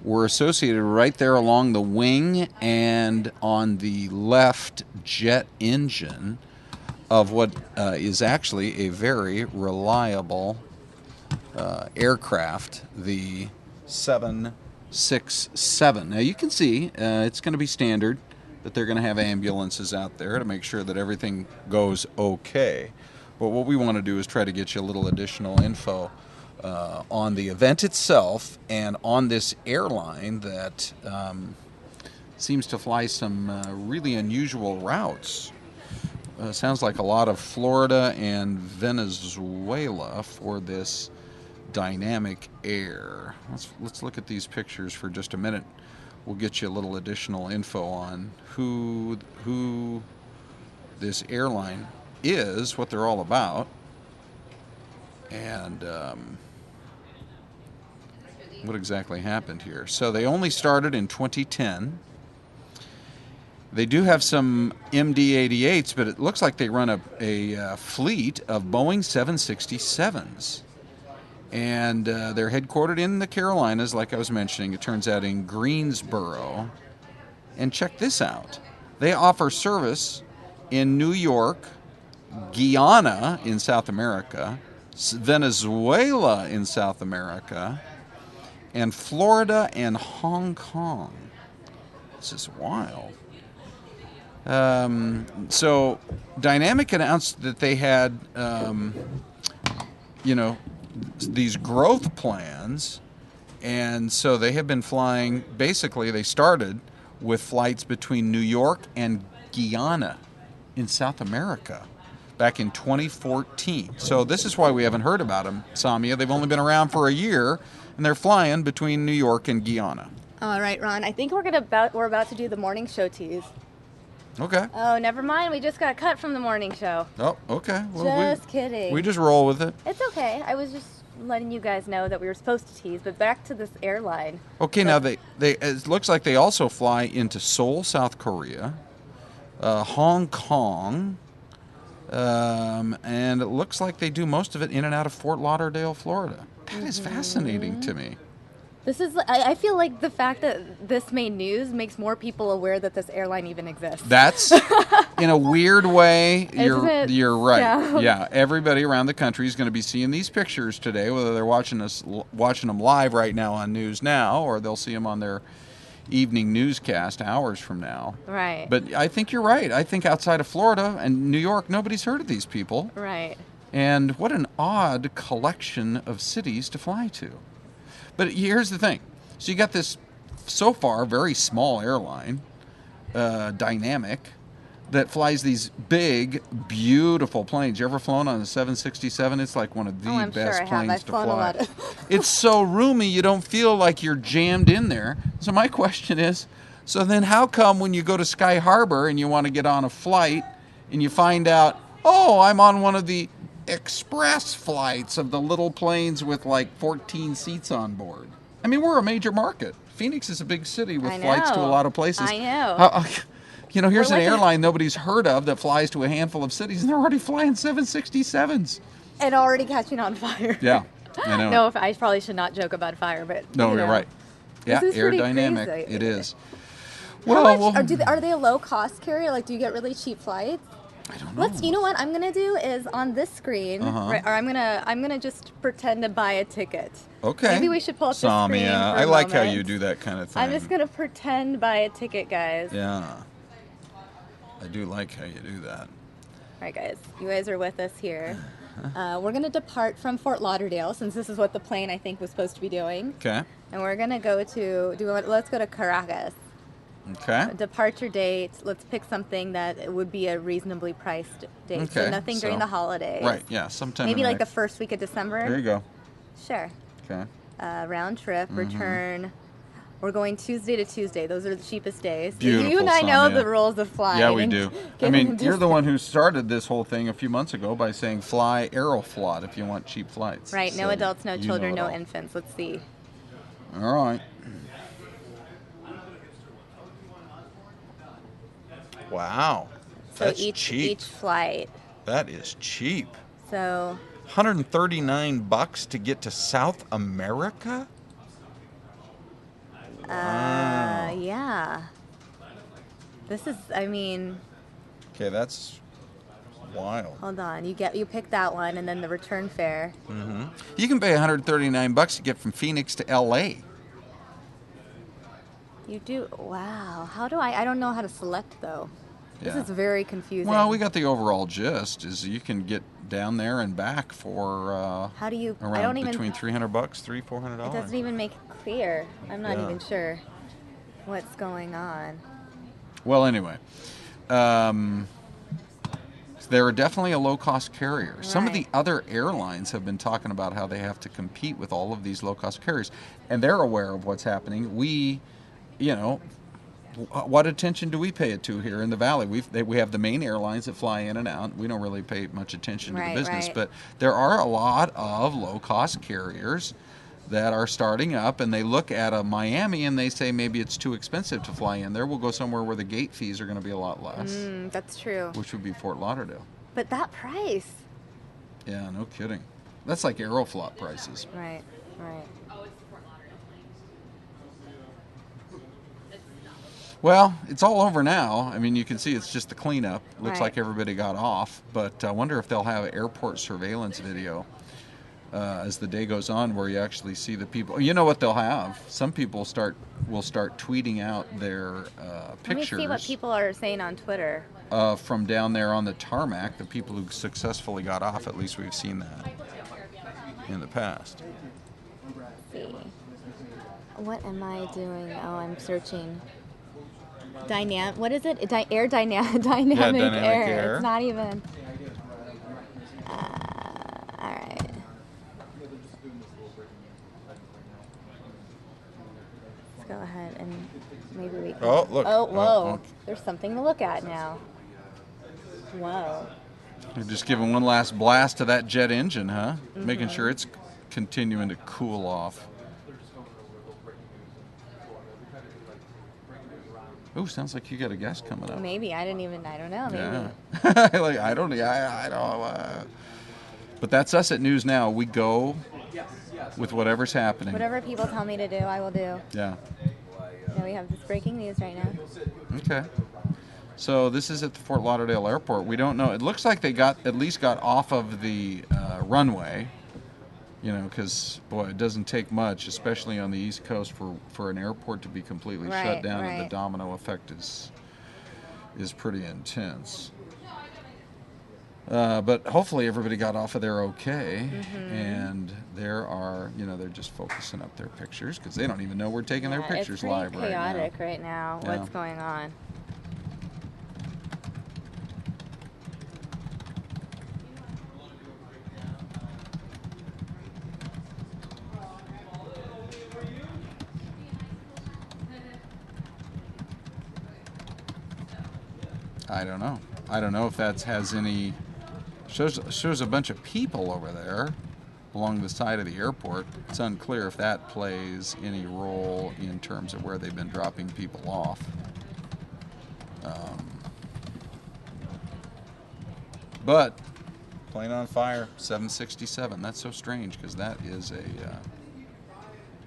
were associated right there along the wing and on the left jet engine of what is actually a very reliable aircraft, the 767. Now you can see it's going to be standard that they're going to have ambulances out there to make sure that everything goes okay. But what we want to do is try to get you a little additional info on the event itself and on this airline that seems to fly some really unusual routes. Sounds like a lot of Florida and Venezuela for this Dynamic Air. Let's look at these pictures for just a minute. We'll get you a little additional info on who this airline is, what they're all about, and what exactly happened here. So they only started in 2010. They do have some MD-88s, but it looks like they run a fleet of Boeing 767s. And they're headquartered in the Carolinas, like I was mentioning. It turns out in Greensboro. And check this out. They offer service in New York, Guyana in South America, Venezuela in South America, and Florida and Hong Kong. This is wild. So Dynamic announced that they had, these growth plans, and so they have been flying. Basically, they started with flights between New York and Guyana in South America back in 2014. So this is why we haven't heard about them, Samia. They've only been around for a year, and they're flying between New York and Guyana. All right, Ron. I think we're about to do the morning show tease. Okay. Oh, never mind. We just got cut from the morning show. Oh, okay. Well, just kidding. We just roll with it. It's okay. I was just letting you guys know that we were supposed to tease, but back to this airline. Okay, now they it looks like they also fly into Seoul, South Korea, Hong Kong, and it looks like they do most of it in and out of Fort Lauderdale, Florida. That is fascinating to me. This is, I feel like the fact that this made news makes more people aware that this airline even exists. That's, in a weird way, you're right. Yeah, everybody around the country is going to be seeing these pictures today, whether they're watching them live right now on News Now, or they'll see them on their evening newscast hours from now. Right. But I think you're right. I think outside of Florida and New York, nobody's heard of these people. Right. And what an odd collection of cities to fly to. But here's the thing. So you got this, so far, very small airline, Dynamic, that flies these big, beautiful planes. You ever flown on a 767? It's like one of the I'm best sure I have. planes I've to flown a fly. lot of- It's so roomy, you don't feel like you're jammed in there. So my question is, so then how come when you go to Sky Harbor and you want to get on a flight and you find out, oh, I'm on one of the express flights of the little planes with like 14 seats on board? I mean, we're a major market. Phoenix is a big city with flights to a lot of places. I know. Here's We're an like airline nobody's heard of that flies to a handful of cities, and they're already flying 767s. And already catching on fire. Yeah, I know. No, I probably should not joke about fire, but No, you you're know. right. Yeah, This is pretty aerodynamic. crazy. It is. How Well, much are they a low cost carrier? Like, do you get really cheap flights? I don't know. You know what I'm gonna do is on this screen, right, or I'm gonna just pretend to buy a ticket. Okay. Maybe we should pull up the screen. Samia, For I a like how moment. you do that kind of thing. I'm just gonna pretend buy a ticket, guys. Yeah. I do like how you do that. All right, guys. You guys are with us here. We're gonna depart from Fort Lauderdale, since this is what the plane I think was supposed to be doing. Okay. And we're gonna go to let's go to Caracas. Okay. Departure date. Let's pick something that would be a reasonably priced date. Okay. So nothing during the holidays. Right. Yeah. Sometime. Maybe in like the next- first week of December. There you go. Sure. Okay. Round trip, return. We're going Tuesday to Tuesday. Those are the cheapest days. Beautiful, You and I know Samia. the rules of flying. Yeah, we and do. I getting mean, you're the one who started this whole thing a few months ago by saying fly Aeroflot if you want cheap flights. Right. No So adults, no you children, know it no all. infants. Let's see. All right. Wow. So That's each cheap. flight. That is cheap. So $139 to get to South America? yeah. This is, I mean, Okay, that's wild. hold on. You pick that one and then the return fare. Hmm. You can pay $139 to get from Phoenix to LA. You do. Wow. How do I don't know how to select though. This Yeah. is very confusing. Well, we got the overall gist is you can get down there and back for How do you around I don't even between $300, $400. It doesn't even make it clear. I'm not Yeah. even sure what's going on. Well, anyway, they're definitely a low-cost carrier. Some of the other airlines have been talking about how they have to compete with all of these low-cost carriers, and they're aware of what's happening. We, what attention do we pay it to here in the Valley? We have the main airlines that fly in and out. We don't really pay much attention to the business, but there are a lot of low-cost carriers that are starting up, and they look at a Miami and they say maybe it's too expensive to fly in there. We'll go somewhere where the gate fees are going to be a lot less, That's true. which would be Fort Lauderdale. But that price. Yeah, no kidding. That's like Aeroflot prices. Right. Well, it's all over now. I mean, you can see it's just the cleanup. Looks Right. like everybody got off, but I wonder if they'll have airport surveillance video as the day goes on, where you actually see the people. You know what they'll have? Some people will start tweeting out their pictures. Let me see what people are saying on Twitter. From down there on the tarmac, the people who successfully got off. At least we've seen that in the past. Let's see. What am I doing? Oh, I'm searching. What is it? Dynamic air. It's not even. All right. Let's go ahead and maybe we can. Oh, look. Oh, whoa. Oh, okay. There's something to look at now. Whoa. You're just giving one last blast to that jet engine, huh? Making sure it's continuing to cool off. Oh, sounds like you got a guest coming up. Maybe I don't know. Maybe. Yeah. I don't. But that's us at News Now. We go with whatever's happening. Whatever people tell me to do, I will do. Yeah. Now we have this breaking news right now. Okay. So this is at the Fort Lauderdale Airport. We don't know. It looks like they at least got off of the runway. Because, boy, it doesn't take much, especially on the East Coast, for an airport to be completely shut down, and the domino effect is pretty intense. But hopefully everybody got off of there okay. Mm-hmm. And there are, they're just focusing up their pictures because they don't even know we're taking their pictures live right now. It's chaotic right now. Yeah. What's going on? I don't know. I don't know if that has any... Shows a bunch of people over there along the side of the airport. It's unclear if that plays any role in terms of where they've been dropping people off. But plane on fire, 767. That's so strange because that is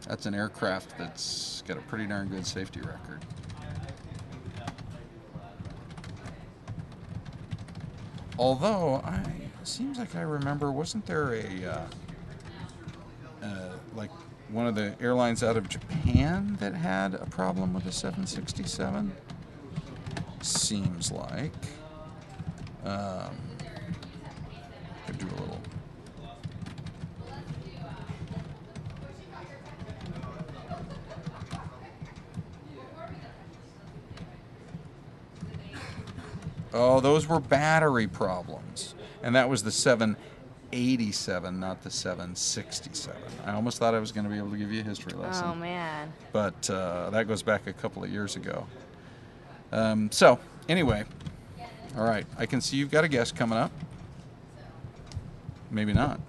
that's an aircraft that's got a pretty darn good safety record. Although, it seems like I remember, wasn't there like one of the airlines out of Japan that had a problem with the 767? Seems like. Could do a little. Oh, those were battery problems. And that was the 787, not the 767. I almost thought I was going to be able to give you a history lesson. Oh, man. But that goes back a couple of years ago. So, anyway. All right. I can see you've got a guest coming up. Maybe not.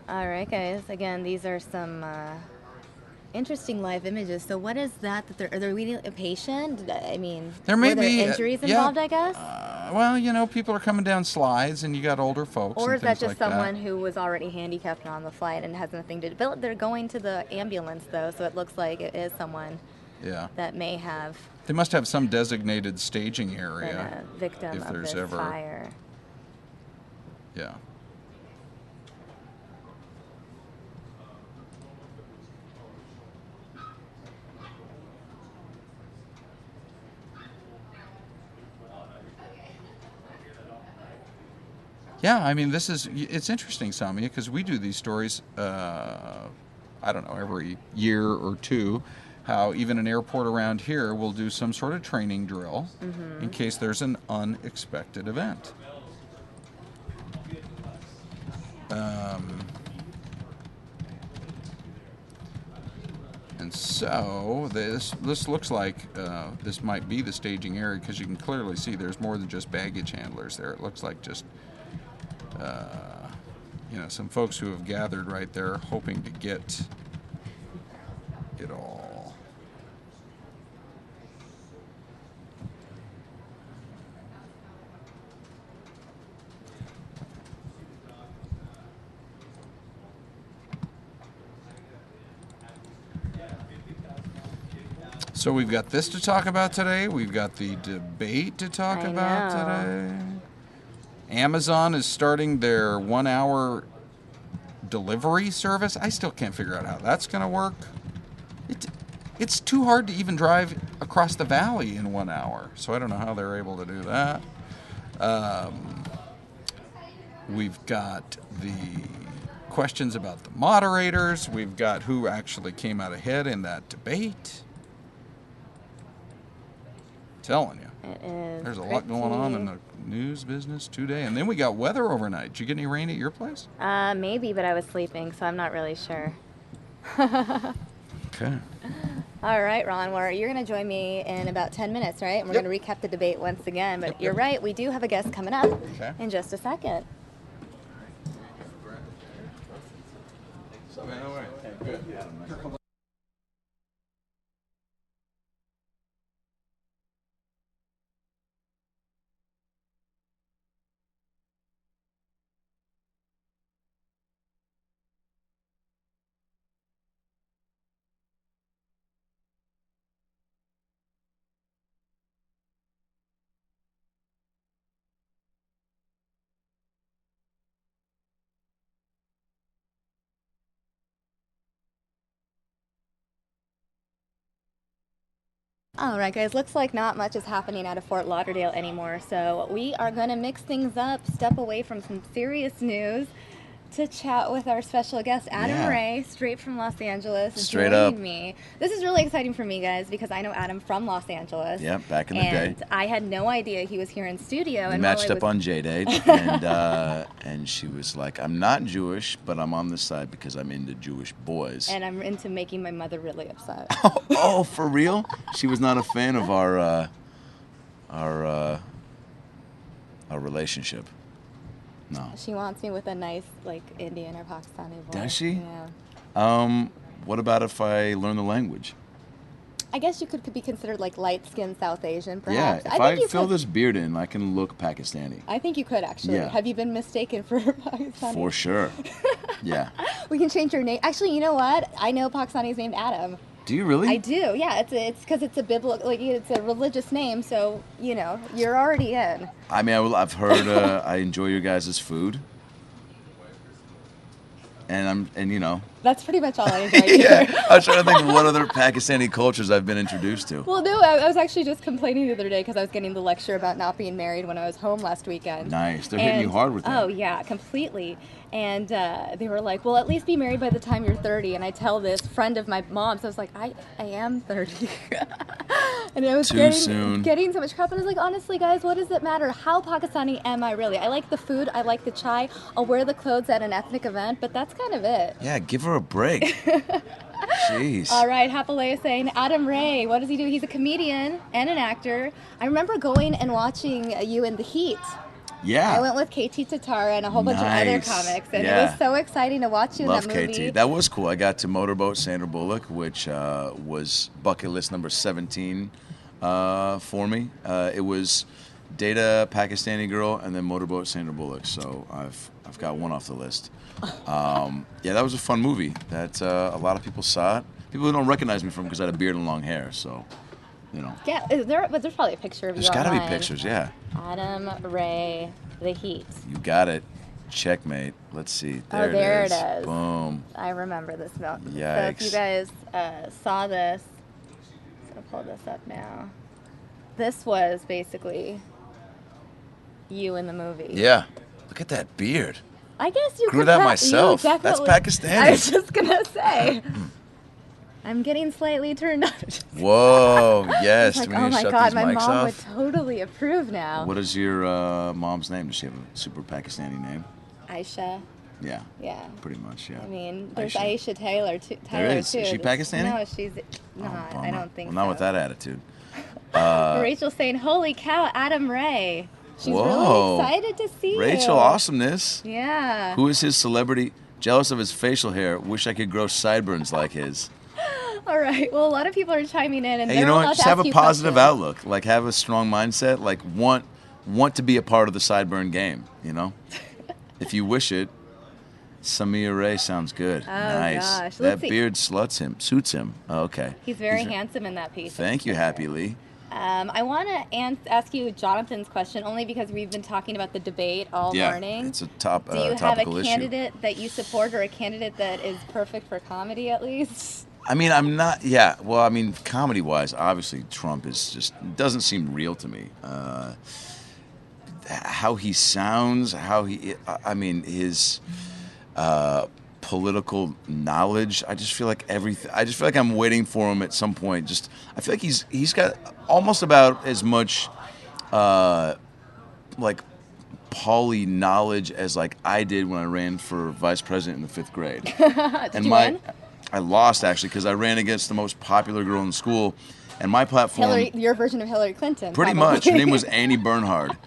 All right, guys. Again, these are some interesting live images. So, what is that? Are they reading a patient? I mean, There may were there be injuries involved, I guess? Well, people are coming down slides, and you got older folks. Or and is that things just like someone who was already handicapped on the flight and has nothing to do? They're going to the ambulance, though, so it looks like it is someone that may have They must have some designated staging been area a victim if of there's this ever. fire. Yeah. Yeah, I mean, it's interesting, Samia, because we do these stories, I don't know, every year or two, how even an airport around here will do some sort of training drill in case there's an unexpected event. And so this looks like this might be the staging area because you can clearly see there's more than just baggage handlers there. It looks like just some folks who have gathered right there hoping to get it all. So we've got this to talk about today. We've got the debate to talk about today. Amazon is starting their 1-hour delivery service. I still can't figure out how that's going to work. It's too hard to even drive across the valley in 1 hour, so I don't know how they're able to do that. We've got the questions about the moderators. We've got who actually came out ahead in that debate. I'm telling you. It is. There's a lot going on in the news business today. And then we got weather overnight. Did you get any rain at your place? Maybe, but I was sleeping, so I'm not really sure. Okay. All right, Ron. Well, you're going to join me in about 10 minutes, right? And we're going to recap the debate once again. But you're right. We do have a guest coming up in just a second. Good. All right, guys, looks like not much is happening out of Fort Lauderdale anymore, so we are going to mix things up, step away from some serious news to chat with our special guest, Adam Ray, straight from Los Angeles. Straight up. Me. This is really exciting for me, guys, because I know Adam from Los Angeles. Yeah, back in the day. And I had no idea he was here in studio. We and matched up on J-Date, and she was like, I'm not Jewish, but I'm on this side because I'm into Jewish boys. And I'm into making my mother really upset. Oh, for real? She was not a fan of our relationship. No. She wants me with a nice, like, Indian or Pakistani voice. Does she? Yeah. What about if I learn the language? I guess you could be considered, like, light-skinned South Asian, perhaps. Yeah, if I fill this beard in, I can look Pakistani. I think you could, actually. Yeah. Have you been mistaken for Pakistani? For sure. Yeah. We can change your name. Actually, you know what? I know Pakistani's named Adam. Do you really? I do. Yeah, it's because it's a biblical, like, it's a religious name, so you know you're already in. I mean, I've heard I enjoy your guys' food, and you know. That's pretty much all I enjoy. Yeah, I was trying to think of what other Pakistani cultures I've been introduced to. Well, no, I was actually just complaining the other day because I was getting the lecture about not being married when I was home last weekend. Nice, they're hitting you hard with that. Oh yeah, completely. And they were like, well, at least be married by the time you're 30. And I tell this friend of my mom's, I was like, I am 30. And I was getting so much crap. And I was like, honestly, guys, what does it matter? How Pakistani am I really? I like the food. I like the chai. I'll wear the clothes at an ethnic event. But that's kind of it. Yeah, give her a break. Jeez. All right, Hapalea is saying, Adam Ray, what does he do? He's a comedian and an actor. I remember going and watching you in The Heat. Yeah. I went with KT Tatar and a whole bunch of other comics, and it was so exciting to watch you in that movie. Love KT. That was cool. I got to motorboat Sandra Bullock, which was bucket list number 17 for me. It was date a Pakistani girl and then motorboat Sandra Bullock. So I've got one off the list. Yeah, that was a fun movie that a lot of people saw it. People don't recognize me from because I had a beard and long hair, so. You know. Yeah, but there's probably a picture of you online. There's got to be pictures, yeah. Adam Ray, The Heat. You got it. Checkmate. Let's see. There it is. Boom. I remember this film. Yikes. So if you guys saw this, I'm going to pull this up now. This was basically you in the movie. Yeah. Look at that beard. I guess you grew that myself. That's Pakistani. I was just going to say. I'm getting slightly turned on. Whoa, yes. Like, Do we need to shut these my mics mom off? would totally approve now. What is your mom's name? Does she have a super Pakistani name? Aisha. Yeah. Yeah. Pretty much, yeah. I mean, there's Aisha Taylor too. There is. Too. Is she Pakistani? No, she's not. I don't think so. Well, not with that attitude. Rachel's saying, holy cow, Adam Ray. She's really excited to see Rachel, you. awesomeness. Yeah. Who is his celebrity? Jealous of his facial hair. Wish I could grow sideburns like his. All right. Well, a lot of people are chiming in, and Hey, you know what? Just have a positive questions. outlook. Like, have a strong mindset. Like, want to be a part of the sideburn game. You know, if you wish it. Samir Ray sounds good. Oh, nice. Gosh. That beard suits him. Oh, okay. He's very handsome in that piece. Thank you, Happy Lee. I want to ask you Jonathan's question only because we've been talking about the debate all morning. Yeah, it's a topical issue. Do you have a candidate that you support or a candidate that is perfect for comedy at least? I mean, I'm not. Yeah. Well, I mean, comedy-wise, obviously, Trump is just doesn't seem real to me. How he sounds, I mean, his political knowledge. I just feel like everything. I just feel like I'm waiting for him at some point. Just I feel like he's got almost about as much like Pauly knowledge as like I did when I ran for vice president in the 5th grade. Did you win? I lost actually because I ran against the most popular girl in school, and my platform. Your version of Hillary Clinton. Pretty probably. much. Her name was Annie Bernhard,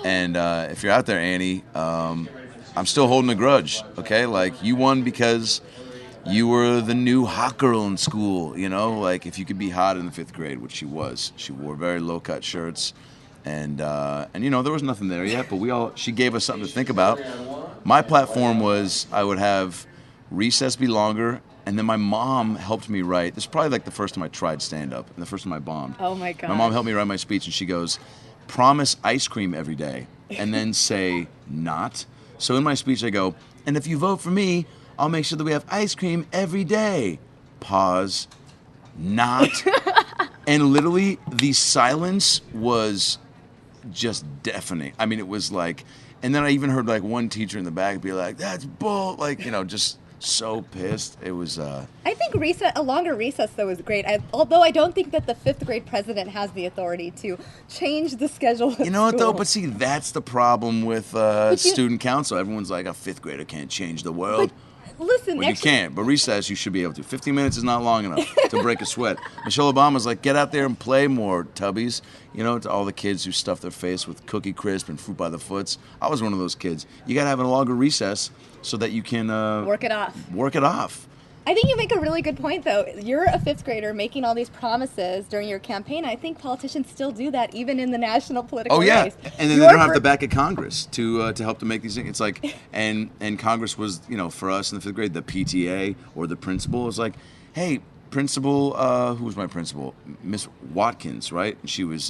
and if you're out there, Annie, I'm still holding a grudge. Okay, like you won because you were the new hot girl in school. You know, like if you could be hot in the 5th grade, which she was. She wore very low cut shirts. And you know, there was nothing there yet, but she gave us something to think about. My platform was I would have recess be longer, and then my mom helped me write. This is probably like the first time I tried stand-up and the first time I bombed. Oh my God. My mom helped me write my speech, and she goes, promise ice cream every day, and then say not. So in my speech I go, and if you vote for me, I'll make sure that we have ice cream every day. Pause. Not. And literally the silence was just deafening. I mean, it was like, and then I even heard like one teacher in the back be like, that's bull, like, you know, just so pissed. It was I think a longer recess though is great. Although I don't think that the 5th grade president has the authority to change the schedule. You know what though? But see, that's the problem with student council. Everyone's like, a 5th grader can't change the world. Listen, well, you can't, but recess you should be able to. 15 minutes is not long enough to break a sweat. Michelle Obama's like, get out there and play more, tubbies. You know, to all the kids who stuff their face with Cookie Crisp and Fruit by the Foots. I was one of those kids. You got to have a longer recess so that you can work it off. Work it off. I think you make a really good point, though. You're a 5th grader making all these promises during your campaign. I think politicians still do that, even in the national political race. And then they don't have the back of Congress to help to make these things. It's like, and Congress was, you know, for us in the 5th grade, the PTA or the principal was like, hey, principal, who was my principal? Miss Watkins, right? And she was,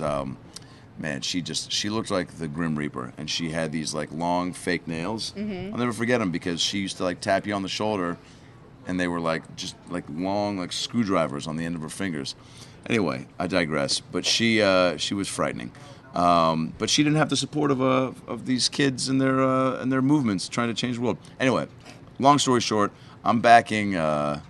man, she looked like the Grim Reaper, and she had these like long fake nails. Mm-hmm. I'll never forget them because she used to like tap you on the shoulder. And they were like just like long like screwdrivers on the end of her fingers. Anyway, I digress. But she was frightening. But she didn't have the support of these kids and their movements trying to change the world. Anyway, long story short, I'm backing. I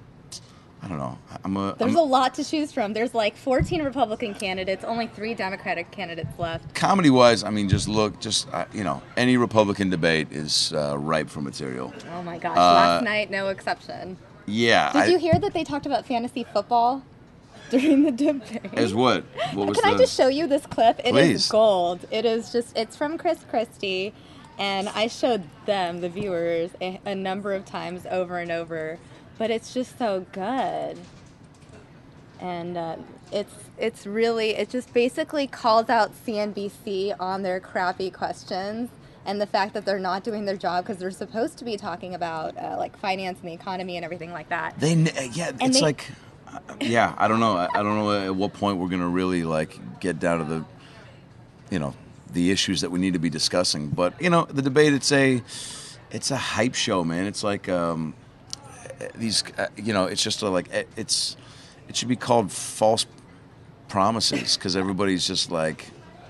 don't know. There's a lot to choose from. There's like 14 Republican candidates, only 3 Democratic candidates left. Comedy-wise, I mean, you know, any Republican debate is ripe for material. Oh my gosh, last night, no exception. Yeah. Did you hear that they talked about fantasy football during the debate? As what? What was Can I just show you this clip? It Please. is gold. It's from Chris Christie, and I showed them, the viewers, a number of times over and over. But it's just so good, and it just basically calls out CNBC on their crappy questions and the fact that they're not doing their job because they're supposed to be talking about like finance and the economy and everything like that. I don't know. I don't know at what point we're gonna really like get down to the, you know, the issues that we need to be discussing. But you know, the debate it's a hype show, man. It's like. These, you know, it's just it should be called false promises because everybody's just like.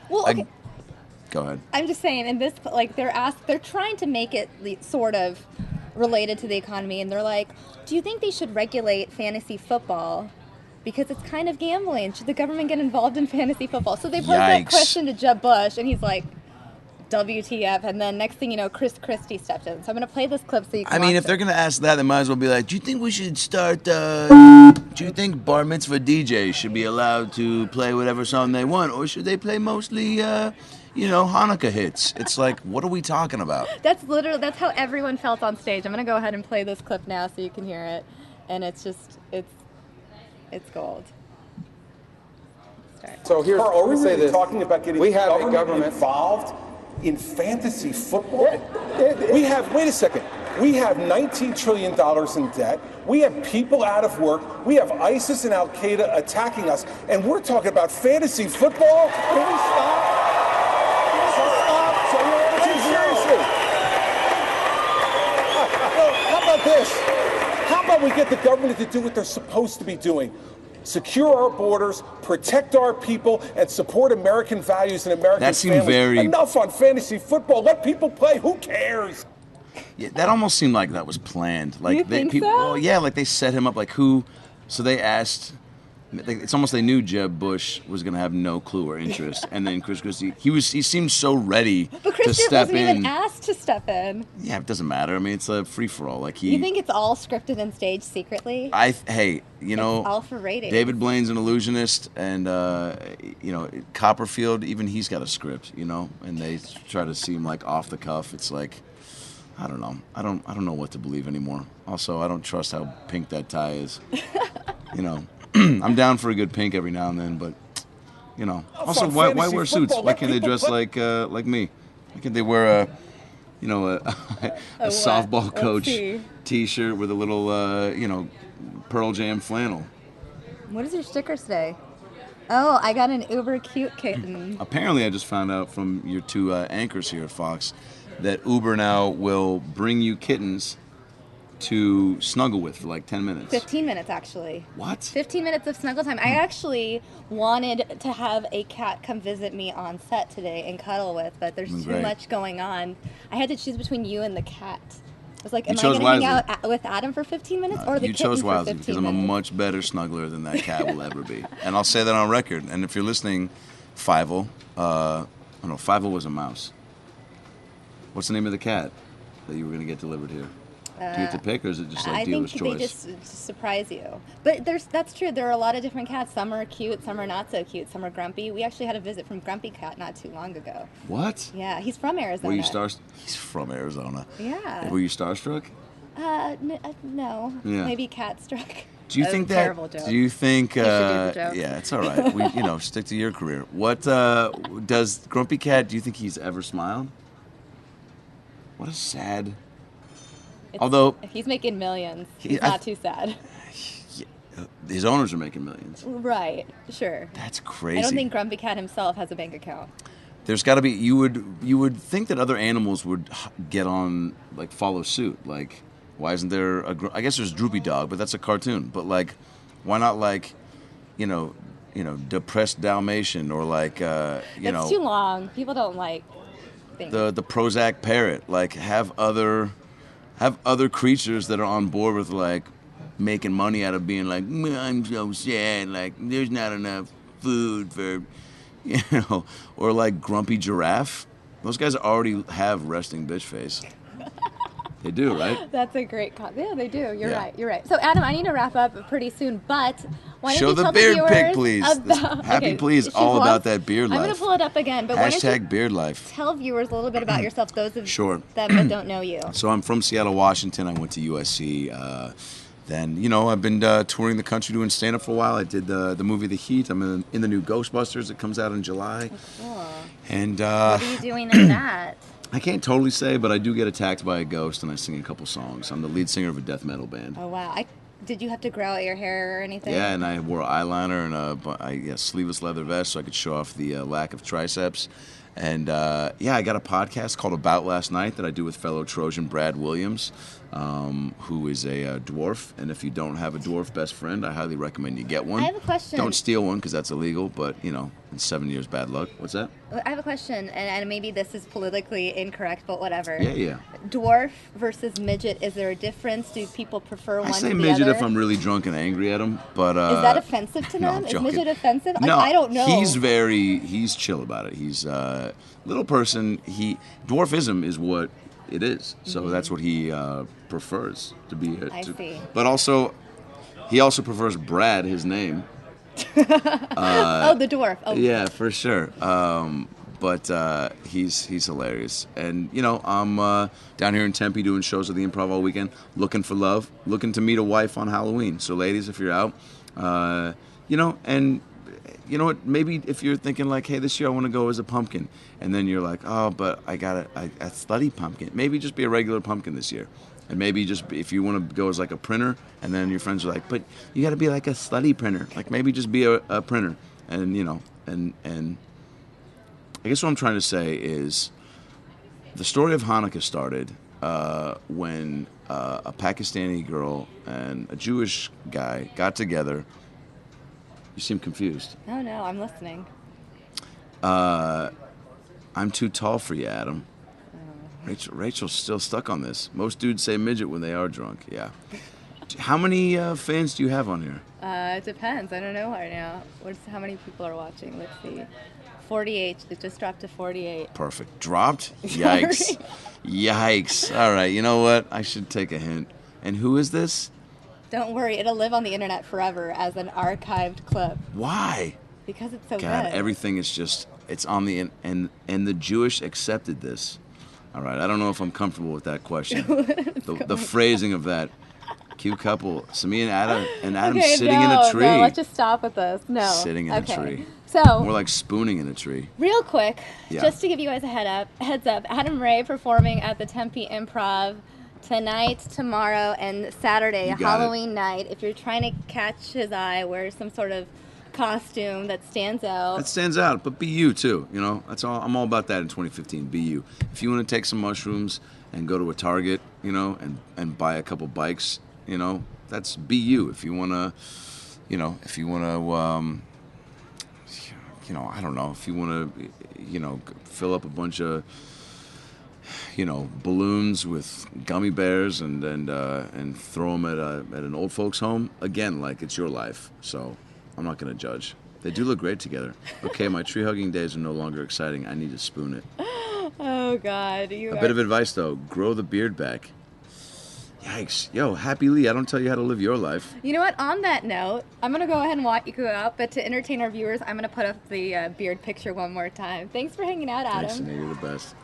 Well, okay. Go ahead. I'm just saying, in this, like, they're trying to make it sort of related to the economy, and they're like, do you think they should regulate fantasy football? Because it's kind of gambling. Should the government get involved in fantasy football? So they posed that question to Jeb Bush, and he's like, WTF, and then next thing you know, Chris Christie stepped in. So I'm going to play this clip so you can if they're going to ask that, they might as well be like, do you think we should start, do you think bar mitzvah DJs should be allowed to play whatever song they want, or should they play mostly, Hanukkah hits? It's like, what are we talking about? That's how everyone felt on stage. I'm going to go ahead and play this clip now so you can hear it, and it's gold. Start. So here's, are we really talking about getting government involved in fantasy football? Wait a second. We have $19 trillion in debt. We have people out of work. We have ISIS and Al-Qaeda attacking us. And we're talking about fantasy football? Can we stop? Seriously. How about this? How about we get the government to do what they're supposed to be doing? Secure our borders, protect our people, and support American values and American families. Enough on fantasy football. Let people play. Who cares? Yeah, that almost seemed like that was planned. Like You think so? Well, yeah, like they set him up. Like who? So they asked. It's almost they knew Jeb Bush was going to have no clue or interest, and then Chris Christie. He seemed so ready But Chris to step wasn't in. even asked to step in. Yeah, it doesn't matter. I mean, it's a free for all. Like You think it's all scripted and staged secretly? Hey, you know, It's all for ratings. David Blaine's an illusionist, and you know, Copperfield, even he's got a script, you know, and they try to seem like off the cuff. It's like, I don't know. I don't know what to believe anymore. Also, I don't trust how pink that tie is. You know, I'm down for a good pink every now and then, but you know. Also, why wear suits? Why can't they dress like me? Why can't they wear a softball coach T-shirt with a little Pearl Jam flannel? What does your sticker say? Oh, I got an uber cute kitten. Apparently, I just found out from your two anchors here at Fox that Uber now will bring you kittens to snuggle with for like 10 minutes. 15 minutes, actually. What? 15 minutes of snuggle time. I actually wanted to have a cat come visit me on set today and cuddle with, but there's too much going on. I had to choose between you and the cat. I was like, am I going to hang out with Adam for 15 minutes or the kitten for 15 minutes? You chose wisely because I'm a much better snuggler than that cat will ever be. And I'll say that on record. And if you're listening, Fievel, Fievel was a mouse. What's the name of the cat that you were going to get delivered here? Do you have to pick, or is it just like dealer's choice? I think they just surprise you. But that's true. There are a lot of different cats. Some are cute, some are not so cute, some are grumpy. We actually had a visit from Grumpy Cat not too long ago. What? Yeah, he's from Arizona. Were you He's from Arizona. Yeah. Were you starstruck? No. Yeah. Maybe cat struck. Do you think that? Terrible joke. Do you think? You should do the joke. Yeah, it's all right. We stick to your career. What does Grumpy Cat? Do you think he's ever smiled? What a sad. Although if he's making millions, he's not too sad. His owners are making millions. Right. Sure. That's crazy. I don't think Grumpy Cat himself has a bank account. There's got to be. You would think that other animals would get on, like follow suit. Like, why isn't there I guess there's Droopy Dog, but that's a cartoon. But like, why not like, Depressed Dalmatian or like That's too long. People don't like things. The Prozac parrot. Like have other creatures that are on board with like making money out of being like, I'm so sad, like there's not enough food for, or like Grumpy Giraffe. Those guys already have resting bitch face. They do, right? That's a great yeah, they do. You're right. So Adam, I need to wrap up pretty soon, but why don't you tell the viewers Show the beard pic, please. About, Happy Please, all about that beard life. I'm going to pull it up again, but why don't you beard life. Tell viewers a little bit about yourself, those of Sure. them that don't know you. So I'm from Seattle, Washington. I went to USC. Then, I've been touring the country doing stand-up for a while. I did the movie The Heat. I'm in the new Ghostbusters that comes out in July. Oh, cool. And what are you doing in that? I can't totally say, but I do get attacked by a ghost, and I sing a couple songs. I'm the lead singer of a death metal band. Oh, wow. Did you have to grow out your hair or anything? Yeah, and I wore eyeliner and a sleeveless leather vest so I could show off the lack of triceps. And, I got a podcast called About Last Night that I do with fellow Trojan Brad Williams, who is a dwarf. And if you don't have a dwarf best friend, I highly recommend you get one. I have a question. Don't steal one because that's illegal, but, in 7 years, bad luck. What's that? I have a question, and maybe this is politically incorrect, but whatever. Yeah. Dwarf versus midget, is there a difference? Do people prefer one to the other? I say midget if I'm really drunk and angry at them, but... is that offensive to them? No, is midget offensive? No, I don't know. He's chill about it. He's little person. Dwarfism is what it is. So that's what he prefers to be. I see. But also, he also prefers Brad, his name. The dwarf. Oh. Yeah, for sure. But he's hilarious. And, I'm down here in Tempe doing shows at the Improv all weekend, looking for love, looking to meet a wife on Halloween. So, ladies, if you're out, and you know what, maybe if you're thinking like, hey, this year I want to go as a pumpkin, and then you're like, oh, but I got a slutty pumpkin. Maybe just be a regular pumpkin this year. And maybe just if you want to go as like a printer, and then your friends are like, but you got to be like a slutty printer. Like maybe just be a printer. And, and I guess what I'm trying to say is the story of Hanukkah started when a Pakistani girl and a Jewish guy got together. You seem confused. No, I'm listening. I'm too tall for you, Adam. Rachel's still stuck on this. Most dudes say midget when they are drunk. Yeah. How many fans do you have on here? It depends. I don't know right now. How many people are watching? Let's see. 48. It just dropped to 48. Perfect. Dropped? Yikes. Yikes. All right. You know what? I should take a hint. And who is this? Don't worry. It'll live on the internet forever as an archived clip. Why? Because it's so God, good. everything is just, it's on the, and the Jewish accepted this. All right. I don't know if I'm comfortable with that question. The phrasing of that. Cute couple. Sami and Adam Okay, sitting in a tree. No, let's just stop with this. No. Sitting in a tree. So, more like spooning in a tree. real quick, Yeah. just to give you guys a heads up, Adam Ray performing at the Tempe Improv tonight, tomorrow, and Saturday, You got Halloween night. If you're trying to catch his eye, wear some sort of costume that stands out. That stands out, but be you too. You know, that's all. I'm all about that in 2015. Be you. If you want to take some mushrooms and go to a Target, you know, and buy a couple bikes, you know, that's be you. If you want to, you know, I don't know, if you want to, you know, fill up a bunch of, you know, balloons with gummy bears and throw them at an old folks home. Again, like, it's your life, so I'm not going to judge. They do look great together. Okay, my tree hugging days are no longer exciting. I need to spoon it. Oh God, A bit of advice though: grow the beard back. Yikes. Yo, Happy Lee, I don't tell you how to live your life. You know what? On that note, I'm going to go ahead and walk you out, but to entertain our viewers, I'm going to put up the beard picture one more time. Thanks for hanging out, Adam. Thanks, Anita, you're the best.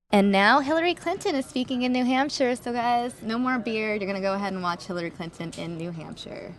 And now Hillary Clinton is speaking in New Hampshire. So guys, no more beard. You're going to go ahead and watch Hillary Clinton in New Hampshire.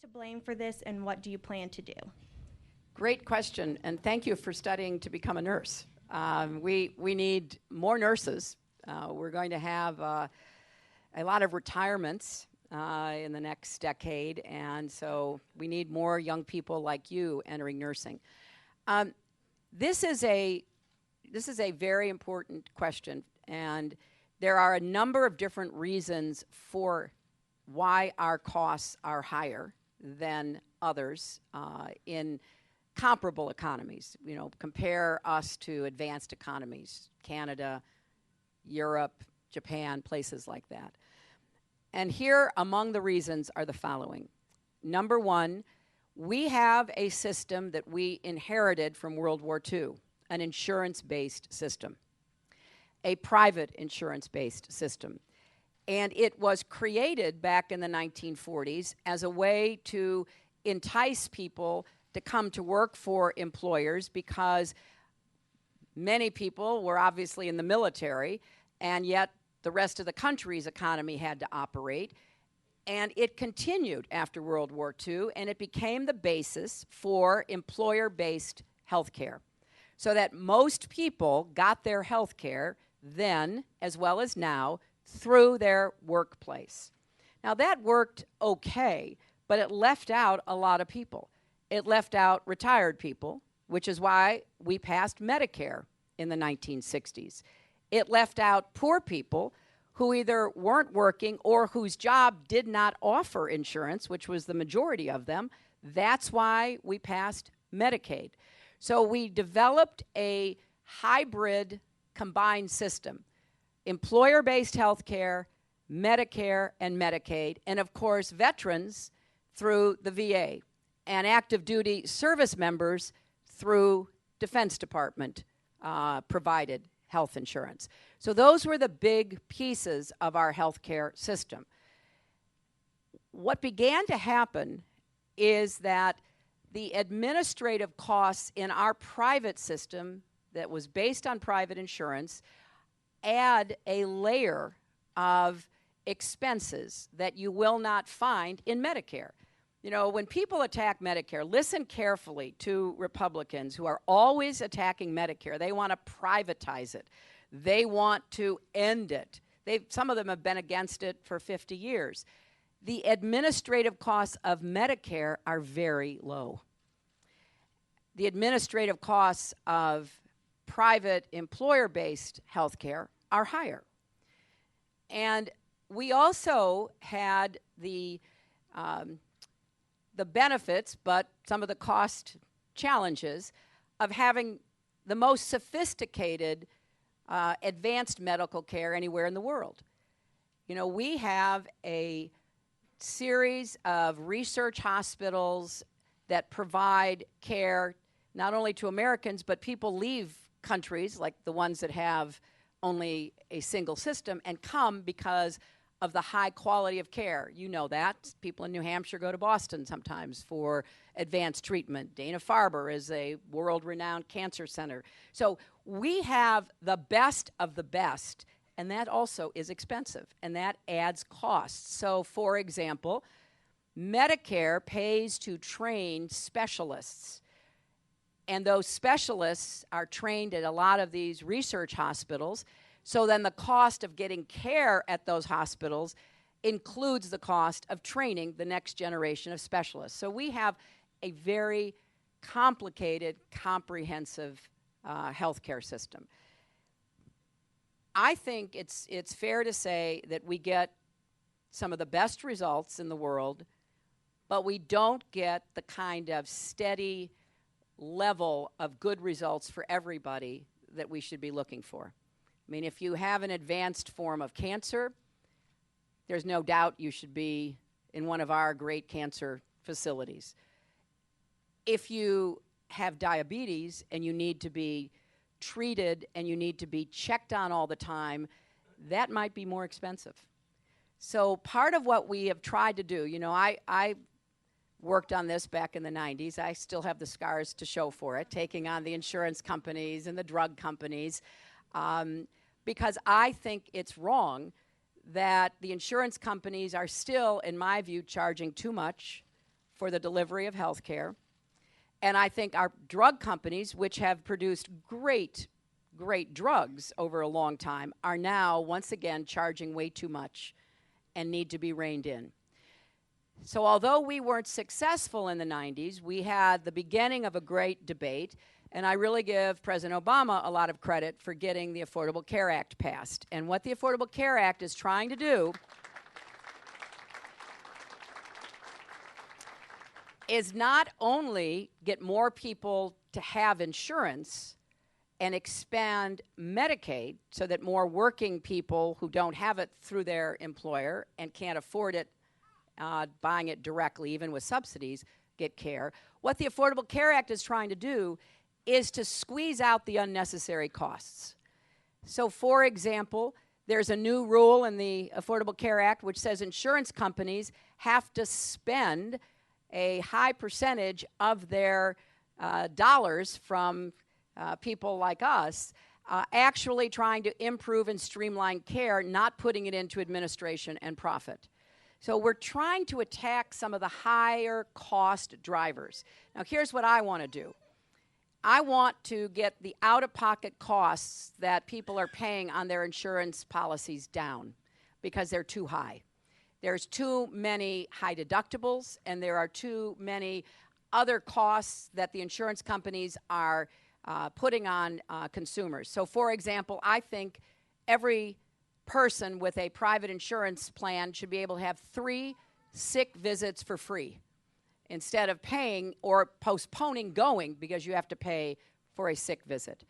to blame for this, and what do you plan to do? Great question, and thank you for studying to become a nurse. We need more nurses. We're going to have a lot of retirements in the next decade, and so we need more young people like you entering nursing. This is a very important question, and there are a number of different reasons for why our costs are higher than others in comparable economies. You know, compare us to advanced economies, Canada, Europe, Japan, places like that. And here among the reasons are the following. Number one, we have a system that we inherited from World War II, an insurance-based system, a private insurance-based system. And it was created back in the 1940s as a way to entice people to come to work for employers, because many people were obviously in the military, and yet the rest of the country's economy had to operate. And it continued after World War II, and it became the basis for employer-based health care, so that most people got their health care then, as well as now, through their workplace. Now, that worked okay, but it left out a lot of people. It left out retired people, which is why we passed Medicare in the 1960s. It left out poor people who either weren't working or whose job did not offer insurance, which was the majority of them. That's why we passed Medicaid. So we developed a hybrid combined system: employer-based health care, Medicare and Medicaid, and of course veterans through the VA, and active duty service members through Defense Department provided health insurance. So those were the big pieces of our healthcare system. What began to happen is that the administrative costs in our private system that was based on private insurance add a layer of expenses that you will not find in Medicare. You know, when people attack Medicare, listen carefully to Republicans who are always attacking Medicare. They want to privatize it. They want to end it. Some of them have been against it for 50 years. The administrative costs of Medicare are very low. The administrative costs of private employer-based health care are higher. And we also had the benefits, but some of the cost challenges of having the most sophisticated advanced medical care anywhere in the world. You know, we have a series of research hospitals that provide care not only to Americans, but people leave countries like the ones that have only a single system and come because of the high quality of care. You know that. People in New Hampshire go to Boston sometimes for advanced treatment. Dana-Farber is a world-renowned cancer center. So we have the best of the best, and that also is expensive, and that adds costs. So, for example, Medicare pays to train specialists, and those specialists are trained at a lot of these research hospitals. So then the cost of getting care at those hospitals includes the cost of training the next generation of specialists. So we have a very complicated, comprehensive healthcare system. I think it's fair to say that we get some of the best results in the world, but we don't get the kind of steady level of good results for everybody that we should be looking for. I mean, if you have an advanced form of cancer, there's no doubt you should be in one of our great cancer facilities. If you have diabetes and you need to be treated and you need to be checked on all the time, that might be more expensive. So part of what we have tried to do, you know, I worked on this back in the 90s. I still have the scars to show for it, taking on the insurance companies and the drug companies. Because I think it's wrong that the insurance companies are still, in my view, charging too much for the delivery of health care. And I think our drug companies, which have produced great drugs over a long time, are now once again charging way too much and need to be reined in. So although we weren't successful in the 90s, we had the beginning of a great debate, and I really give President Obama a lot of credit for getting the Affordable Care Act passed. And what the Affordable Care Act is trying to do is not only get more people to have insurance and expand Medicaid so that more working people who don't have it through their employer and can't afford it, buying it directly, even with subsidies, get care. What the Affordable Care Act is trying to do is to squeeze out the unnecessary costs. So, for example, there's a new rule in the Affordable Care Act which says insurance companies have to spend a high percentage of their dollars from people like us actually trying to improve and streamline care, not putting it into administration and profit. So we're trying to attack some of the higher cost drivers. Now here's what I want to do. I want to get the out-of-pocket costs that people are paying on their insurance policies down because they're too high. There's too many high deductibles, and there are too many other costs that the insurance companies are putting on consumers. So, for example, I think every person with a private insurance plan should be able to have 3 sick visits for free instead of paying or postponing going because you have to pay for a sick visit.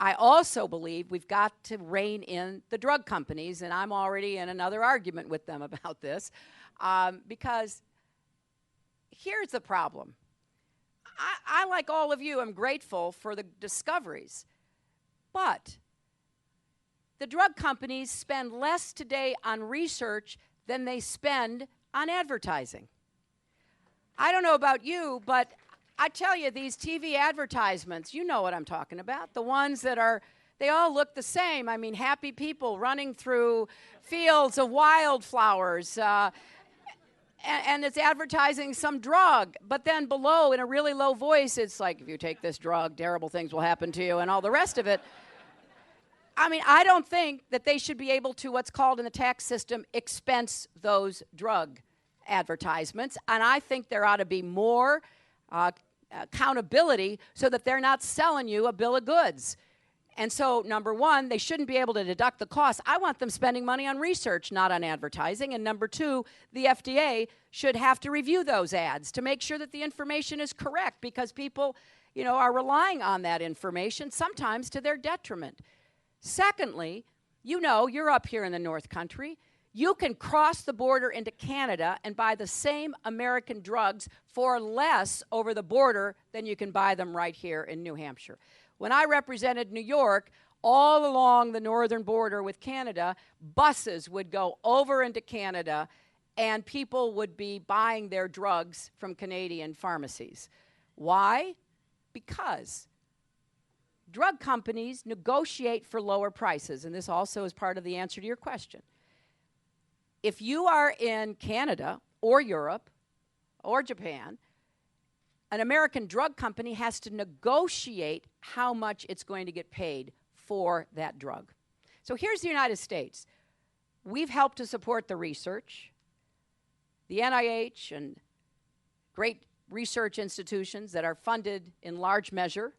I also believe we've got to rein in the drug companies, and I'm already in another argument with them about this, because here's the problem. I, like all of you, am grateful for the discoveries, but the drug companies spend less today on research than they spend on advertising. I don't know about you, but I tell you, these TV advertisements, you know what I'm talking about, the ones that are, they all look the same. I mean, happy people running through fields of wildflowers, and it's advertising some drug. But then below, in a really low voice, it's like, if you take this drug, terrible things will happen to you, and all the rest of it. I mean, I don't think that they should be able to, what's called in the tax system, expense those drug advertisements. And I think there ought to be more accountability so that they're not selling you a bill of goods. And so, number one, they shouldn't be able to deduct the costs. I want them spending money on research, not on advertising. And number two, the FDA should have to review those ads to make sure that the information is correct, because people, you know, are relying on that information, sometimes to their detriment. Secondly, you know, you're up here in the North Country. You can cross the border into Canada and buy the same American drugs for less over the border than you can buy them right here in New Hampshire. When I represented New York, all along the northern border with Canada, buses would go over into Canada and people would be buying their drugs from Canadian pharmacies. Why? Because drug companies negotiate for lower prices, and this also is part of the answer to your question. If you are in Canada or Europe or Japan, an American drug company has to negotiate how much it's going to get paid for that drug. So here's the United States. We've helped to support the research. The NIH and great research institutions that are funded in large measure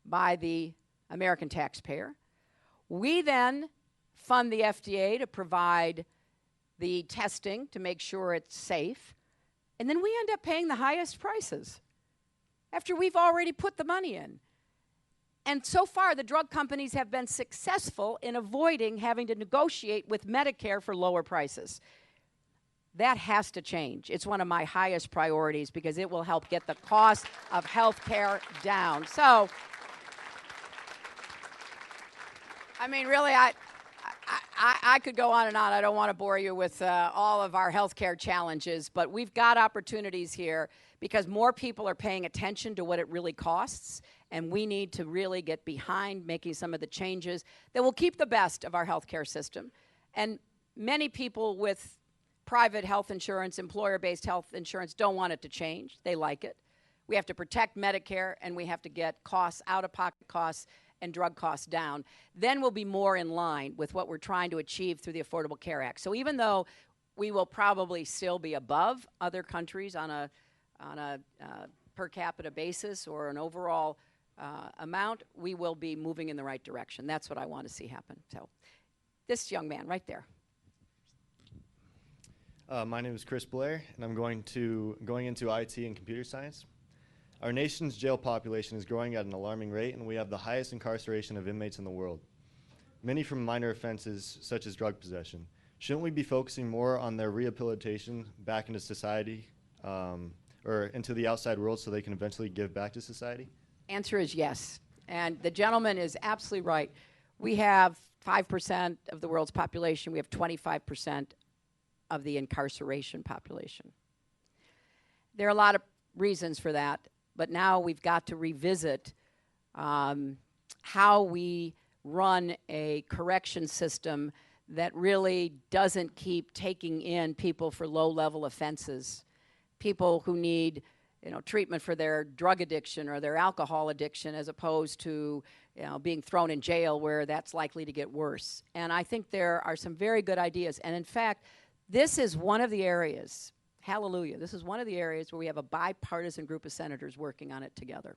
by the American taxpayer. We then fund the FDA to provide the testing to make sure it's safe. And then we end up paying the highest prices after we've already put the money in. And so far, the drug companies have been successful in avoiding having to negotiate with Medicare for lower prices. That has to change. It's one of my highest priorities because it will help get the cost of health care down. So, I mean, really, I could go on and on. I don't want to bore you with all of our healthcare challenges, but we've got opportunities here because more people are paying attention to what it really costs, and we need to really get behind making some of the changes that will keep the best of our healthcare system. And many people with private health insurance, employer-based health insurance don't want it to change. They like it. We have to protect Medicare, and we have to get costs, out-of-pocket costs, and drug costs down. Then we'll be more in line with what we're trying to achieve through the Affordable Care Act. So even though we will probably still be above other countries on a per capita basis or an overall amount, we will be moving in the right direction. That's what I want to see happen. So this young man right there. My name is Chris Blair, and I'm going into IT and computer science. Our nation's jail population is growing at an alarming rate, and we have the highest incarceration of inmates in the world, many from minor offenses such as drug possession. Shouldn't we be focusing more on their rehabilitation back into society or into the outside world so they can eventually give back to society? Answer is yes. And the gentleman is absolutely right. We have 5% of the world's population. We have 25% of the incarceration population. There are a lot of reasons for that, but now we've got to revisit how we run a correction system that really doesn't keep taking in people for low-level offenses, people who need treatment for their drug addiction or their alcohol addiction, as opposed to being thrown in jail where that's likely to get worse. And I think there are some very good ideas. And in fact, this is one of the areas, hallelujah, this is one of the areas where we have a bipartisan group of senators working on it together.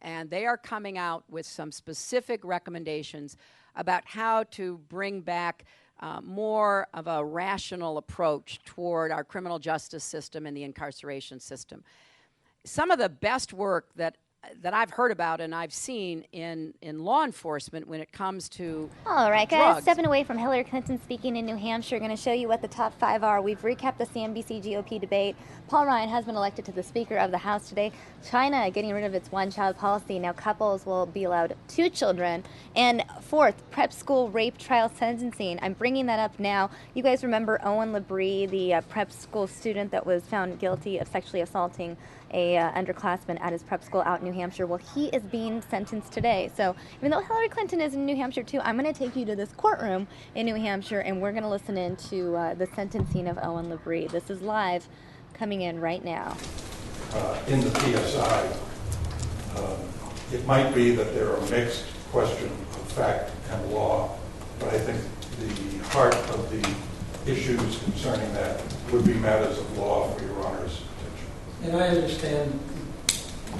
And they are coming out with some specific recommendations about how to bring back more of a rational approach toward our criminal justice system and the incarceration system. Some of the best work that I've heard about and I've seen in law enforcement when it comes to All right, guys, drugs. stepping away from Hillary Clinton speaking in New Hampshire, going to show you what the top 5 are. We've recapped the CNBC GOP debate. Paul Ryan has been elected to the Speaker of the House today. China getting rid of its one-child policy. Now couples will be allowed 2 children. And fourth, prep school rape trial sentencing. I'm bringing that up now. You guys remember Owen Labrie, the prep school student that was found guilty of sexually assaulting a underclassman at his prep school out in New Hampshire. Well, he is being sentenced today. So even though Hillary Clinton is in New Hampshire too, I'm going to take you to this courtroom in New Hampshire, and we're going to listen in to the sentencing of Owen Labrie. This is live, coming in right now. In the PSI, it might be that there are mixed questions of fact and law, but I think the heart of the issues concerning that would be matters of law for Your Honor's. And I understand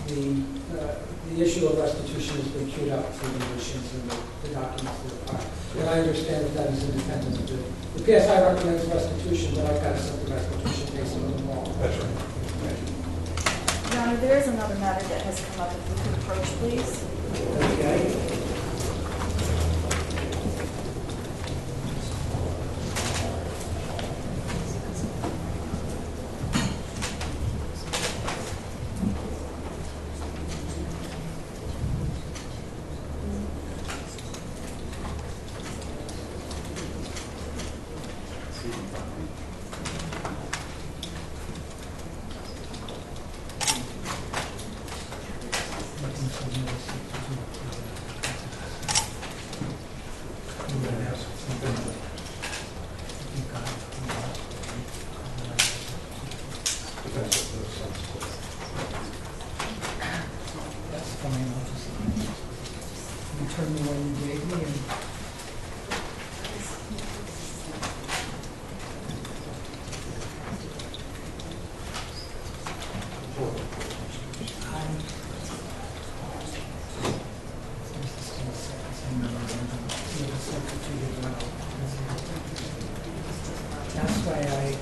the issue of restitution has been queued up through the motions and the documents that are filed. And I understand that is independent of the PSI recommends restitution, but I've got to set the restitution based on the law. That's right. Thank you. Your Honor, there is another matter that has come up. If we could approach, please. Okay.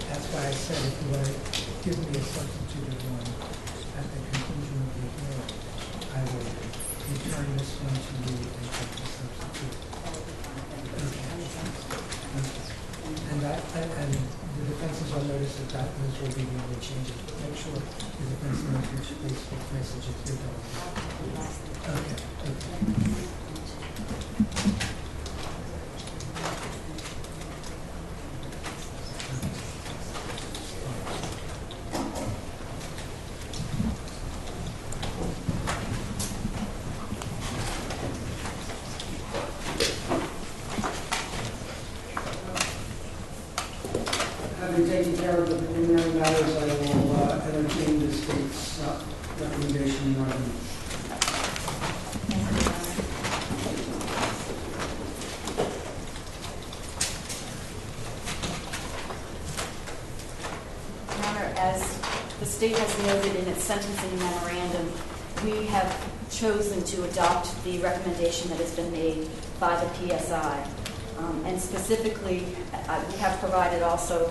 That's why I said if you want to give me a substituted one at the conclusion of the hearing, I will return this one to you and take the substitute. And the defense is on notice that those will be the only changes. But make sure the defense knows which Facebook messages you're going to. Okay. taking care of the preliminary matters, I will entertain the state's recommendation and argument. Your Honor, as the state has noted in its sentencing memorandum, we have chosen to adopt the recommendation that has been made by the PSI. And specifically, we have provided also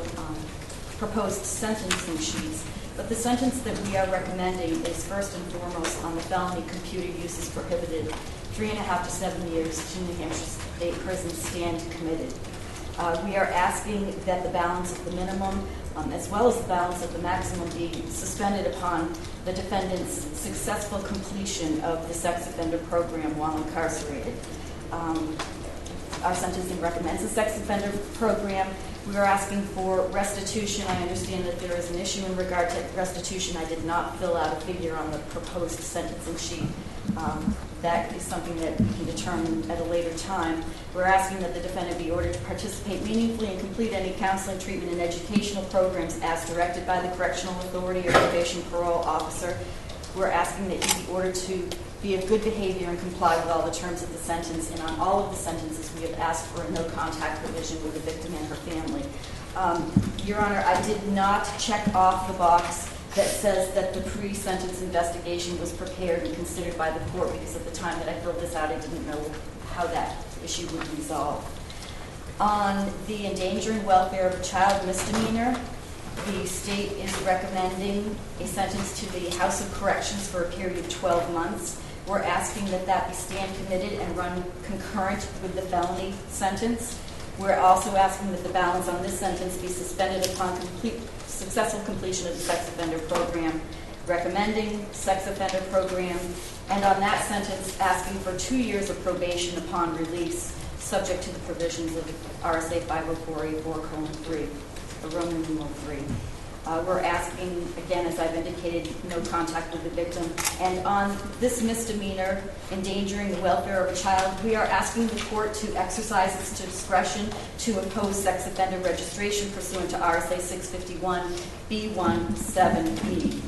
proposed sentencing sheets. But the sentence that we are recommending is first and foremost on the felony computer use is prohibited, 3.5 to 7 years to New Hampshire State Prison stand committed. We are asking that the balance of the minimum as well as the balance of the maximum be suspended upon the defendant's successful completion of the sex offender program while incarcerated. Our sentencing recommends the sex offender program. We are asking for restitution. I understand that there is an issue in regard to restitution. I did not fill out a figure on the proposed sentencing sheet. That is something that we can determine at a later time. We're asking that the defendant be ordered to participate meaningfully and complete any counseling, treatment, and educational programs as directed by the correctional authority or probation parole officer. We're asking that he be ordered to be of good behavior and comply with all the terms of the sentence. And on all of the sentences, we have asked for a no contact provision with the victim and her family. Your Honor, I did not check off the box that says that the pre-sentence investigation was prepared and considered by the court, because at the time that I filled this out, I didn't know how that issue would resolve. On the endangering welfare of a child misdemeanor, the state is recommending a sentence to the House of Corrections for a period of 12 months. We're asking that that be stand committed and run concurrent with the felony sentence. We're also asking that the balance on this sentence be suspended upon successful completion of the sex offender program, recommending sex offender program, and on that sentence asking for 2 years of probation upon release, subject to the provisions of RSA 504A4:3, the Roman numeral 3. We're asking, again, as I've indicated, no contact with the victim. And on this misdemeanor, endangering the welfare of a child, we are asking the court to exercise its discretion to impose sex offender registration pursuant to RSA 651B17E.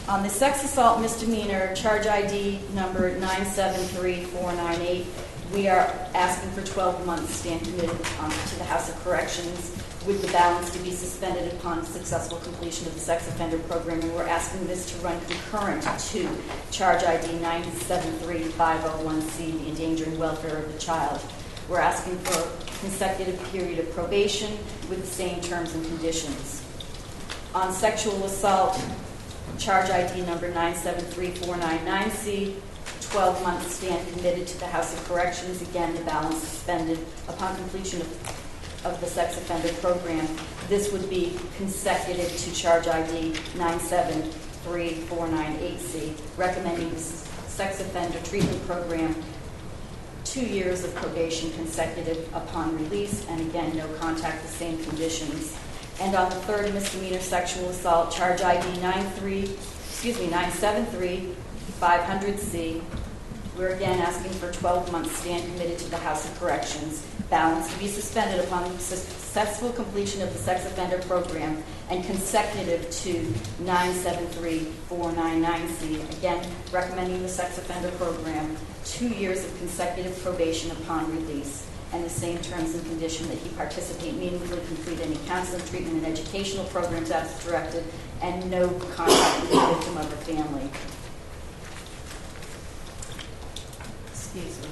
On the sex assault misdemeanor, charge ID number 973498, we are asking for 12 months stand committed to the House of Corrections, with the balance to be suspended upon successful completion of the sex offender program. And we're asking this to run concurrent to charge ID 973501C, the endangering welfare of the child. We're asking for a consecutive period of probation with the same terms and conditions. On sexual assault, charge ID number 973499C, 12 months stand committed to the House of Corrections. Again, the balance suspended upon completion of the sex offender program. This would be consecutive to charge ID 973498C, recommending the sex offender treatment program, 2 years of probation consecutive upon release, and again, no contact, the same conditions. And on the third misdemeanor sexual assault, charge ID 973500C, we're again asking for 12 months stand committed to the House of Corrections, balance to be suspended upon successful completion of the sex offender program, and consecutive to 973499C, again recommending the sex offender program, 2 years of consecutive probation upon release, and the same terms and condition that he participate meaningfully, complete any counseling, treatment, and educational programs as directed, and no contact with the victim of the family. Excuse me.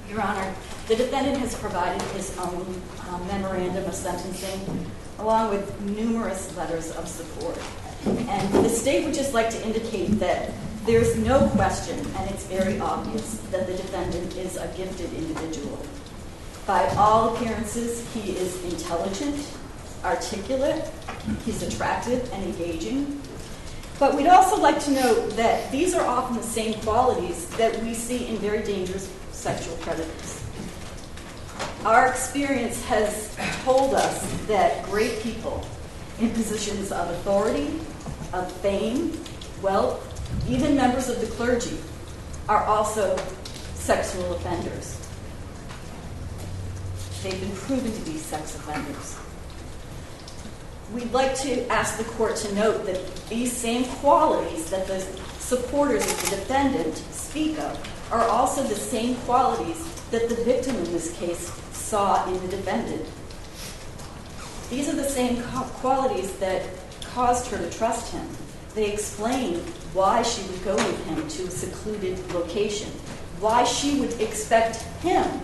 Your Honor, the defendant has provided his own memorandum of sentencing, along with numerous letters of support. And the state would just like to indicate that there's no question, and it's very obvious, that the defendant is a gifted individual. By all appearances, he is intelligent, articulate, he's attractive and engaging. But we'd also like to note that these are often the same qualities that we see in very dangerous sexual predators. Our experience has told us that great people in positions of authority, of fame, wealth, even members of the clergy, are also sexual offenders. They've been proven to be sex offenders. We'd like to ask the court to note that these same qualities that the supporters of the defendant speak of are also the same qualities that the victim in this case saw in the defendant. These are the same qualities that caused her to trust him. They explain why she would go with him to a secluded location, why she would expect him,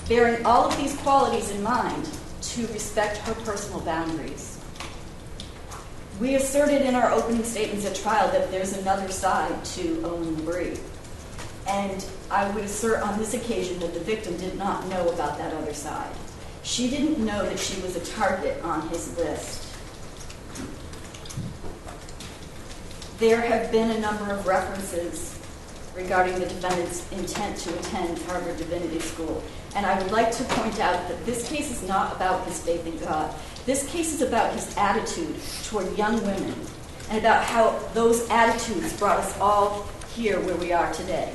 bearing all of these qualities in mind, to respect her personal boundaries. We asserted in our opening statements at trial that there's another side to Owen Labrie. And I would assert on this occasion that the victim did not know about that other side. She didn't know that she was a target on his list. There have been a number of references regarding the defendant's intent to attend Harvard Divinity School. And I would like to point out that this case is not about his faith in God. This case is about his attitude toward young women and about how those attitudes brought us all here where we are today.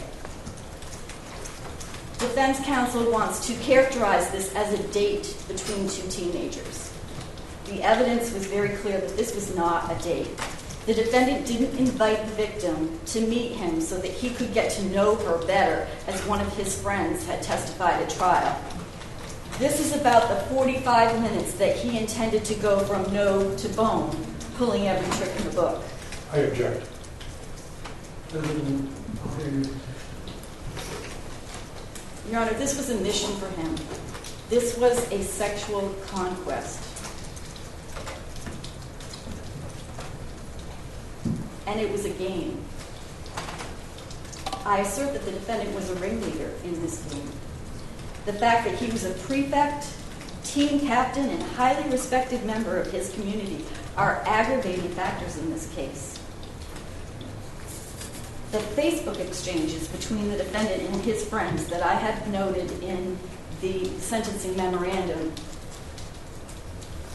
Defense counsel wants to characterize this as a date between two teenagers. The evidence was very clear that this was not a date. The defendant didn't invite the victim to meet him so that he could get to know her better, as one of his friends had testified at trial. This is about the 45 minutes that he intended to go from no to bone, pulling every trick in the book. I object. Your Honor, this was a mission for him. This was a sexual conquest. And it was a game. I assert that the defendant was a ringleader in this game. The fact that he was a prefect, team captain, and highly respected member of his community are aggravating factors in this case. The Facebook exchanges between the defendant and his friends that I had noted in the sentencing memorandum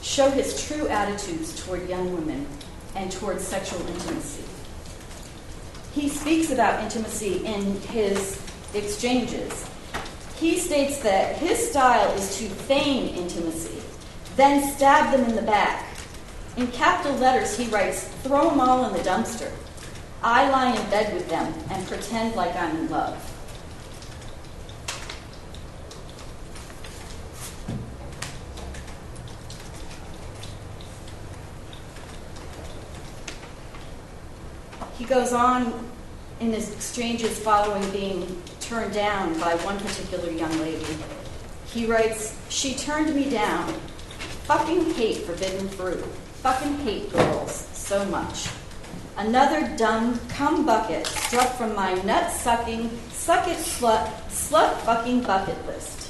show his true attitudes toward young women and toward sexual intimacy. He speaks about intimacy in his exchanges. He states that his style is to feign intimacy, then stab them in the back. In capital letters, he writes, "Throw them all in the dumpster. I lie in bed with them and pretend like I'm in love." He goes on in his exchanges following being turned down by one particular young lady. He writes, "She turned me down. Fucking hate forbidden fruit. Fucking hate girls so much. Another dumb cum bucket struck from my nut-sucking, suck-it slut, slut-fucking bucket list."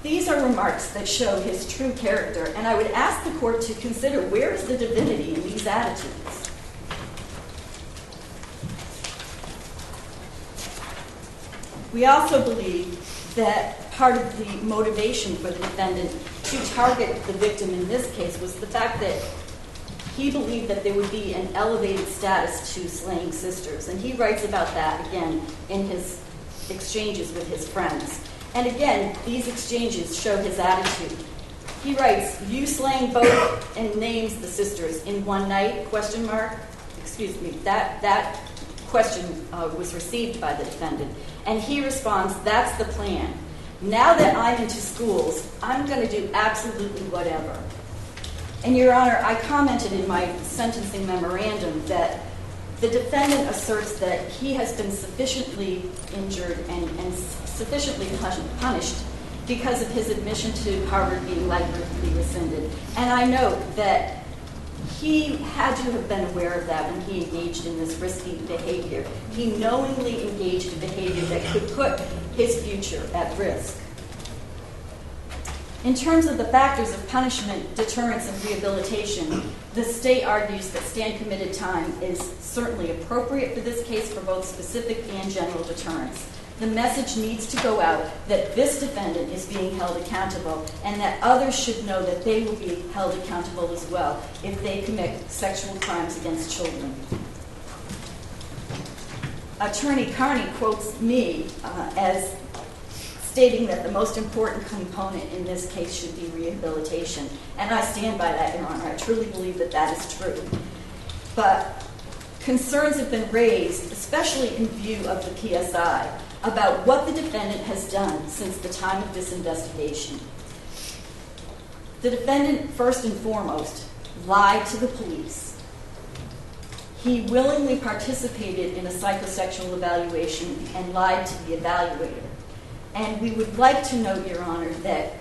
These are remarks that show his true character, and I would ask the court to consider where is the divinity in these attitudes. We also believe that part of the motivation for the defendant to target the victim in this case was the fact that he believed that there would be an elevated status to slaying sisters. And he writes about that again in his exchanges with his friends. And again, these exchanges show his attitude. He writes, "You slaying both," and names the sisters in one night, question mark. Excuse me, that question was received by the defendant. And he responds, "That's the plan. Now that I'm into schools, I'm going to do absolutely whatever." And Your Honor, I commented in my sentencing memorandum that the defendant asserts that he has been sufficiently injured and sufficiently punished because of his admission to Harvard being likely to be rescinded. And I note that he had to have been aware of that when he engaged in this risky behavior. He knowingly engaged in behavior that could put his future at risk. In terms of the factors of punishment, deterrence, and rehabilitation, the state argues that stand committed time is certainly appropriate for this case for both specific and general deterrence. The message needs to go out that this defendant is being held accountable and that others should know that they will be held accountable as well if they commit sexual crimes against children. Attorney Carney quotes me as stating that the most important component in this case should be rehabilitation. And I stand by that, Your Honor. I truly believe that that is true. But concerns have been raised, especially in view of the PSI, about what the defendant has done since the time of this investigation. The defendant, first and foremost, lied to the police. He willingly participated in a psychosexual evaluation and lied to the evaluator. And we would like to note, Your Honor, that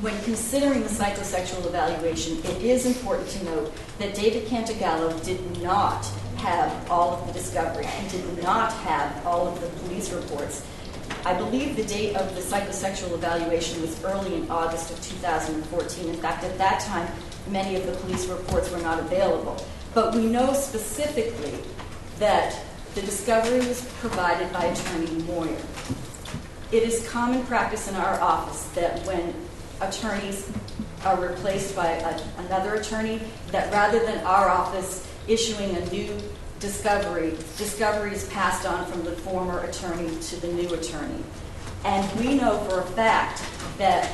when considering the psychosexual evaluation, it is important to note that David Cantagallo did not have all of the discovery. He did not have all of the police reports. I believe the date of the psychosexual evaluation was early in August of 2014. In fact, at that time, many of the police reports were not available. But we know specifically that the discovery was provided by Attorney Moyer. It is common practice in our office that when attorneys are replaced by another attorney, that rather than our office issuing a new discovery is passed on from the former attorney to the new attorney. And we know for a fact that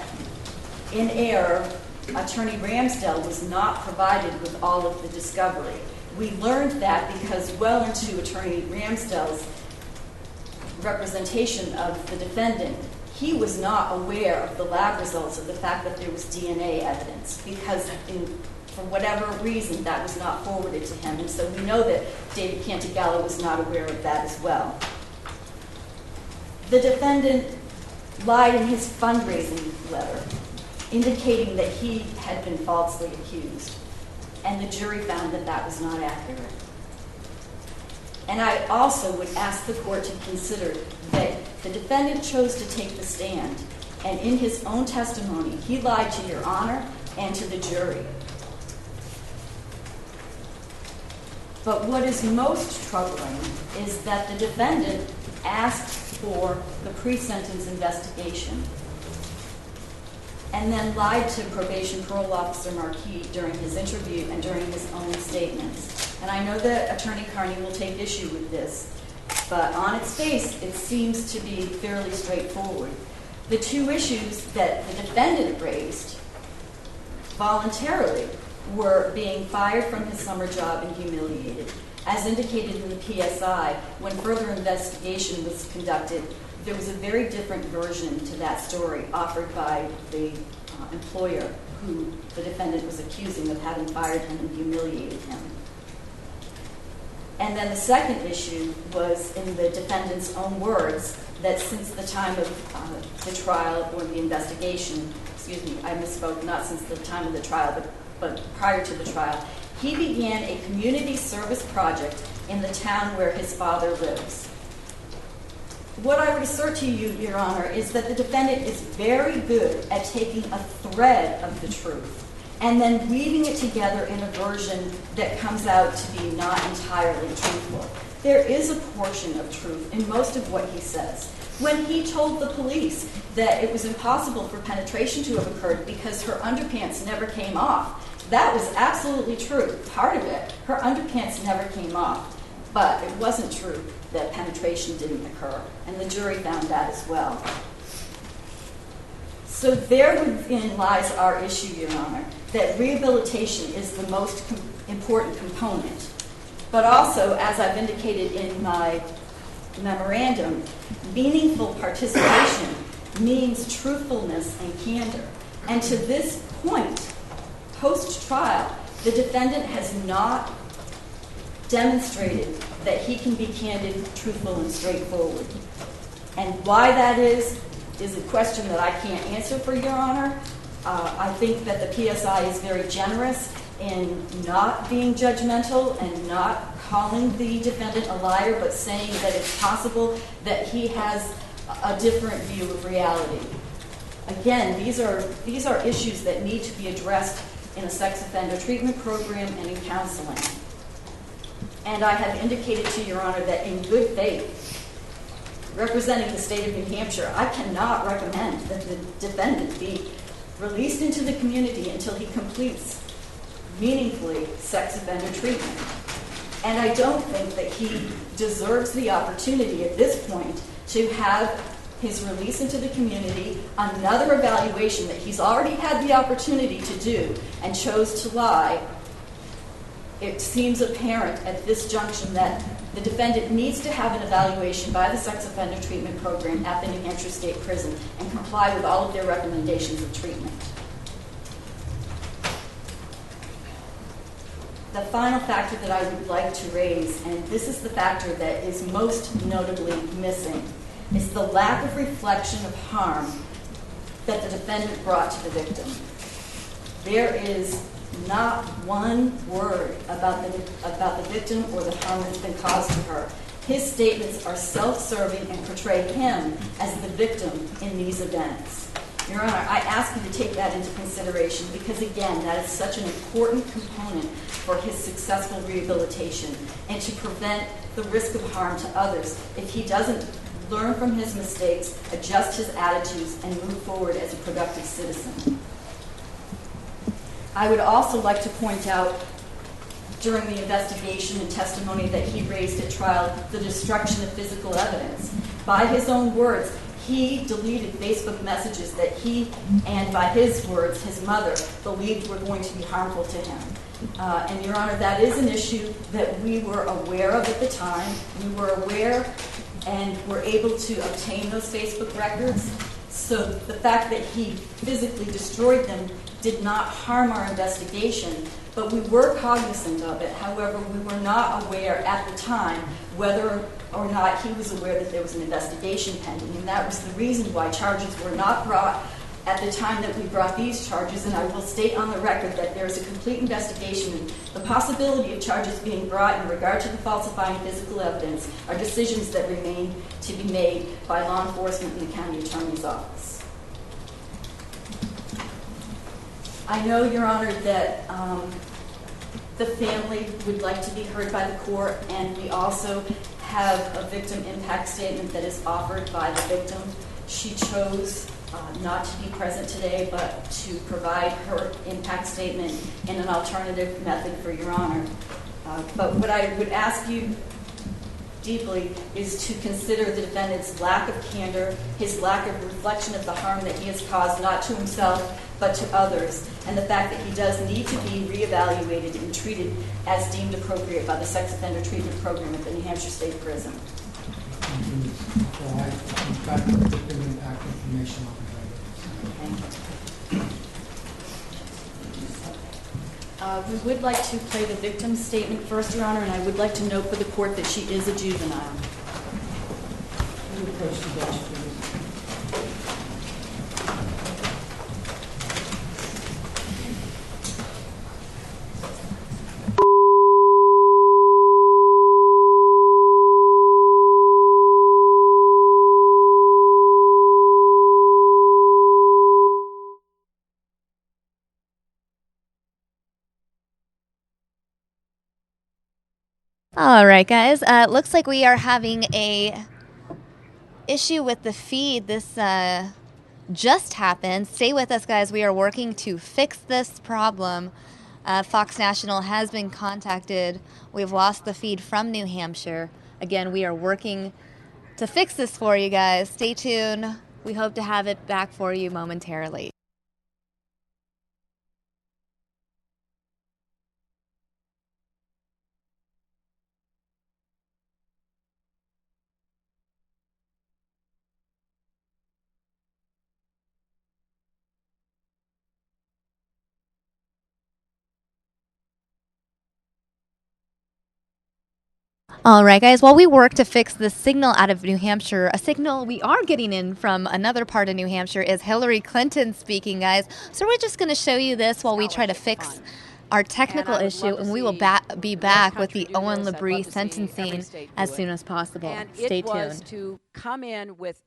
in error, Attorney Ramsdell was not provided with all of the discovery. We learned that because well into Attorney Ramsdell's representation of the defendant, he was not aware of the lab results of the fact that there was DNA evidence because for whatever reason that was not forwarded to him. And so we know that David Cantagallo was not aware of that as well. The defendant lied in his fundraising letter, indicating that he had been falsely accused. And the jury found that that was not accurate. And I also would ask the court to consider that the defendant chose to take the stand, and in his own testimony, he lied to Your Honor and to the jury. But what is most troubling is that the defendant asked for the pre-sentence investigation and then lied to probation parole officer Marquis during his interview and during his own statements. And I know that Attorney Carney will take issue with this, but on its face, it seems to be fairly straightforward. The two issues that the defendant raised voluntarily were being fired from his summer job and humiliated. As indicated in the PSI, when further investigation was conducted, there was a very different version to that story offered by the employer who the defendant was accusing of having fired him and humiliated him. And then the second issue was in the defendant's own words that since the time of the trial or the investigation, excuse me, I misspoke, not since the time of the trial, but prior to the trial, he began a community service project in the town where his father lives. What I would assert to you, Your Honor, is that the defendant is very good at taking a thread of the truth and then weaving it together in a version that comes out to be not entirely truthful. There is a portion of truth in most of what he says. When he told the police that it was impossible for penetration to have occurred because her underpants never came off, that was absolutely true. Part of it, her underpants never came off, but it wasn't true that penetration didn't occur, and the jury found that as well. So therein lies our issue, Your Honor, that rehabilitation is the most important component. But also, as I've indicated in my memorandum, meaningful participation means truthfulness and candor. And to this point, post-trial, the defendant has not demonstrated that he can be candid, truthful, and straightforward. And why that is a question that I can't answer for Your Honor. I think that the PSI is very generous in not being judgmental and not calling the defendant a liar, but saying that it's possible that he has a different view of reality. Again, these are issues that need to be addressed in a sex offender treatment program and in counseling. And I have indicated to Your Honor that in good faith, representing the state of New Hampshire, I cannot recommend that the defendant be released into the community until he completes meaningfully sex offender treatment. And I don't think that he deserves the opportunity at this point to have his release into the community, another evaluation that he's already had the opportunity to do and chose to lie, it seems apparent at this junction that the defendant needs to have an evaluation by the sex offender treatment program at the New Hampshire State Prison and comply with all of their recommendations of treatment. The final factor that I would like to raise, and this is the factor that is most notably missing, is the lack of reflection of harm that the defendant brought to the victim. There is not one word about the victim or the harm that's been caused to her. His statements are self-serving and portray him as the victim in these events. Your Honor, I ask you to take that into consideration because, again, that is such an important component for his successful rehabilitation and to prevent the risk of harm to others if he doesn't learn from his mistakes, adjust his attitudes, and move forward as a productive citizen. I would also like to point out during the investigation and testimony that he raised at trial the destruction of physical evidence. By his own words, he deleted Facebook messages that he, and by his words, his mother, believed were going to be harmful to him. And Your Honor, that is an issue that we were aware of at the time. We were aware and were able to obtain those Facebook records. So the fact that he physically destroyed them did not harm our investigation, but we were cognizant of it. However, we were not aware at the time whether or not he was aware that there was an investigation pending, and that was the reason why charges were not brought at the time that we brought these charges. And I will state on the record that there is a complete investigation, and the possibility of charges being brought in regard to the falsifying physical evidence are decisions that remain to be made by law enforcement and the county attorney's office. I know, Your Honor, that the family would like to be heard by the court, and we also have a victim impact statement that is offered by the victim. She chose not to be present today, but to provide her impact statement in an alternative method for Your Honor. But what I would ask you deeply is to consider the defendant's lack of candor, his lack of reflection of the harm that he has caused not to himself but to others, and the fact that he does need to be reevaluated and treated as deemed appropriate by the sex offender treatment program at the New Hampshire State Prison. I've got the victim impact information on We would like to play the victim's statement first, Your Honor, and I would like to note for the court that she is a juvenile. You approach the bench, please. All right, guys. Looks like we are having a issue with the feed. This just happened. Stay with us, guys. We are working to fix this problem. Fox National has been contacted. We've lost the feed from New Hampshire. Again, we are working to fix this for you guys. Stay tuned. We hope to have it back for you momentarily. All right, guys, while we work to fix the signal out of New Hampshire, a signal we are getting in from another part of New Hampshire is Hillary Clinton speaking, guys. So we're just going to show you this while we try to fix our technical issue, and we will be back with the Owen Labrie sentencing as soon as possible. And Stay it was tuned. to come in with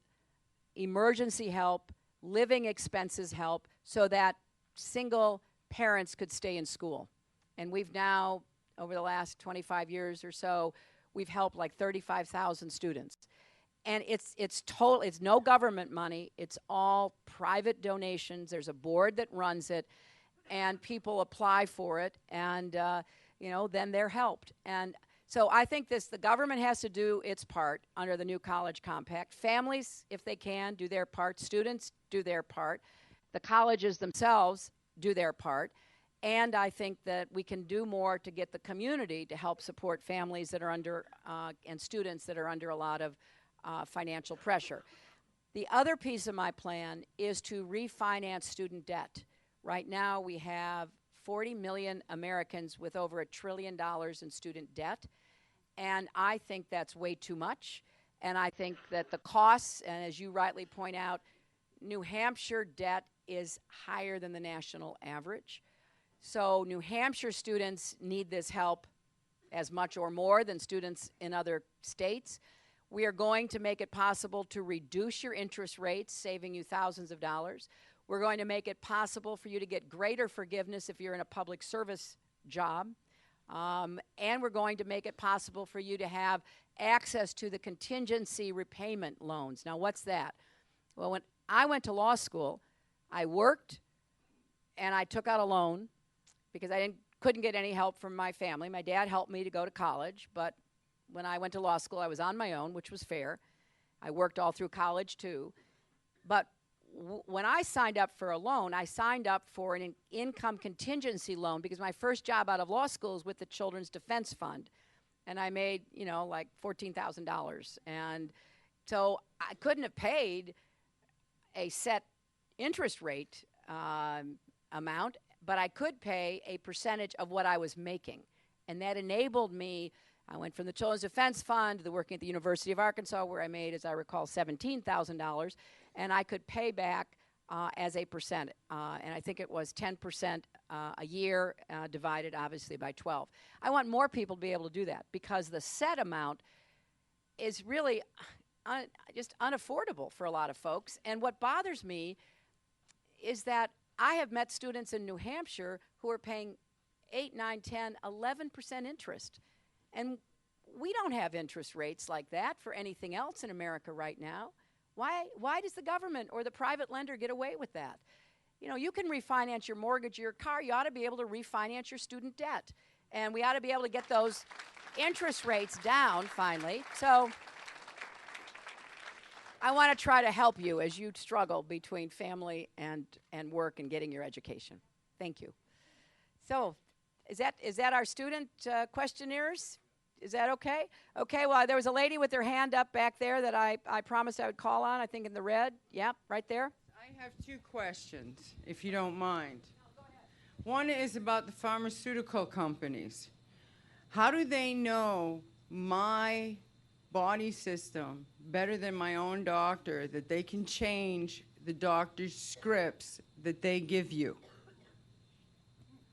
emergency help, living expenses help, so that single parents could stay in school. And we've now, over the last 25 years or so, we've helped like 35,000 students. And it's no government money. It's all private donations. There's a board that runs it, and people apply for it, and then they're helped. And So I think the government has to do its part under the new college compact. Families, if they can, do their part. Students do their part. The colleges themselves do their part. And I think that we can do more to get the community to help support families that are under, and students that are under a lot of financial pressure. The other piece of my plan is to refinance student debt. Right now we have 40 million Americans with over $1 trillion in student debt. And I think that's way too much. And I think that the costs, and as you rightly point out, New Hampshire debt is higher than the national average. So New Hampshire students need this help as much or more than students in other states. We are going to make it possible to reduce your interest rates, saving you thousands of dollars. We're going to make it possible for you to get greater forgiveness if you're in a public service job. And we're going to make it possible for you to have access to the contingency repayment loans. Now, what's that? Well, when I went to law school, I worked and I took out a loan because I couldn't get any help from my family. My dad helped me to go to college, but when I went to law school, I was on my own, which was fair. I worked all through college, too. But when I signed up for a loan, I signed up for an income contingency loan because my first job out of law school is with the Children's Defense Fund. And I made, like $14,000. And so I couldn't have paid a set interest rate amount, but I could pay a percentage of what I was making. And that enabled me. I went from the Children's Defense Fund to working at the University of Arkansas, where I made, as I recall, $17,000, and I could pay back as a percent. And I think it was 10% a year, divided, obviously, by 12. I want more people to be able to do that because the set amount is really just unaffordable for a lot of folks. And what bothers me is that I have met students in New Hampshire who are paying 8, 9, 10, 11% interest. And we don't have interest rates like that for anything else in America right now. Why does the government or the private lender get away with that? You can refinance your mortgage or your car. You ought to be able to refinance your student debt. And we ought to be able to get those interest rates down finally. So I want to try to help you as you struggle between family and work and getting your education. Thank you. So is that our student questionnaires? Is that okay? Okay, well, there was a lady with her hand up back there that I promised I would call on, I think in the red. Yep, right there. I have 2 questions, if you don't mind. One is about the pharmaceutical companies. How do they know my body system better than my own doctor that they can change the doctor's scripts that they give you?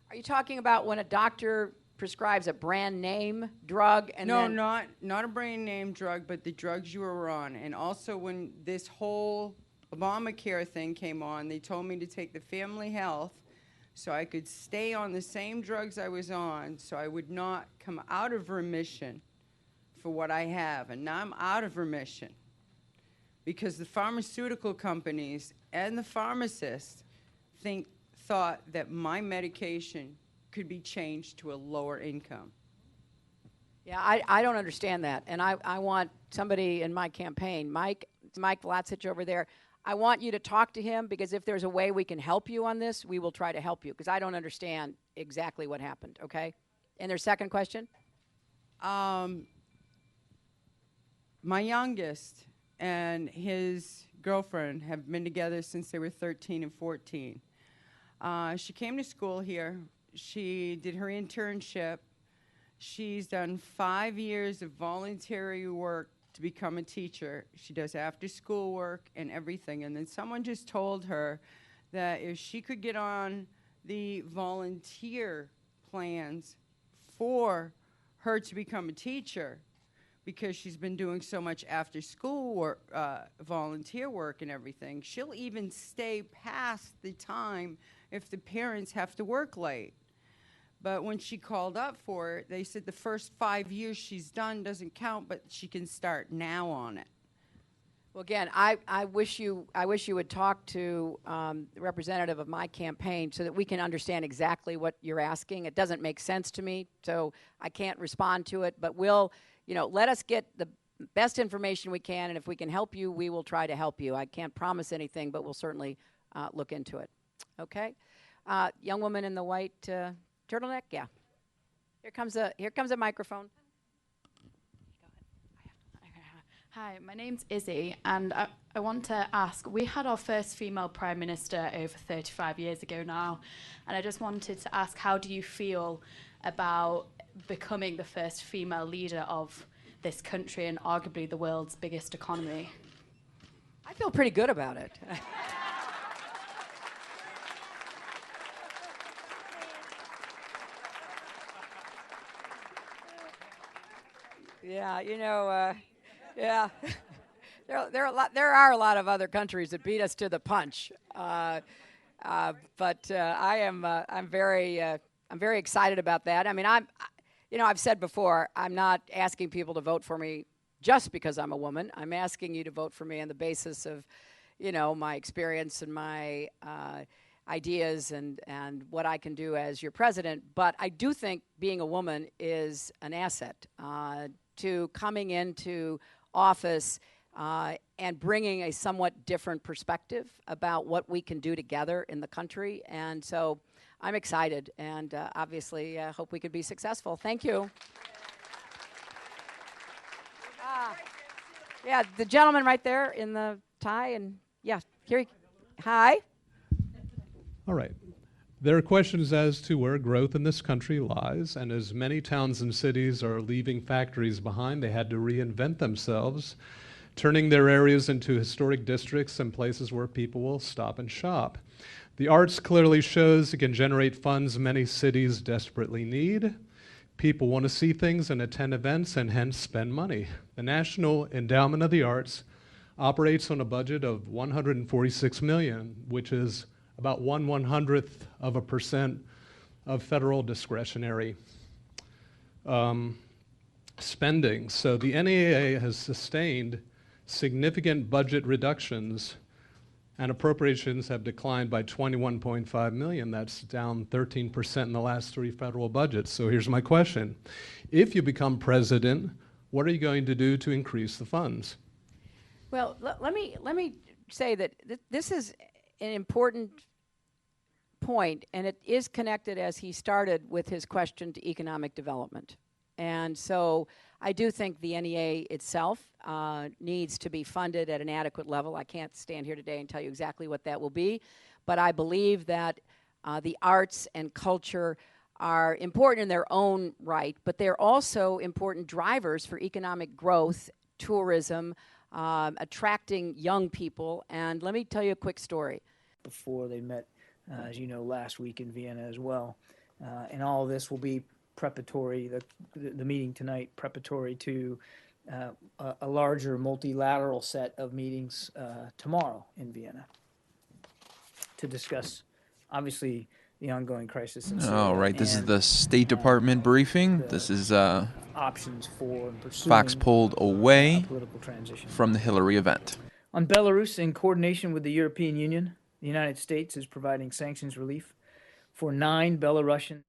Are you talking about when a doctor prescribes a brand name drug and no, then not a brand name drug, but the drugs you were on. And also when this whole Obamacare thing came on, they told me to take the family health so I could stay on the same drugs I was on so I would not come out of remission for what I have. And now I'm out of remission because the pharmaceutical companies and the pharmacists thought that my medication could be changed to a lower income. Yeah, I don't understand that. And I want somebody in my campaign, Mike Latsich over there, I want you to talk to him because if there's a way we can help you on this, we will try to help you because I don't understand exactly what happened, okay? And their second question? My youngest and his girlfriend have been together since they were 13 and 14. She came to school here. She did her internship. She's done 5 years of voluntary work to become a teacher. She does after-school work and everything. And then someone just told her that if she could get on the volunteer plans for her to become a teacher, because she's been doing so much after-school work, volunteer work and everything, she'll even stay past the time if the parents have to work late. But when she called up for it, they said the first 5 years she's done doesn't count, but she can start now on it. Well, again, I wish you would talk to the representative of my campaign so that we can understand exactly what you're asking. It doesn't make sense to me, so I can't respond to it. But we'll, let us get the best information we can, and if we can help you, we will try to help you. I can't promise anything, but we'll certainly look into it. Okay, young woman in the white turtleneck. Yeah, here comes a microphone. Hi, my name's Izzy, and I want to ask, we had our first female Prime Minister over 35 years ago now, and I just wanted to ask, how do you feel about becoming the first female leader of this country and arguably the world's biggest economy? I feel pretty good about it. Yeah, yeah, there are a lot of other countries that beat us to the punch, but I'm very excited about that. I mean, I've said before, I'm not asking people to vote for me just because I'm a woman. I'm asking you to vote for me on the basis of, my experience and my ideas and what I can do as your president. But I do think being a woman is an asset to coming into office and bringing a somewhat different perspective about what we can do together in the country. And so I'm excited and obviously hope we could be successful. Thank you. Yeah, the gentleman right there in the tie, and yeah, hi. All right. There are questions as to where growth in this country lies, and as many towns and cities are leaving factories behind, they had to reinvent themselves, turning their areas into historic districts and places where people will stop and shop. The arts clearly shows it can generate funds many cities desperately need. People want to see things and attend events and hence spend money. The National Endowment of the Arts operates on a budget of $146 million, which is about 1/100% of federal discretionary spending. So the NEA has sustained significant budget reductions, and appropriations have declined by $21.5 million. That's down 13% in the last 3 federal budgets. So here's my question. If you become president, what are you going to do to increase the funds? Well, let me say that this is an important point, and it is connected, as he started, with his question to economic development. And so I do think the NEA itself needs to be funded at an adequate level. I can't stand here today and tell you exactly what that will be, but I believe that the arts and culture are important in their own right, but they're also important drivers for economic growth, tourism, attracting young people. And let me tell you a quick story. Before they met, as you know, last week in Vienna as well. And all of this will be preparatory, the meeting tonight, preparatory to a larger multilateral set of meetings tomorrow in Vienna to discuss, obviously, the ongoing crisis in Syria. All right, this is the State Department briefing. This is options for pursuing Fox pulled away political transition. from the Hillary event. On Belarus, in coordination with the European Union, the United States is providing sanctions relief for 9 Belarusian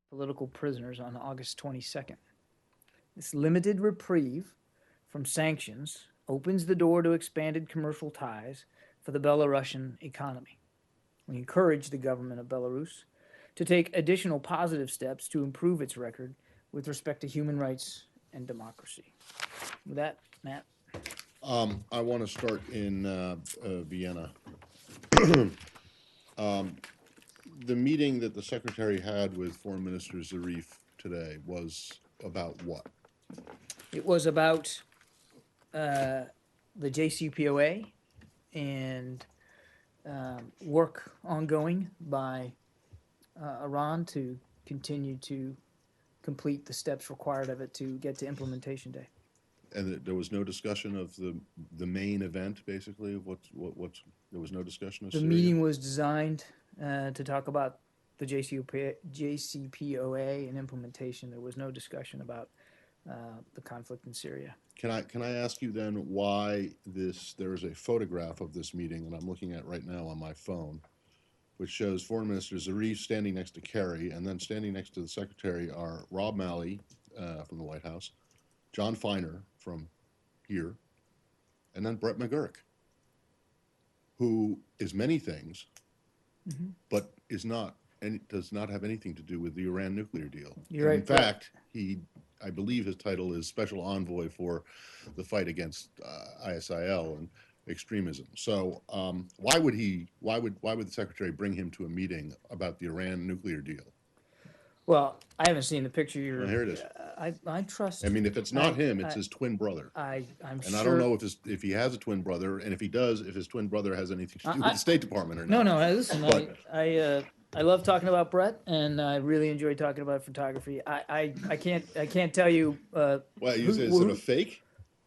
political prisoners on August 22nd. This limited reprieve from sanctions opens the door to expanded commercial ties for the Belarusian economy. We encourage the government of Belarus to take additional positive steps to improve its record with respect to human rights and democracy. With that, Matt. I want to start in Vienna. The meeting that the Secretary had with Foreign Minister Zarif today was about what? It was about the JCPOA and work ongoing by Iran to continue to complete the steps required of it to get to implementation day. And there was no discussion of the main event, basically. What's there was no discussion of the Syria? meeting was designed to talk about the JCPOA and implementation. There was no discussion about the conflict in Syria. Can I ask you then why there is a photograph of this meeting that I'm looking at right now on my phone, which shows Foreign Minister Zarif standing next to Kerry, and then standing next to the Secretary are Rob Malley from the White House, John Feiner from here, and then Brett McGurk, who is many things, but is not and does not have anything to do with the Iran nuclear deal. You're right, In fact, I believe his title is Special Envoy for the fight against ISIL and extremism. So why would the Secretary bring him to a meeting about the Iran nuclear deal? Well, I haven't seen the picture. Well, here it is. I trust. I mean, if it's not him, it's his twin brother. I'm and sure. I don't know if he has a twin brother, and if he does, if his twin brother has anything to do with the State Department or not. No. Listen, I love talking about Brett, and I really enjoy talking about photography. I can't tell you. Well, is it a fake?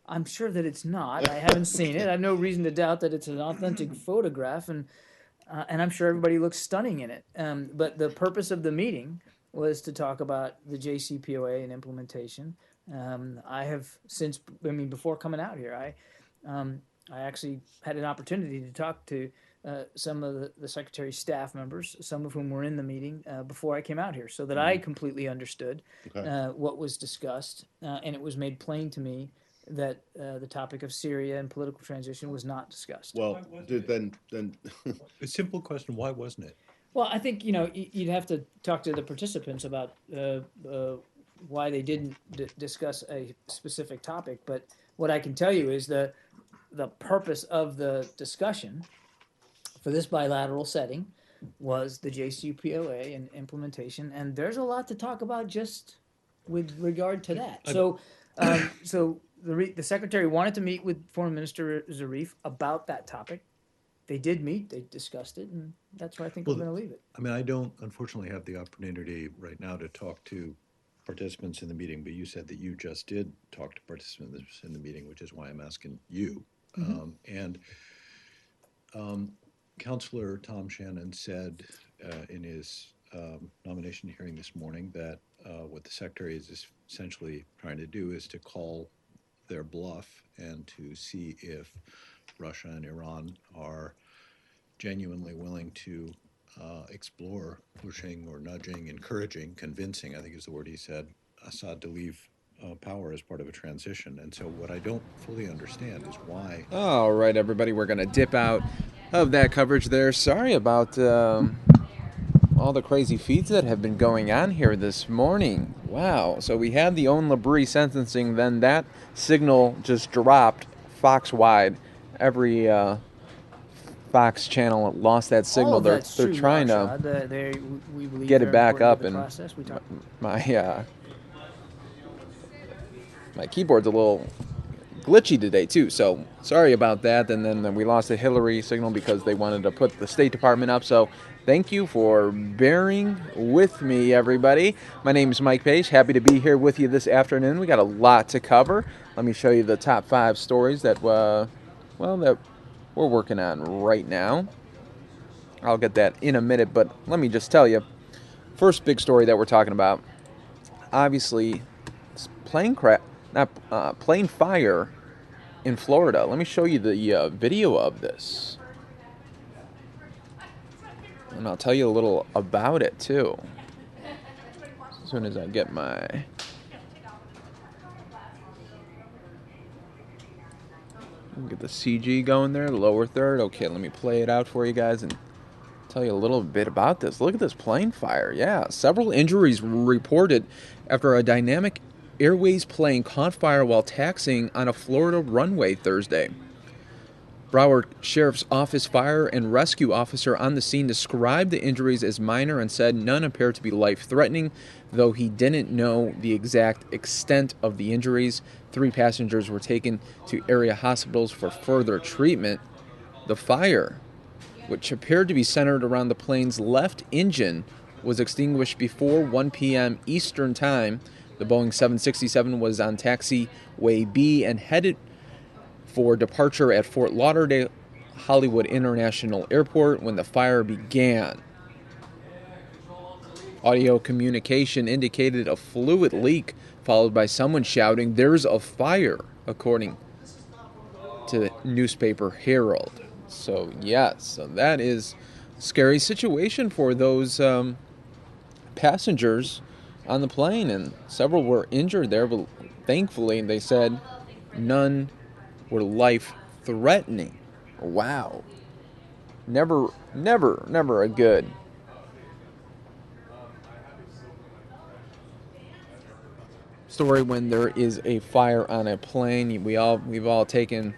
I'm sure that it's not. I haven't seen it. I have no reason to doubt that it's an authentic photograph, and I'm sure everybody looks stunning in it. But the purpose of the meeting was to talk about the JCPOA and implementation. I have before coming out here, I actually had an opportunity to talk to some of the Secretary's staff members, some of whom were in the meeting before I came out here, so that I completely understood what was discussed, and it was made plain to me that the topic of Syria and political transition was not discussed. Well, then a simple question: why wasn't it? Well, I think you'd have to talk to the participants about why they didn't discuss a specific topic. But what I can tell you is the purpose of the discussion for this bilateral setting was the JCPOA and implementation, and there's a lot to talk about just with regard to that. So the Secretary wanted to meet with Foreign Minister Zarif about that topic. They did meet, they discussed it, and that's where I think we're going to leave it. I mean, I don't, unfortunately, have the opportunity right now to talk to participants in the meeting, but you said that you just did talk to participants in the meeting, which is why I'm asking you. Councilor Tom Shannon said in his nomination hearing this morning that what the Secretary is essentially trying to do is to call their bluff and to see if Russia and Iran are genuinely willing to explore pushing or nudging, encouraging, convincing, I think is the word he said, Assad to leave power as part of a transition. And so what I don't fully understand is why. All right, everybody, we're going to dip out of that coverage there. Sorry about all the crazy feeds that have been going on here this morning. Wow. So we had the Owen Labrie sentencing, then that signal just dropped Fox-wide. Every Fox channel lost that signal. They're trying to get it back up, and my keyboard's a little glitchy today too, so sorry about that. And then we lost the Hillary signal because they wanted to put the State Department up. So thank you for bearing with me, everybody. My name is Mike Page. Happy to be here with you this afternoon. We got a lot to cover. Let me show you the top 5 stories that that we're working on right now. I'll get that in a minute, but let me just tell you, first big story that we're talking about, obviously, plane fire in Florida. Let me show you the video of this, and I'll tell you a little about it too as soon as I get my get the CG going there, the lower third. Okay, let me play it out for you guys and tell you a little bit about this. Look at this plane fire. Yeah, several injuries reported after a dynamic Airways plane caught fire while taxiing on a Florida runway Thursday. Broward Sheriff's Office fire and rescue officer on the scene described the injuries as minor and said none appeared to be life-threatening, though he didn't know the exact extent of the injuries. 3 passengers were taken to area hospitals for further treatment. The fire, which appeared to be centered around the plane's left engine, was extinguished before 1 p.m. Eastern Time. The Boeing 767 was on taxiway B and headed for departure at Fort Lauderdale Hollywood International Airport when the fire began. Audio communication indicated a fluid leak, followed by someone shouting, "There's a fire," according to the newspaper Herald. So, yes, so that is a scary situation for those passengers on the plane, and several were injured there, but thankfully they said none were life-threatening. Wow. Never a good story when there is a fire on a plane. We've all taken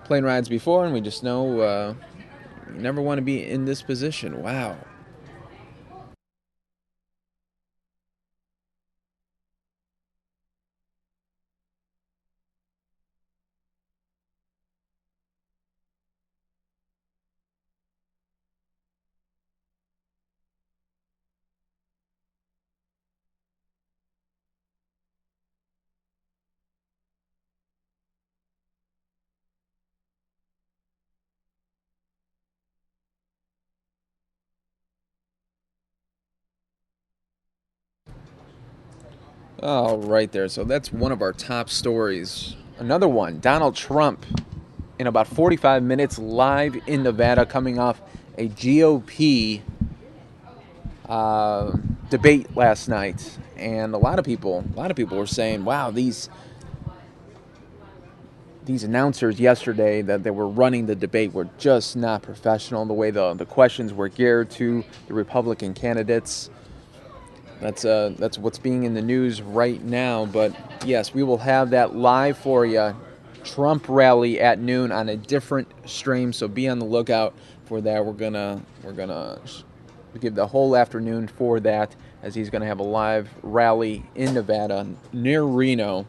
plane rides before, and we just know you never want to be in this position. Wow. Oh, right there. So that's one of our top stories. Another one, Donald Trump in about 45 minutes live in Nevada, coming off a GOP debate last night. And a lot of people were saying, wow, these announcers yesterday that they were running the debate were just not professional. The way the questions were geared to the Republican candidates. That's what's being in the news right now. But yes, we will have that live for you. Trump rally at noon on a different stream, so be on the lookout for that. We're gonna give the whole afternoon for that, as he's gonna have a live rally in Nevada near Reno.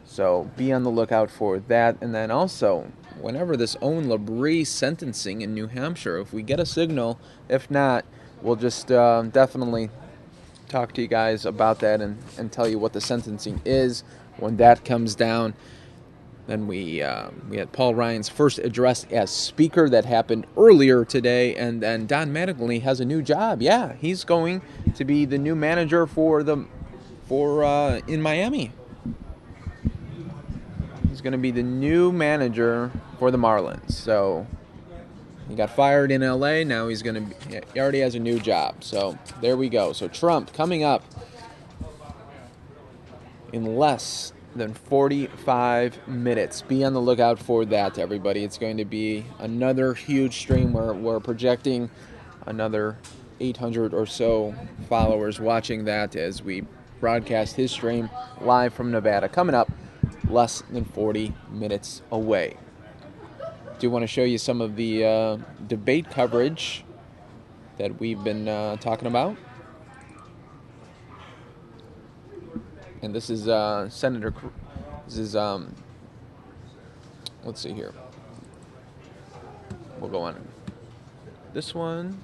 So be on the lookout for that. And then also, whenever this Owen Labrie sentencing in New Hampshire, if we get a signal, if not, we'll just definitely talk to you guys about that and tell you what the sentencing is when that comes down. Then we had Paul Ryan's first address as speaker that happened earlier today, and then Don Mattingly has a new job. Yeah, he's going to be the new manager for in Miami. He's going to be the new manager for the Marlins. So he got fired in LA. Now he already has a new job. So there we go. So Trump coming up in less than 45 minutes. Be on the lookout for that, everybody. It's going to be another huge stream where we're projecting another 800 or so followers watching that as we broadcast his stream live from Nevada. Coming up less than 40 minutes away. Do want to show you some of the debate coverage that we've been talking about. And this is Senator. This is let's see here. We'll go on this one.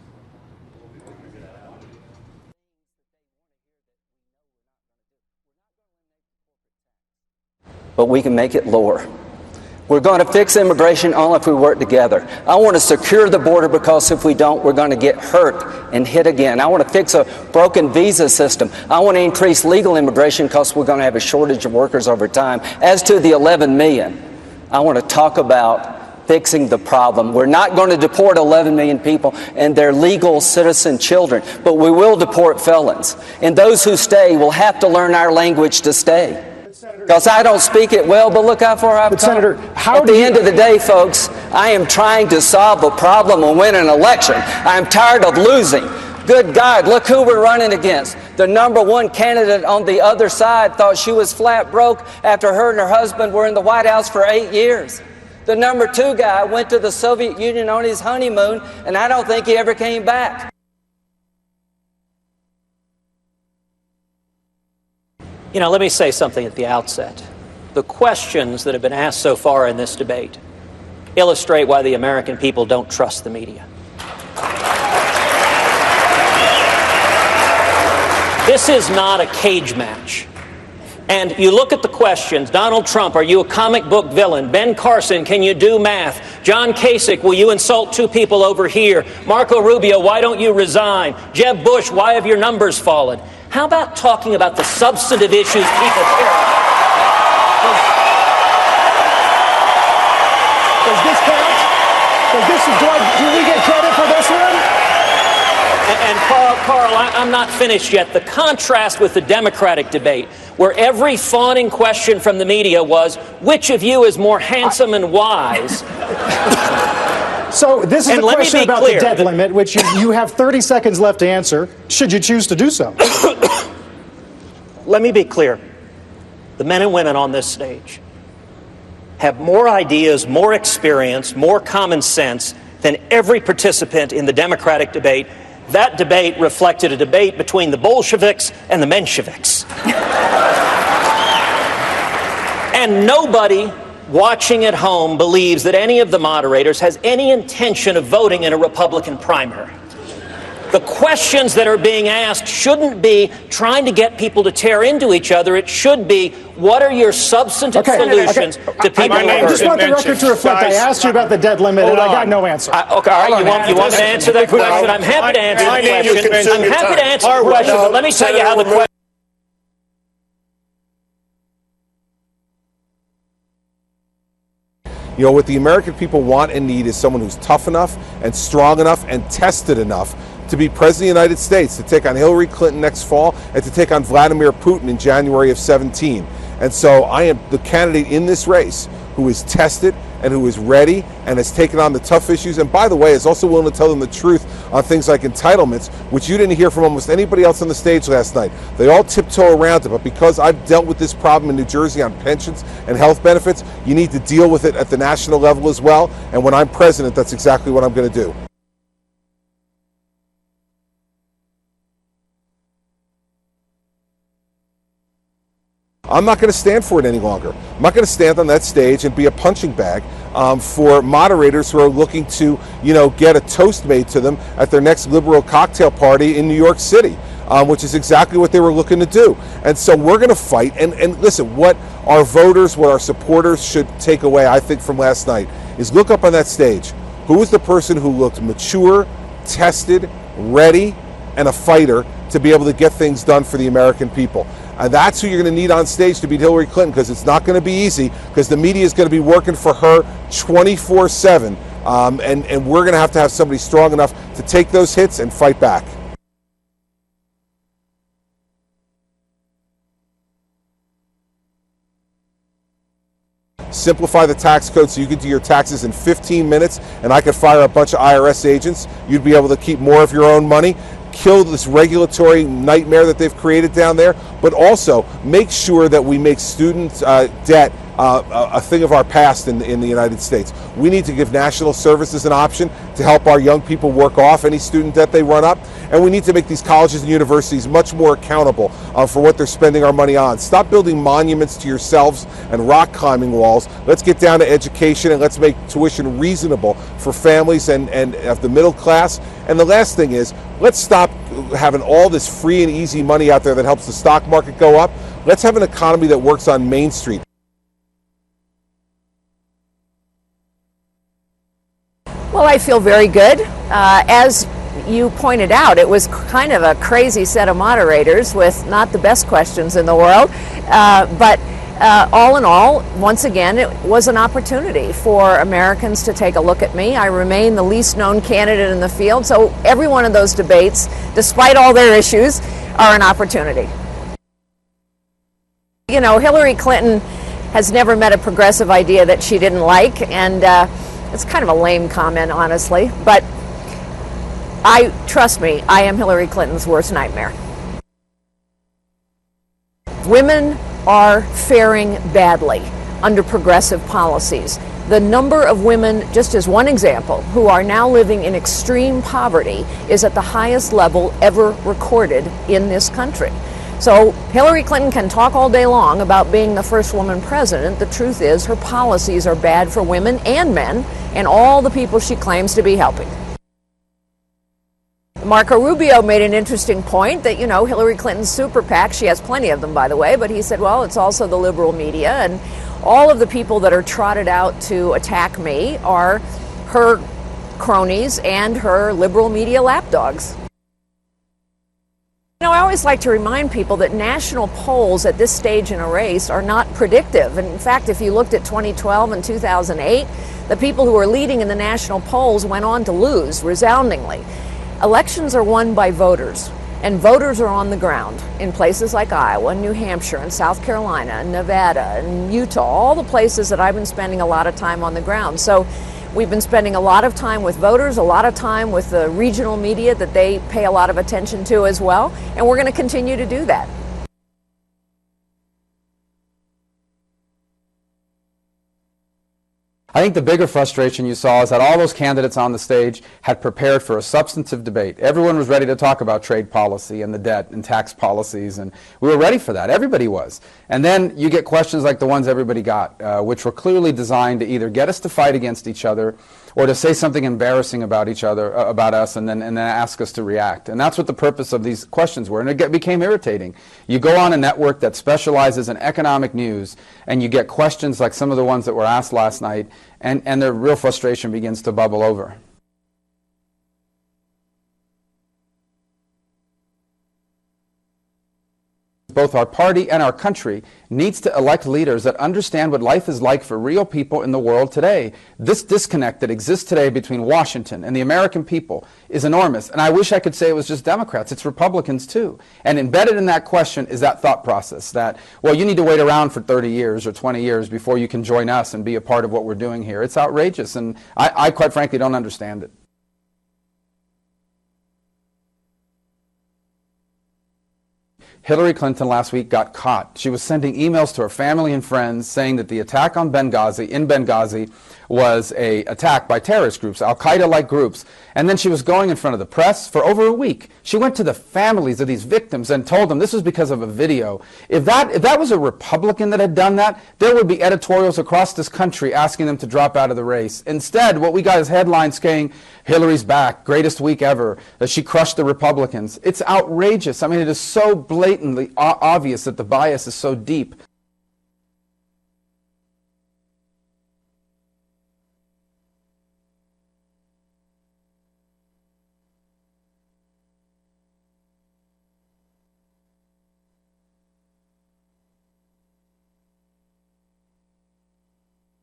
But we can make it lower. We're going to fix immigration only if we work together. I want to secure the border because if we don't, we're going to get hurt and hit again. I want to fix a broken visa system. I want to increase legal immigration because we're going to have a shortage of workers over time. As to the 11 million, I want to talk about fixing the problem. We're not going to deport 11 million people and their legal citizen children, but we will deport felons. And those who stay will have to learn our language to stay. Because I don't speak it well, but look how far I've come. Senator, at the end of the day, folks, I am trying to solve a problem and win an election. I'm tired of losing. Good God, look who we're running against. The number one candidate on the other side thought she was flat broke after her and her husband were in the White House for 8 years. The number two guy went to the Soviet Union on his honeymoon, and I don't think he ever came back. You know, let me say something at the outset. The questions that have been asked so far in this debate illustrate why the American people don't trust the media. This is not a cage match. And you look at the questions. Donald Trump, are you a comic book villain? Ben Carson, can you do math? John Kasich, will you insult two people over here? Marco Rubio, why don't you resign? Jeb Bush, why have your numbers fallen? How about talking about the substantive issues people care about? Does this count? Do we get credit for this one? And Carl, I'm not finished yet. The contrast with the Democratic debate, where every fawning question from the media was, which of you is more handsome and wise? So this is a question about the debt limit, which you have 30 seconds left to answer, should you choose to do so. Let me be clear. The men and women on this stage have more ideas, more experience, more common sense than every participant in the Democratic debate. That debate reflected a debate between the Bolsheviks and the Mensheviks. And nobody watching at home believes that any of the moderators has any intention of voting in a Republican primary. The questions that are being asked shouldn't be trying to get people to tear into each other. It should be, what are your substantive solutions to people? I just want the record to reflect. I asked you about the debt limit, and I got no answer. Okay, all right, you want me to answer that question? I'm happy to answer the question. I'm happy to answer the question, but let me tell you how the question... You know, what the American people want and need is someone who's tough enough and strong enough and tested enough to be President of the United States, to take on Hillary Clinton next fall, and to take on Vladimir Putin in January of 17. And so I am the candidate in this race who is tested and who is ready and has taken on the tough issues, and by the way, is also willing to tell them the truth on things like entitlements, which you didn't hear from almost anybody else on the stage last night. They all tiptoe around it, but because I've dealt with this problem in New Jersey on pensions and health benefits, you need to deal with it at the national level as well, and when I'm president, that's exactly what I'm going to do. I'm not going to stand for it any longer. I'm not going to stand on that stage and be a punching bag for moderators who are looking to, get a toast made to them at their next liberal cocktail party in New York City, which is exactly what they were looking to do. And so we're going to fight. And listen, what our voters, what our supporters should take away, I think, from last night is look up on that stage. Who was the person who looked mature, tested, ready, and a fighter to be able to get things done for the American people? And that's who you're going to need on stage to beat Hillary Clinton, because it's not going to be easy, because the media is going to be working for her 24/7, and we're going to have somebody strong enough to take those hits and fight back. Simplify the tax code so you can do your taxes in 15 minutes, and I could fire a bunch of IRS agents. You'd be able to keep more of your own money. Kill this regulatory nightmare that they've created down there, but also make sure that we make student debt a thing of our past in the United States. We need to give national services an option to help our young people work off any student debt they run up, and we need to make these colleges and universities much more accountable for what they're spending our money on. Stop building monuments to yourselves and rock climbing walls. Let's get down to education, and let's make tuition reasonable for families and of the middle class. And the last thing is, let's stop having all this free and easy money out there that helps the stock market go up. Let's have an economy that works on Main Street. Well, I feel very good. As you pointed out, it was kind of a crazy set of moderators with not the best questions in the world. But all in all, once again, it was an opportunity for Americans to take a look at me. I remain the least known candidate in the field, so every one of those debates, despite all their issues, are an opportunity. You know, Hillary Clinton has never met a progressive idea that she didn't like, and it's kind of a lame comment, honestly, but trust me, I am Hillary Clinton's worst nightmare. Women are faring badly under progressive policies. The number of women, just as one example, who are now living in extreme poverty is at the highest level ever recorded in this country. So Hillary Clinton can talk all day long about being the first woman president. The truth is her policies are bad for women and men and all the people she claims to be helping. Marco Rubio made an interesting point that, Hillary Clinton's super PAC, she has plenty of them, by the way, but he said, well, it's also the liberal media, and all of the people that are trotted out to attack me are her cronies and her liberal media lapdogs. You know, I always like to remind people that national polls at this stage in a race are not predictive. And in fact, if you looked at 2012 and 2008, the people who were leading in the national polls went on to lose resoundingly. Elections are won by voters, and voters are on the ground in places like Iowa, New Hampshire, and South Carolina, and Nevada, and Utah, all the places that I've been spending a lot of time on the ground. So we've been spending a lot of time with voters, a lot of time with the regional media that they pay a lot of attention to as well, and we're going to continue to do that. I think the bigger frustration you saw is that all those candidates on the stage had prepared for a substantive debate. Everyone was ready to talk about trade policy and the debt and tax policies, and we were ready for that. Everybody was. And then you get questions like the ones everybody got, which were clearly designed to either get us to fight against each other or to say something embarrassing about each other, about us, and then ask us to react. And that's what the purpose of these questions were, and it became irritating. You go on a network that specializes in economic news, and you get questions like some of the ones that were asked last night, and the real frustration begins to bubble over. Both our party and our country needs to elect leaders that understand what life is like for real people in the world today. This disconnect that exists today between Washington and the American people is enormous. And I wish I could say it was just Democrats. It's Republicans too. And embedded in that question is that thought process that, well, you need to wait around for 30 years or 20 years before you can join us and be a part of what we're doing here. It's outrageous, and I quite frankly don't understand it. Hillary Clinton last week got caught. She was sending emails to her family and friends saying that the attack on Benghazi was an attack by terrorist groups, Al-Qaeda-like groups. And then she was going in front of the press for over a week. She went to the families of these victims and told them this was because of a video. If that was a Republican that had done that, there would be editorials across this country asking them to drop out of the race. Instead, what we got is headlines saying, Hillary's back, greatest week ever, that she crushed the Republicans. It's outrageous. I mean, it is so blatantly obvious that the bias is so deep.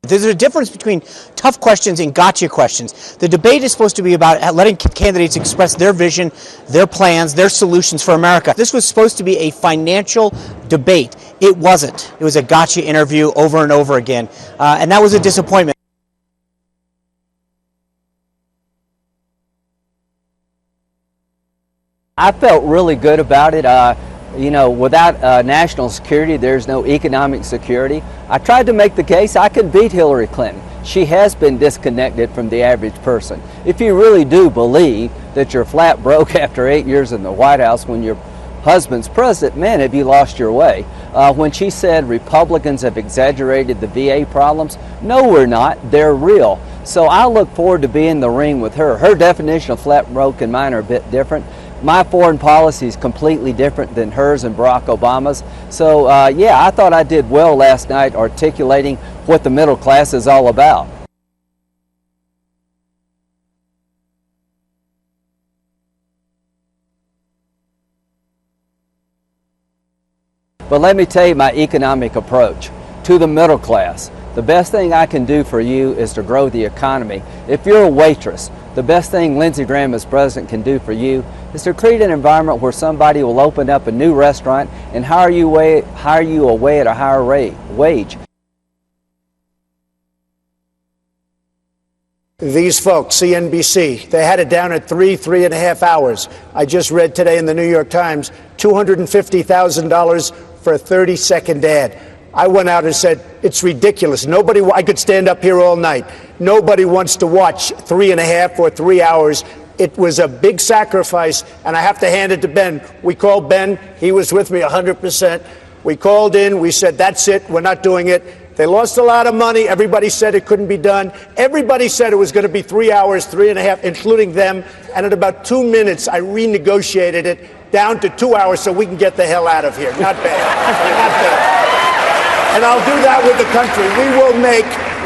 There's a difference between tough questions and gotcha questions. The debate is supposed to be about letting candidates express their vision, their plans, their solutions for America. This was supposed to be a financial debate. It wasn't. It was a gotcha interview over and over again, and that was a disappointment. I felt really good about it. You know, without national security, there's no economic security. I tried to make the case I could beat Hillary Clinton. She has been disconnected from the average person. If you really do believe that you're flat broke after 8 years in the White House when your husband's president, man, have you lost your way. When she said Republicans have exaggerated the VA problems, no, we're not. They're real. So I look forward to being in the ring with her. Her definition of flat broke and mine are a bit different. My foreign policy is completely different than hers and Barack Obama's. So, yeah, I thought I did well last night articulating what the middle class is all about. But let me tell you my economic approach to the middle class. The best thing I can do for you is to grow the economy. If you're a waitress, the best thing Lindsey Graham as president can do for you is to create an environment where somebody will open up a new restaurant and hire you away at a higher wage. These folks, CNBC, they had it down at 3.5 hours. I just read today in the New York Times, $250,000 for a 30-second ad. I went out and said, it's ridiculous. I could stand up here all night. Nobody wants to watch 3.5 or 3 hours. It was a big sacrifice, and I have to hand it to Ben. We called Ben. He was with me 100%. We called in. We said, that's it. We're not doing it. They lost a lot of money. Everybody said it couldn't be done. Everybody said it was going to be 3 hours, 3.5, including them. And in about 2 minutes, I renegotiated it down to 2 hours so we can get the hell out of here. Not bad. Not bad. And I'll do that with the country.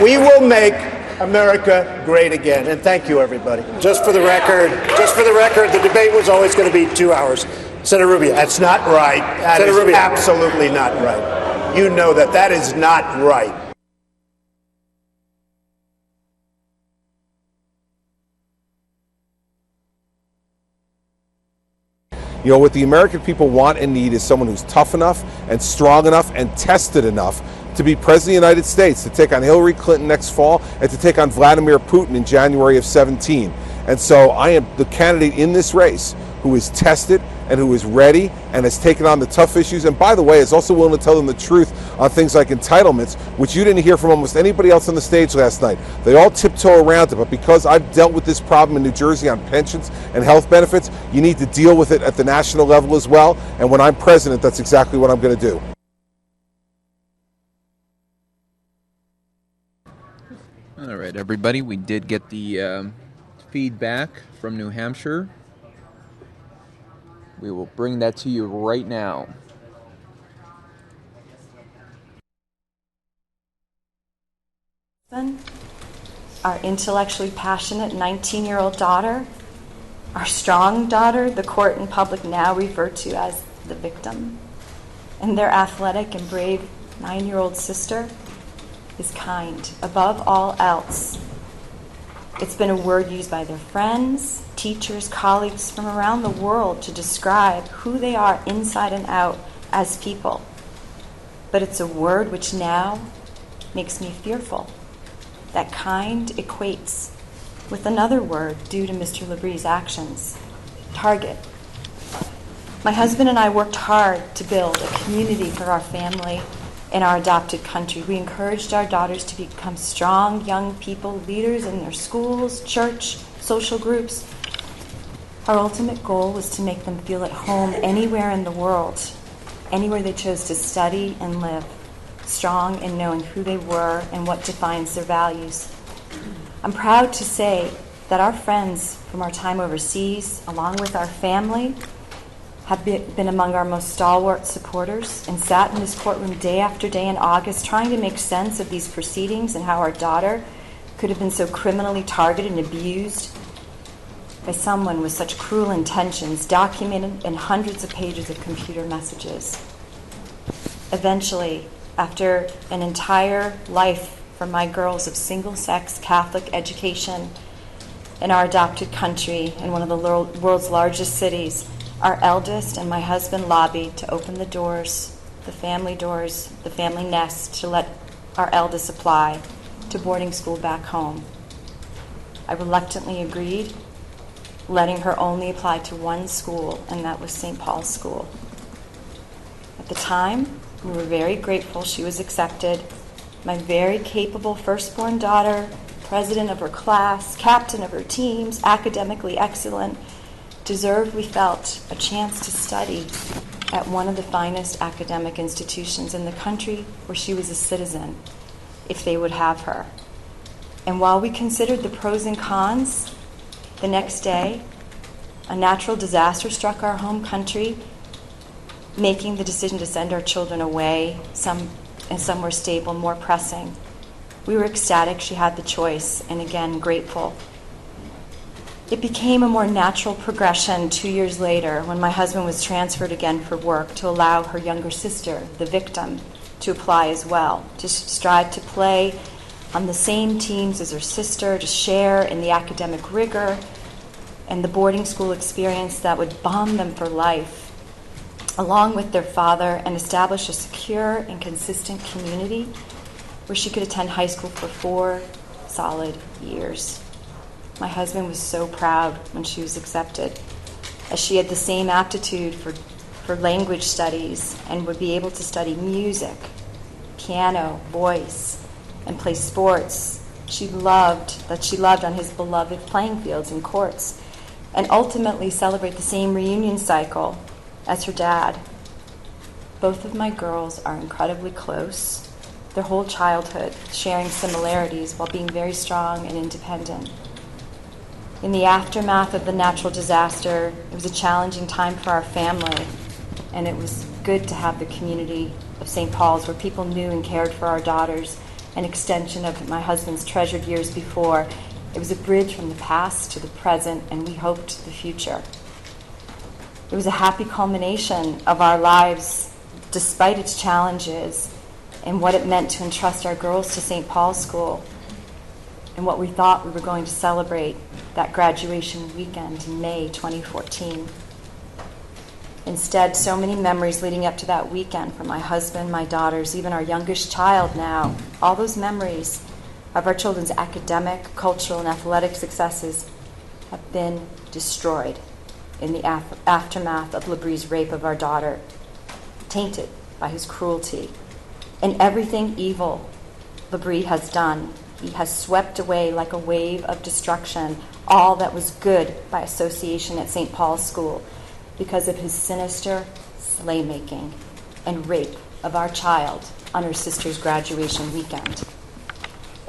We will make America great again. And thank you, everybody. Just for the record, the debate was always going to be 2 hours. Senator Rubio. That's not right. That is absolutely not right. You know that. That is not right. You know, what the American people want and need is someone who's tough enough and strong enough and tested enough to be President of the United States, to take on Hillary Clinton next fall, and to take on Vladimir Putin in January of 17. And so I am the candidate in this race who is tested and who is ready and has taken on the tough issues, and by the way, is also willing to tell them the truth on things like entitlements, which you didn't hear from almost anybody else on the stage last night. They all tiptoe around it, but because I've dealt with this problem in New Jersey on pensions and health benefits, you need to deal with it at the national level as well, and when I'm president, that's exactly what I'm going to do. All right, everybody, we did get the feedback from New Hampshire. We will bring that to you right now. Our intellectually passionate 19-year-old daughter, our strong daughter, the court and public now refer to as the victim, and their athletic and brave 9-year-old sister is kind above all else. It's been a word used by their friends, teachers, colleagues from around the world to describe who they are inside and out as people. But it's a word which now makes me fearful. That kind equates with another word due to Mr. Labrie's actions, target. My husband and I worked hard to build a community for our family in our adopted country. We encouraged our daughters to become strong young people, leaders in their schools, church, social groups. Our ultimate goal was to make them feel at home anywhere in the world, anywhere they chose to study and live, strong in knowing who they were and what defines their values. I'm proud to say that our friends from our time overseas, along with our family, have been among our most stalwart supporters and sat in this courtroom day after day in August trying to make sense of these proceedings and how our daughter could have been so criminally targeted and abused by someone with such cruel intentions, documented in hundreds of pages of computer messages. Eventually, after an entire life for my girls of single-sex Catholic education in our adopted country in one of the world's largest cities, our eldest and my husband lobbied to open the doors, the family nest, to let our eldest apply to boarding school back home. I reluctantly agreed, letting her only apply to one school, and that was St. Paul's School. At the time, we were very grateful she was accepted. My very capable firstborn daughter, president of her class, captain of her teams, academically excellent, deserved, we felt, a chance to study at one of the finest academic institutions in the country where she was a citizen, if they would have her. And while we considered the pros and cons, the next day, a natural disaster struck our home country, making the decision to send our children away, some were stable, more pressing. We were ecstatic she had the choice, and again, grateful. It became a more natural progression 2 years later when my husband was transferred again for work to allow her younger sister, the victim, to apply as well, to strive to play on the same teams as her sister, to share in the academic rigor and the boarding school experience that would bond them for life, along with their father, and establish a secure and consistent community where she could attend high school for 4 solid years. My husband was so proud when she was accepted, as she had the same aptitude for language studies and would be able to study music, piano, voice, and play sports she loved on his beloved playing fields and courts, and ultimately celebrate the same reunion cycle as her dad. Both of my girls are incredibly close, their whole childhood sharing similarities while being very strong and independent. In the aftermath of the natural disaster, it was a challenging time for our family, and it was good to have the community of St. Paul's, where people knew and cared for our daughters, an extension of my husband's treasured years before. It was a bridge from the past to the present, and we hoped to the future. It was a happy culmination of our lives, despite its challenges, and what it meant to entrust our girls to St. Paul's School, and what we thought we were going to celebrate that graduation weekend in May 2014. Instead, so many memories leading up to that weekend for my husband, my daughters, even our youngest child now, all those memories of our children's academic, cultural, and athletic successes have been destroyed in the aftermath of Labrie's rape of our daughter, tainted by his cruelty. And everything evil Labrie has done, he has swept away like a wave of destruction all that was good by association at St. Paul's School because of his sinister slay-making and rape of our child on her sister's graduation weekend.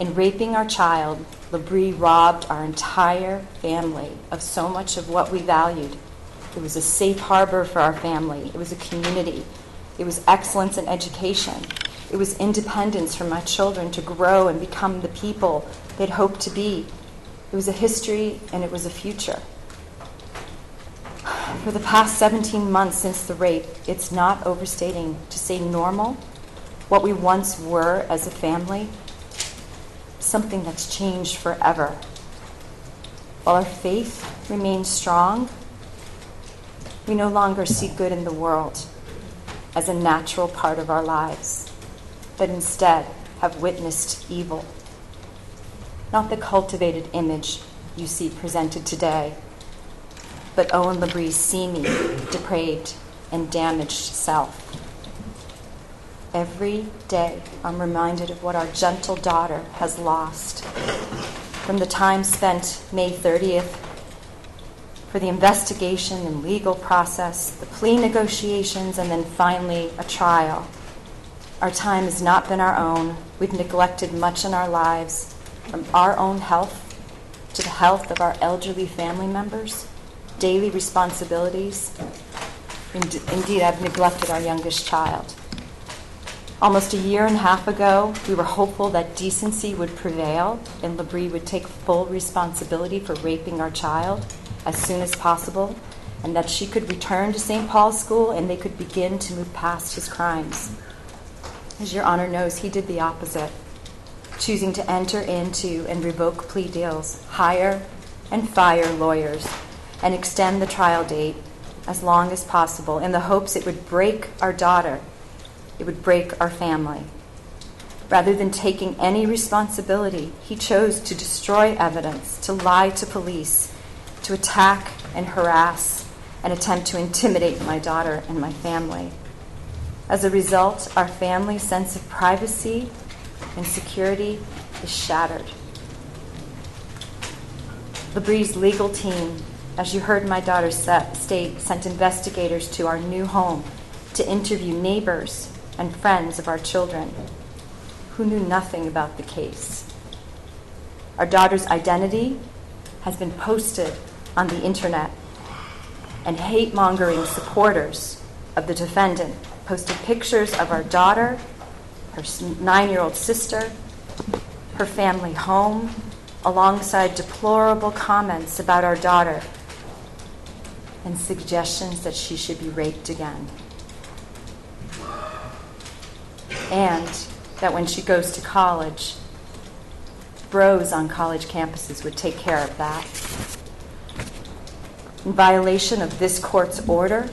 In raping our child, Labrie robbed our entire family of so much of what we valued. It was a safe harbor for our family. It was a community. It was excellence in education. It was independence for my children to grow and become the people they'd hoped to be. It was a history and it was a future. For the past 17 months since the rape, it's not overstating to say normal, what we once were as a family, something that's changed forever. While our faith remains strong, we no longer see good in the world as a natural part of our lives, but instead have witnessed evil. Not the cultivated image you see presented today, but Owen Labrie's seamy, depraved, and damaged self. Every day, I'm reminded of what our gentle daughter has lost. From the time spent May 30th for the investigation and legal process, the plea negotiations, and then finally a trial. Our time has not been our own. We've neglected much in our lives, from our own health to the health of our elderly family members, daily responsibilities. Indeed, I've neglected our youngest child. Almost a year and a half ago, we were hopeful that decency would prevail and Labrie would take full responsibility for raping our child as soon as possible, and that she could return to St. Paul's School and they could begin to move past his crimes. As Your Honor knows, he did the opposite, choosing to enter into and revoke plea deals, hire and fire lawyers, and extend the trial date as long as possible in the hopes it would break our daughter, it would break our family. Rather than taking any responsibility, he chose to destroy evidence, to lie to police, to attack and harass, and attempt to intimidate my daughter and my family. As a result, our family's sense of privacy and security is shattered. Labrie's legal team, as you heard my daughter state, sent investigators to our new home to interview neighbors and friends of our children who knew nothing about the case. Our daughter's identity has been posted on the internet, and hate-mongering supporters of the defendant posted pictures of our daughter, her 9-year-old sister, her family home, alongside deplorable comments about our daughter and suggestions that she should be raped again. And that when she goes to college, bros on college campuses would take care of that. In violation of this court's order,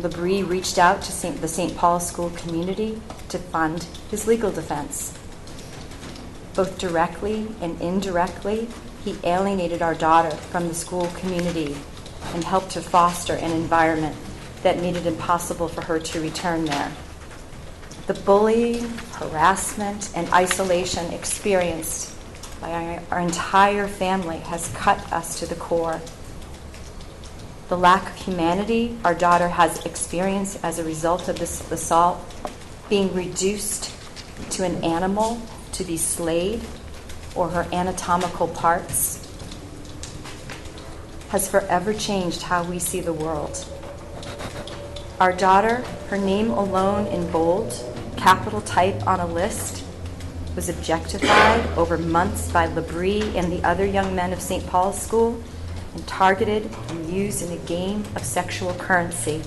Labrie reached out to the St. Paul's School community to fund his legal defense. Both directly and indirectly, he alienated our daughter from the school community and helped to foster an environment that made it impossible for her to return there. The bullying, harassment, and isolation experienced by our entire family has cut us to the core. The lack of humanity our daughter has experienced as a result of this assault, being reduced to an animal to be slayed, or her anatomical parts, has forever changed how we see the world. Our daughter, her name alone in bold, capital type on a list, was objectified over months by Labrie and the other young men of St. Paul's School, and targeted and used in a game of sexual currency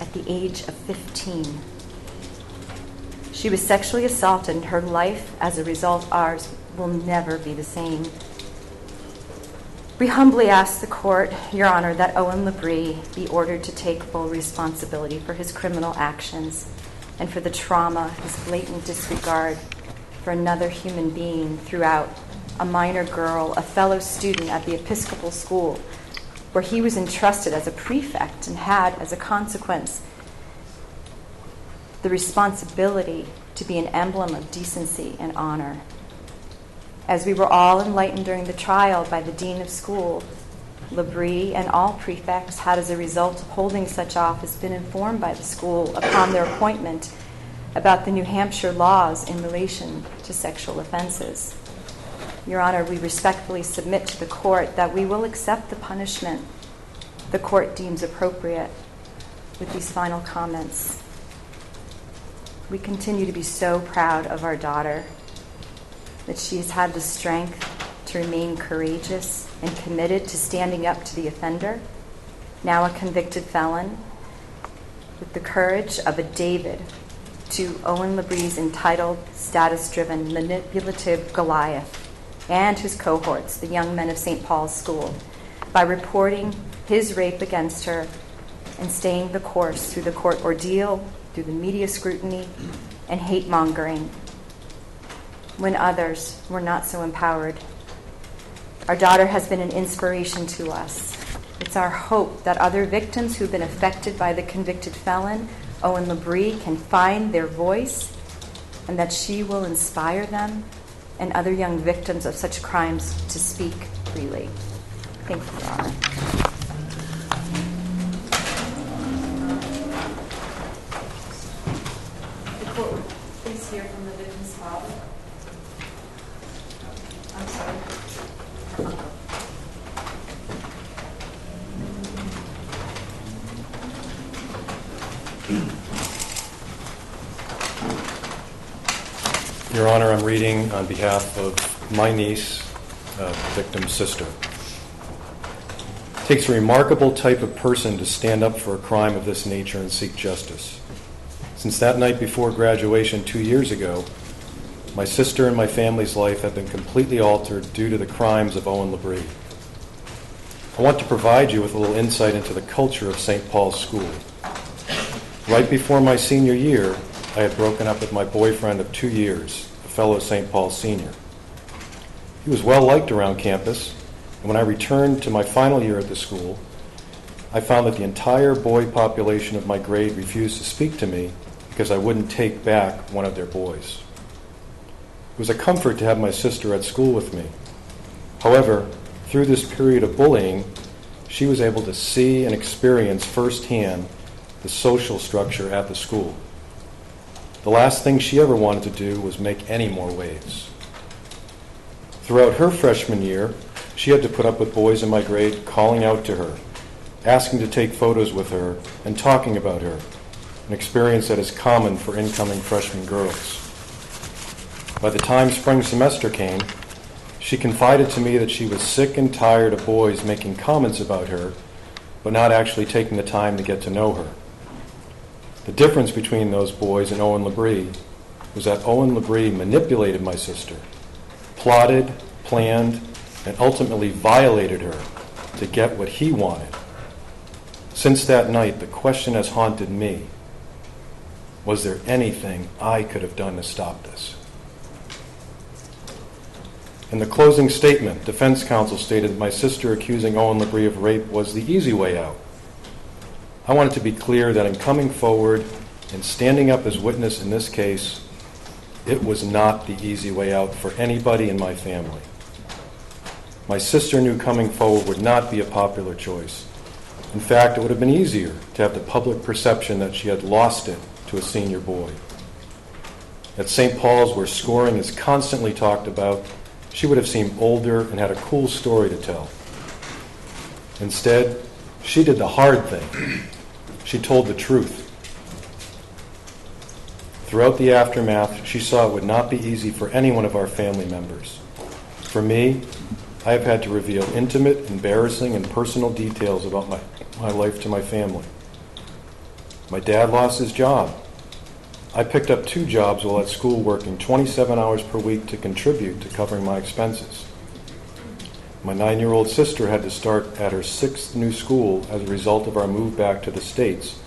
at the age of 15. She was sexually assaulted, and her life, as a result, ours, will never be the same. We humbly ask the court, Your Honor, that Owen Labrie be ordered to take full responsibility for his criminal actions and for the trauma, his blatant disregard for another human being throughout, a minor girl, a fellow student at the Episcopal School, where he was entrusted as a prefect and had, as a consequence, the responsibility to be an emblem of decency and honor. As we were all enlightened during the trial by the dean of school, Labrie and all prefects had, as a result of holding such office, been informed by the school upon their appointment about the New Hampshire laws in relation to sexual offenses. Your Honor, we respectfully submit to the court that we will accept the punishment the court deems appropriate. With these final comments, we continue to be so proud of our daughter, that she has had the strength to remain courageous and committed to standing up to the offender, now a convicted felon, with the courage of a David to Owen Labrie's entitled, status-driven, manipulative Goliath and his cohorts, the young men of St. Paul's School, by reporting his rape against her and staying the course through the court ordeal, through the media scrutiny and hate-mongering, when others were not so empowered. Our daughter has been an inspiration to us. It's our hope that other victims who've been affected by the convicted felon, Owen Labrie, can find their voice, and that she will inspire them and other young victims of such crimes to speak freely. Thank you, Your Honor. The court would please hear from the victim's father. I'm sorry. Your Honor, I'm reading on behalf of my niece, the victim's sister. It takes a remarkable type of person to stand up for a crime of this nature and seek justice. Since that night before graduation 2 years ago, my sister and my family's life have been completely altered due to the crimes of Owen Labrie. I want to provide you with a little insight into the culture of St. Paul's School. Right before my senior year, I had broken up with my boyfriend of 2 years, a fellow St. Paul senior. He was well liked around campus, and when I returned to my final year at the school, I found that the entire boy population of my grade refused to speak to me because I wouldn't take back one of their boys. It was a comfort to have my sister at school with me. However, through this period of bullying, she was able to see and experience firsthand the social structure at the school. The last thing she ever wanted to do was make any more waves. Throughout her freshman year, she had to put up with boys in my grade calling out to her, asking to take photos with her, and talking about her, an experience that is common for incoming freshman girls. By the time spring semester came, she confided to me that she was sick and tired of boys making comments about her, but not actually taking the time to get to know her. The difference between those boys and Owen Labrie was that Owen Labrie manipulated my sister, plotted, planned, and ultimately violated her to get what he wanted. Since that night, the question has haunted me: was there anything I could have done to stop this? In the closing statement, defense counsel stated that my sister accusing Owen Labrie of rape was the easy way out. I want it to be clear that in coming forward and standing up as witness in this case, it was not the easy way out for anybody in my family. My sister knew coming forward would not be a popular choice. In fact, it would have been easier to have the public perception that she had lost it to a senior boy. At St. Paul's, where scoring is constantly talked about, she would have seemed older and had a cool story to tell. Instead, she did the hard thing. She told the truth. Throughout the aftermath, she saw it would not be easy for any one of our family members. For me, I have had to reveal intimate, embarrassing, and personal details about my life to my family. My dad lost his job. I picked up 2 jobs while at school, working 27 hours per week to contribute to covering my expenses. My 9-year-old sister had to start at her 6th new school as a result of our move back to the States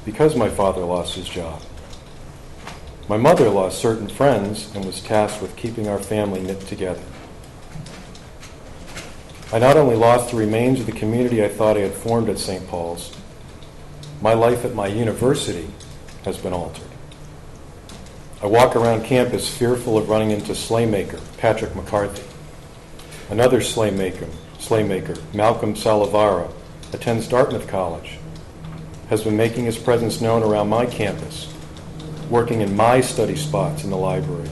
because my father lost his job. My mother lost certain friends and was tasked with keeping our family knit together. I not only lost the remains of the community I thought I had formed at St. Paul's, my life at my university has been altered. I walk around campus fearful of running into Slaymaker, Patrick McCarthy. Another Slaymaker, Malcolm Salavara, attends Dartmouth College, has been making his presence known around my campus, working in my study spots in the library,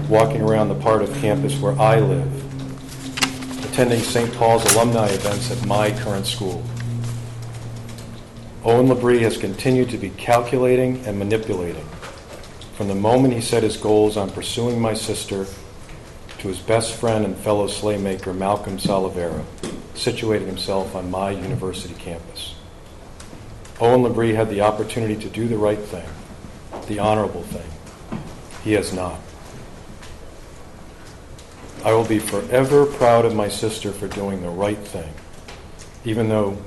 walking around the part of campus where I live, attending St. Paul's alumni events at my current school. Owen Labrie has continued to be calculating and manipulating from the moment he set his goals on pursuing my sister to his best friend and fellow Slaymaker, Malcolm Salavera, situating himself on my university campus. Owen Labrie had the opportunity to do the right thing, the honorable thing. He has not. I will be forever proud of my sister for doing the right thing, even though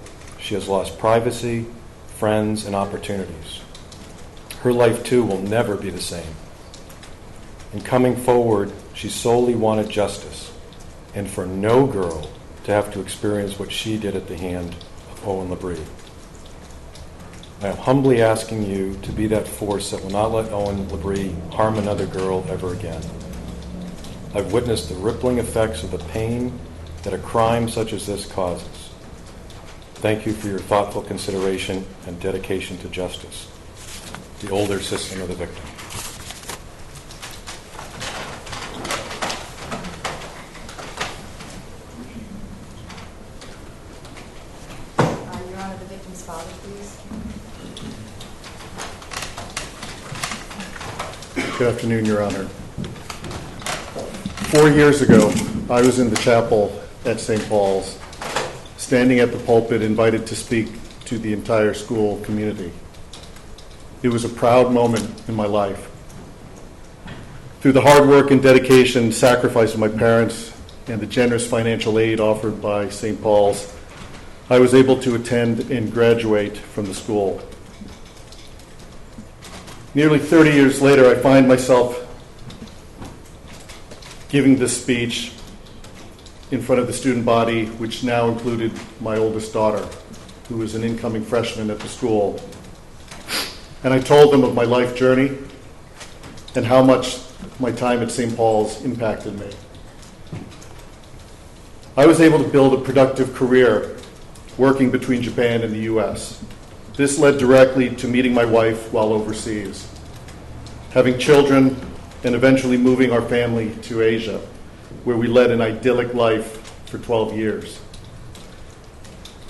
she has lost privacy, friends, and opportunities. Her life, too, will never be the same. In coming forward, she solely wanted justice, and for no girl to have to experience what she did at the hand of Owen Labrie. I am humbly asking you to be that force that will not let Owen Labrie harm another girl ever again. I've witnessed the rippling effects of the pain that a crime such as this causes. Thank you for your thoughtful consideration and dedication to justice. The older sister of the victim. Your Honor, the victim's father, please. Good afternoon, Your Honor. 4 years ago, I was in the chapel at St. Paul's, standing at the pulpit, invited to speak to the entire school community. It was a proud moment in my life. Through the hard work and dedication and sacrifice of my parents and the generous financial aid offered by St. Paul's, I was able to attend and graduate from the school. Nearly 30 years later, I find myself giving this speech in front of the student body, which now included my oldest daughter, who was an incoming freshman at the school. And I told them of my life journey and how much my time at St. Paul's impacted me. I was able to build a productive career working between Japan and the U.S. This led directly to meeting my wife while overseas, having children, and eventually moving our family to Asia, where we led an idyllic life for 12 years.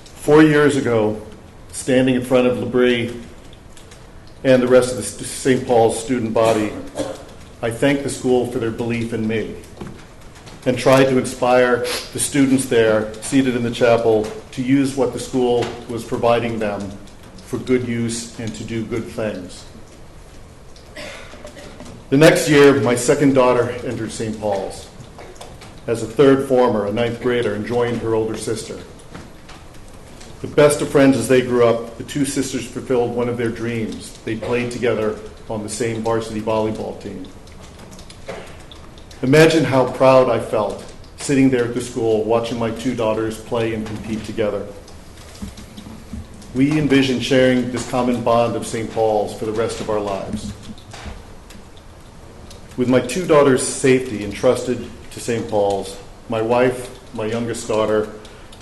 4 years ago, standing in front of Labrie and the rest of the St. Paul's student body, I thanked the school for their belief in me and tried to inspire the students there, seated in the chapel, to use what the school was providing them for good use and to do good things. The next year, my second daughter entered St. Paul's as a third former, a ninth grader, and joined her older sister. The best of friends as they grew up, the two sisters fulfilled one of their dreams. They played together on the same varsity volleyball team. Imagine how proud I felt sitting there at the school watching my two daughters play and compete together. We envisioned sharing this common bond of St. Paul's for the rest of our lives. With my two daughters' safety entrusted to St. Paul's, my wife, my youngest daughter,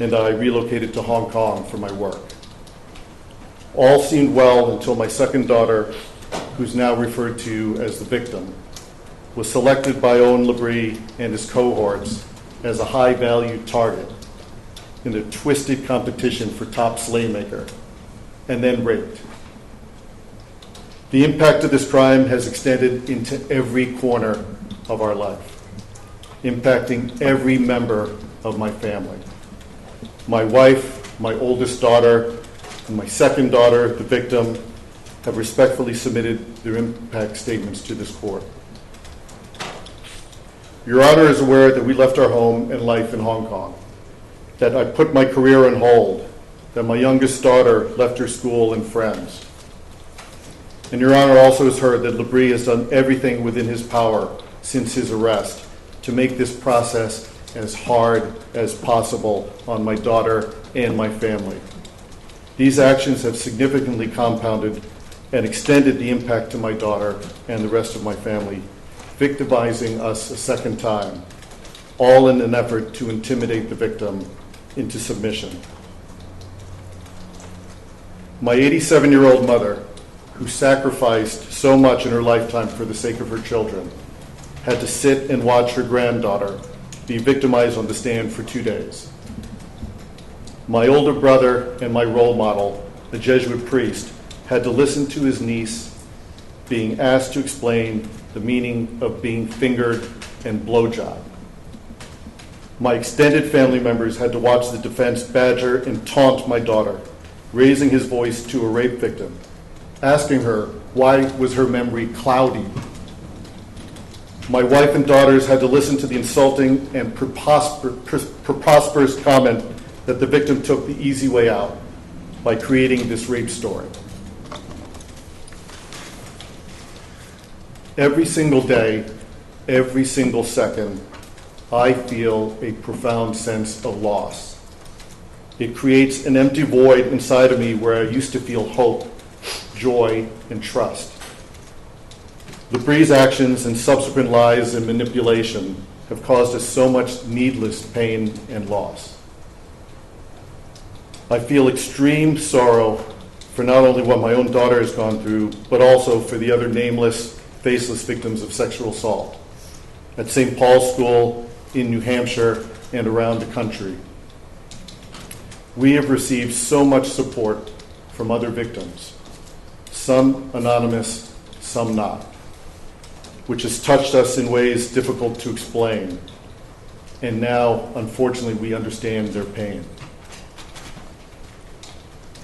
and I relocated to Hong Kong for my work. All seemed well until my second daughter, who's now referred to as the victim, was selected by Owen Labrie and his cohorts as a high-value target in a twisted competition for top slaymaker, and then raped. The impact of this crime has extended into every corner of our life, impacting every member of my family. My wife, my oldest daughter, and my second daughter, the victim, have respectfully submitted their impact statements to this court. Your Honor is aware that we left our home and life in Hong Kong, that I put my career on hold, that my youngest daughter left her school and friends. And Your Honor also has heard that Labrie has done everything within his power since his arrest to make this process as hard as possible on my daughter and my family. These actions have significantly compounded and extended the impact to my daughter and the rest of my family, victimizing us a second time, all in an effort to intimidate the victim into submission. My 87-year-old mother, who sacrificed so much in her lifetime for the sake of her children, had to sit and watch her granddaughter be victimized on the stand for 2 days. My older brother and my role model, a Jesuit priest, had to listen to his niece being asked to explain the meaning of being fingered and blowjob. My extended family members had to watch the defense badger and taunt my daughter, raising his voice to a rape victim, asking her why was her memory cloudy. My wife and daughters had to listen to the insulting and preposterous comment that the victim took the easy way out by creating this rape story. Every single day, every single second, I feel a profound sense of loss. It creates an empty void inside of me where I used to feel hope, joy, and trust. Labrie's actions and subsequent lies and manipulation have caused us so much needless pain and loss. I feel extreme sorrow for not only what my own daughter has gone through, but also for the other nameless, faceless victims of sexual assault at St. Paul's School, in New Hampshire, and around the country. We have received so much support from other victims, some anonymous, some not, which has touched us in ways difficult to explain. And now, unfortunately, we understand their pain.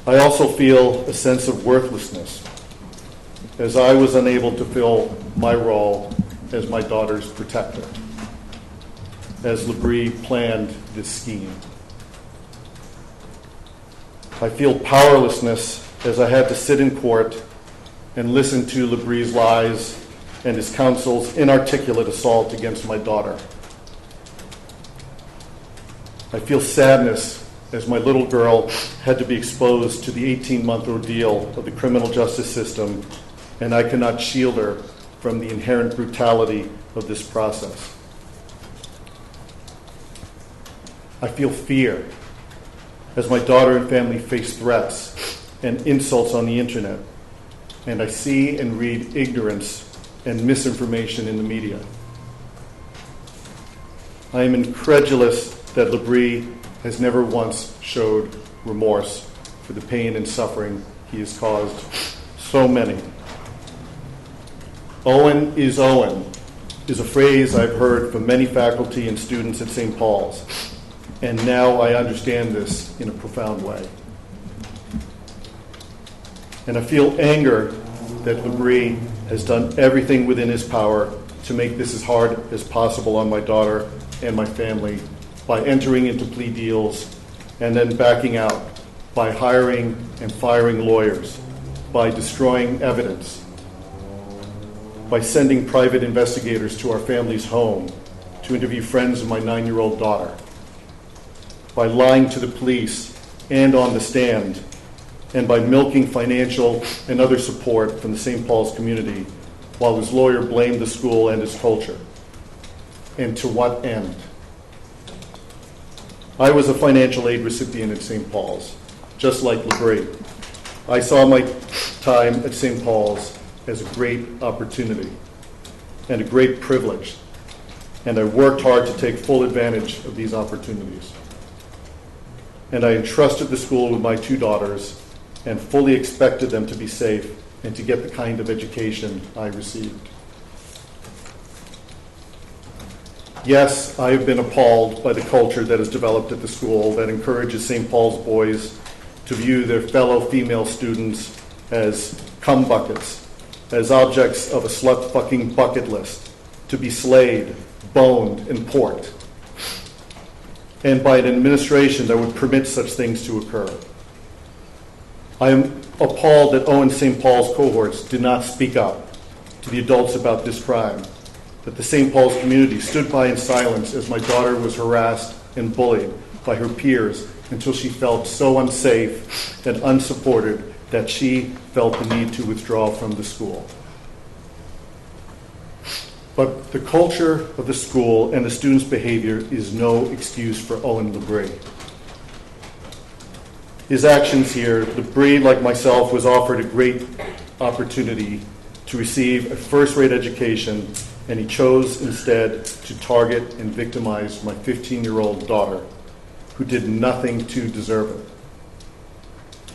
I also feel a sense of worthlessness, as I was unable to fill my role as my daughter's protector, as Labrie planned this scheme. I feel powerlessness as I had to sit in court and listen to Labrie's lies and his counsel's inarticulate assault against my daughter. I feel sadness as my little girl had to be exposed to the 18-month ordeal of the criminal justice system, and I cannot shield her from the inherent brutality of this process. I feel fear as my daughter and family face threats and insults on the internet, and I see and read ignorance and misinformation in the media. I am incredulous that Labrie has never once showed remorse for the pain and suffering he has caused so many. Owen is a phrase I've heard from many faculty and students at St. Paul's, and now I understand this in a profound way. And I feel anger that Labrie has done everything within his power to make this as hard as possible on my daughter and my family by entering into plea deals and then backing out, by hiring and firing lawyers, by destroying evidence, by sending private investigators to our family's home to interview friends of my 9-year-old daughter, by lying to the police and on the stand, and by milking financial and other support from the St. Paul's community while his lawyer blamed the school and its culture. And to what end? I was a financial aid recipient at St. Paul's, just like Labrie. I saw my time at St. Paul's as a great opportunity and a great privilege, and I worked hard to take full advantage of these opportunities. And I entrusted the school with my 2 daughters and fully expected them to be safe and to get the kind of education I received. Yes, I have been appalled by the culture that has developed at the school that encourages St. Paul's boys to view their fellow female students as cum buckets, as objects of a slut-fucking bucket list, to be slayed, boned, and porked, and by an administration that would permit such things to occur. I am appalled that Owen St. Paul's cohorts did not speak up to the adults about this crime, that the St. Paul's community stood by in silence as my daughter was harassed and bullied by her peers until she felt so unsafe and unsupported that she felt the need to withdraw from the school. But the culture of the school and the students' behavior is no excuse for Owen Labrie. His actions here, Labrie, like myself, was offered a great opportunity to receive a first-rate education, and he chose instead to target and victimize my 15-year-old daughter, who did nothing to deserve it.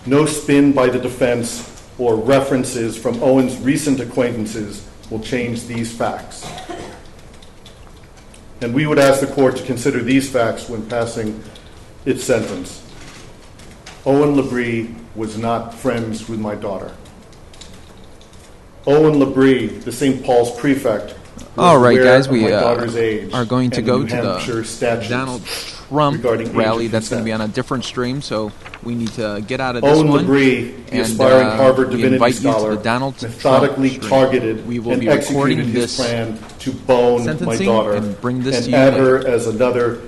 No spin by the defense or references from Owen's recent acquaintances will change these facts. And we would ask the court to consider these facts when passing its sentence. Owen Labrie was not friends with my daughter. Owen Labrie, the St. Paul's prefect, all right, guys, we are going to go to the Donald Trump rally. That's going to be on a different stream, so we need to get out of this Owen one. Labrie, the aspiring Harvard divinity scholar, methodically targeted we will and be executed his this plan to bone my daughter and bring this and to you add later. her as another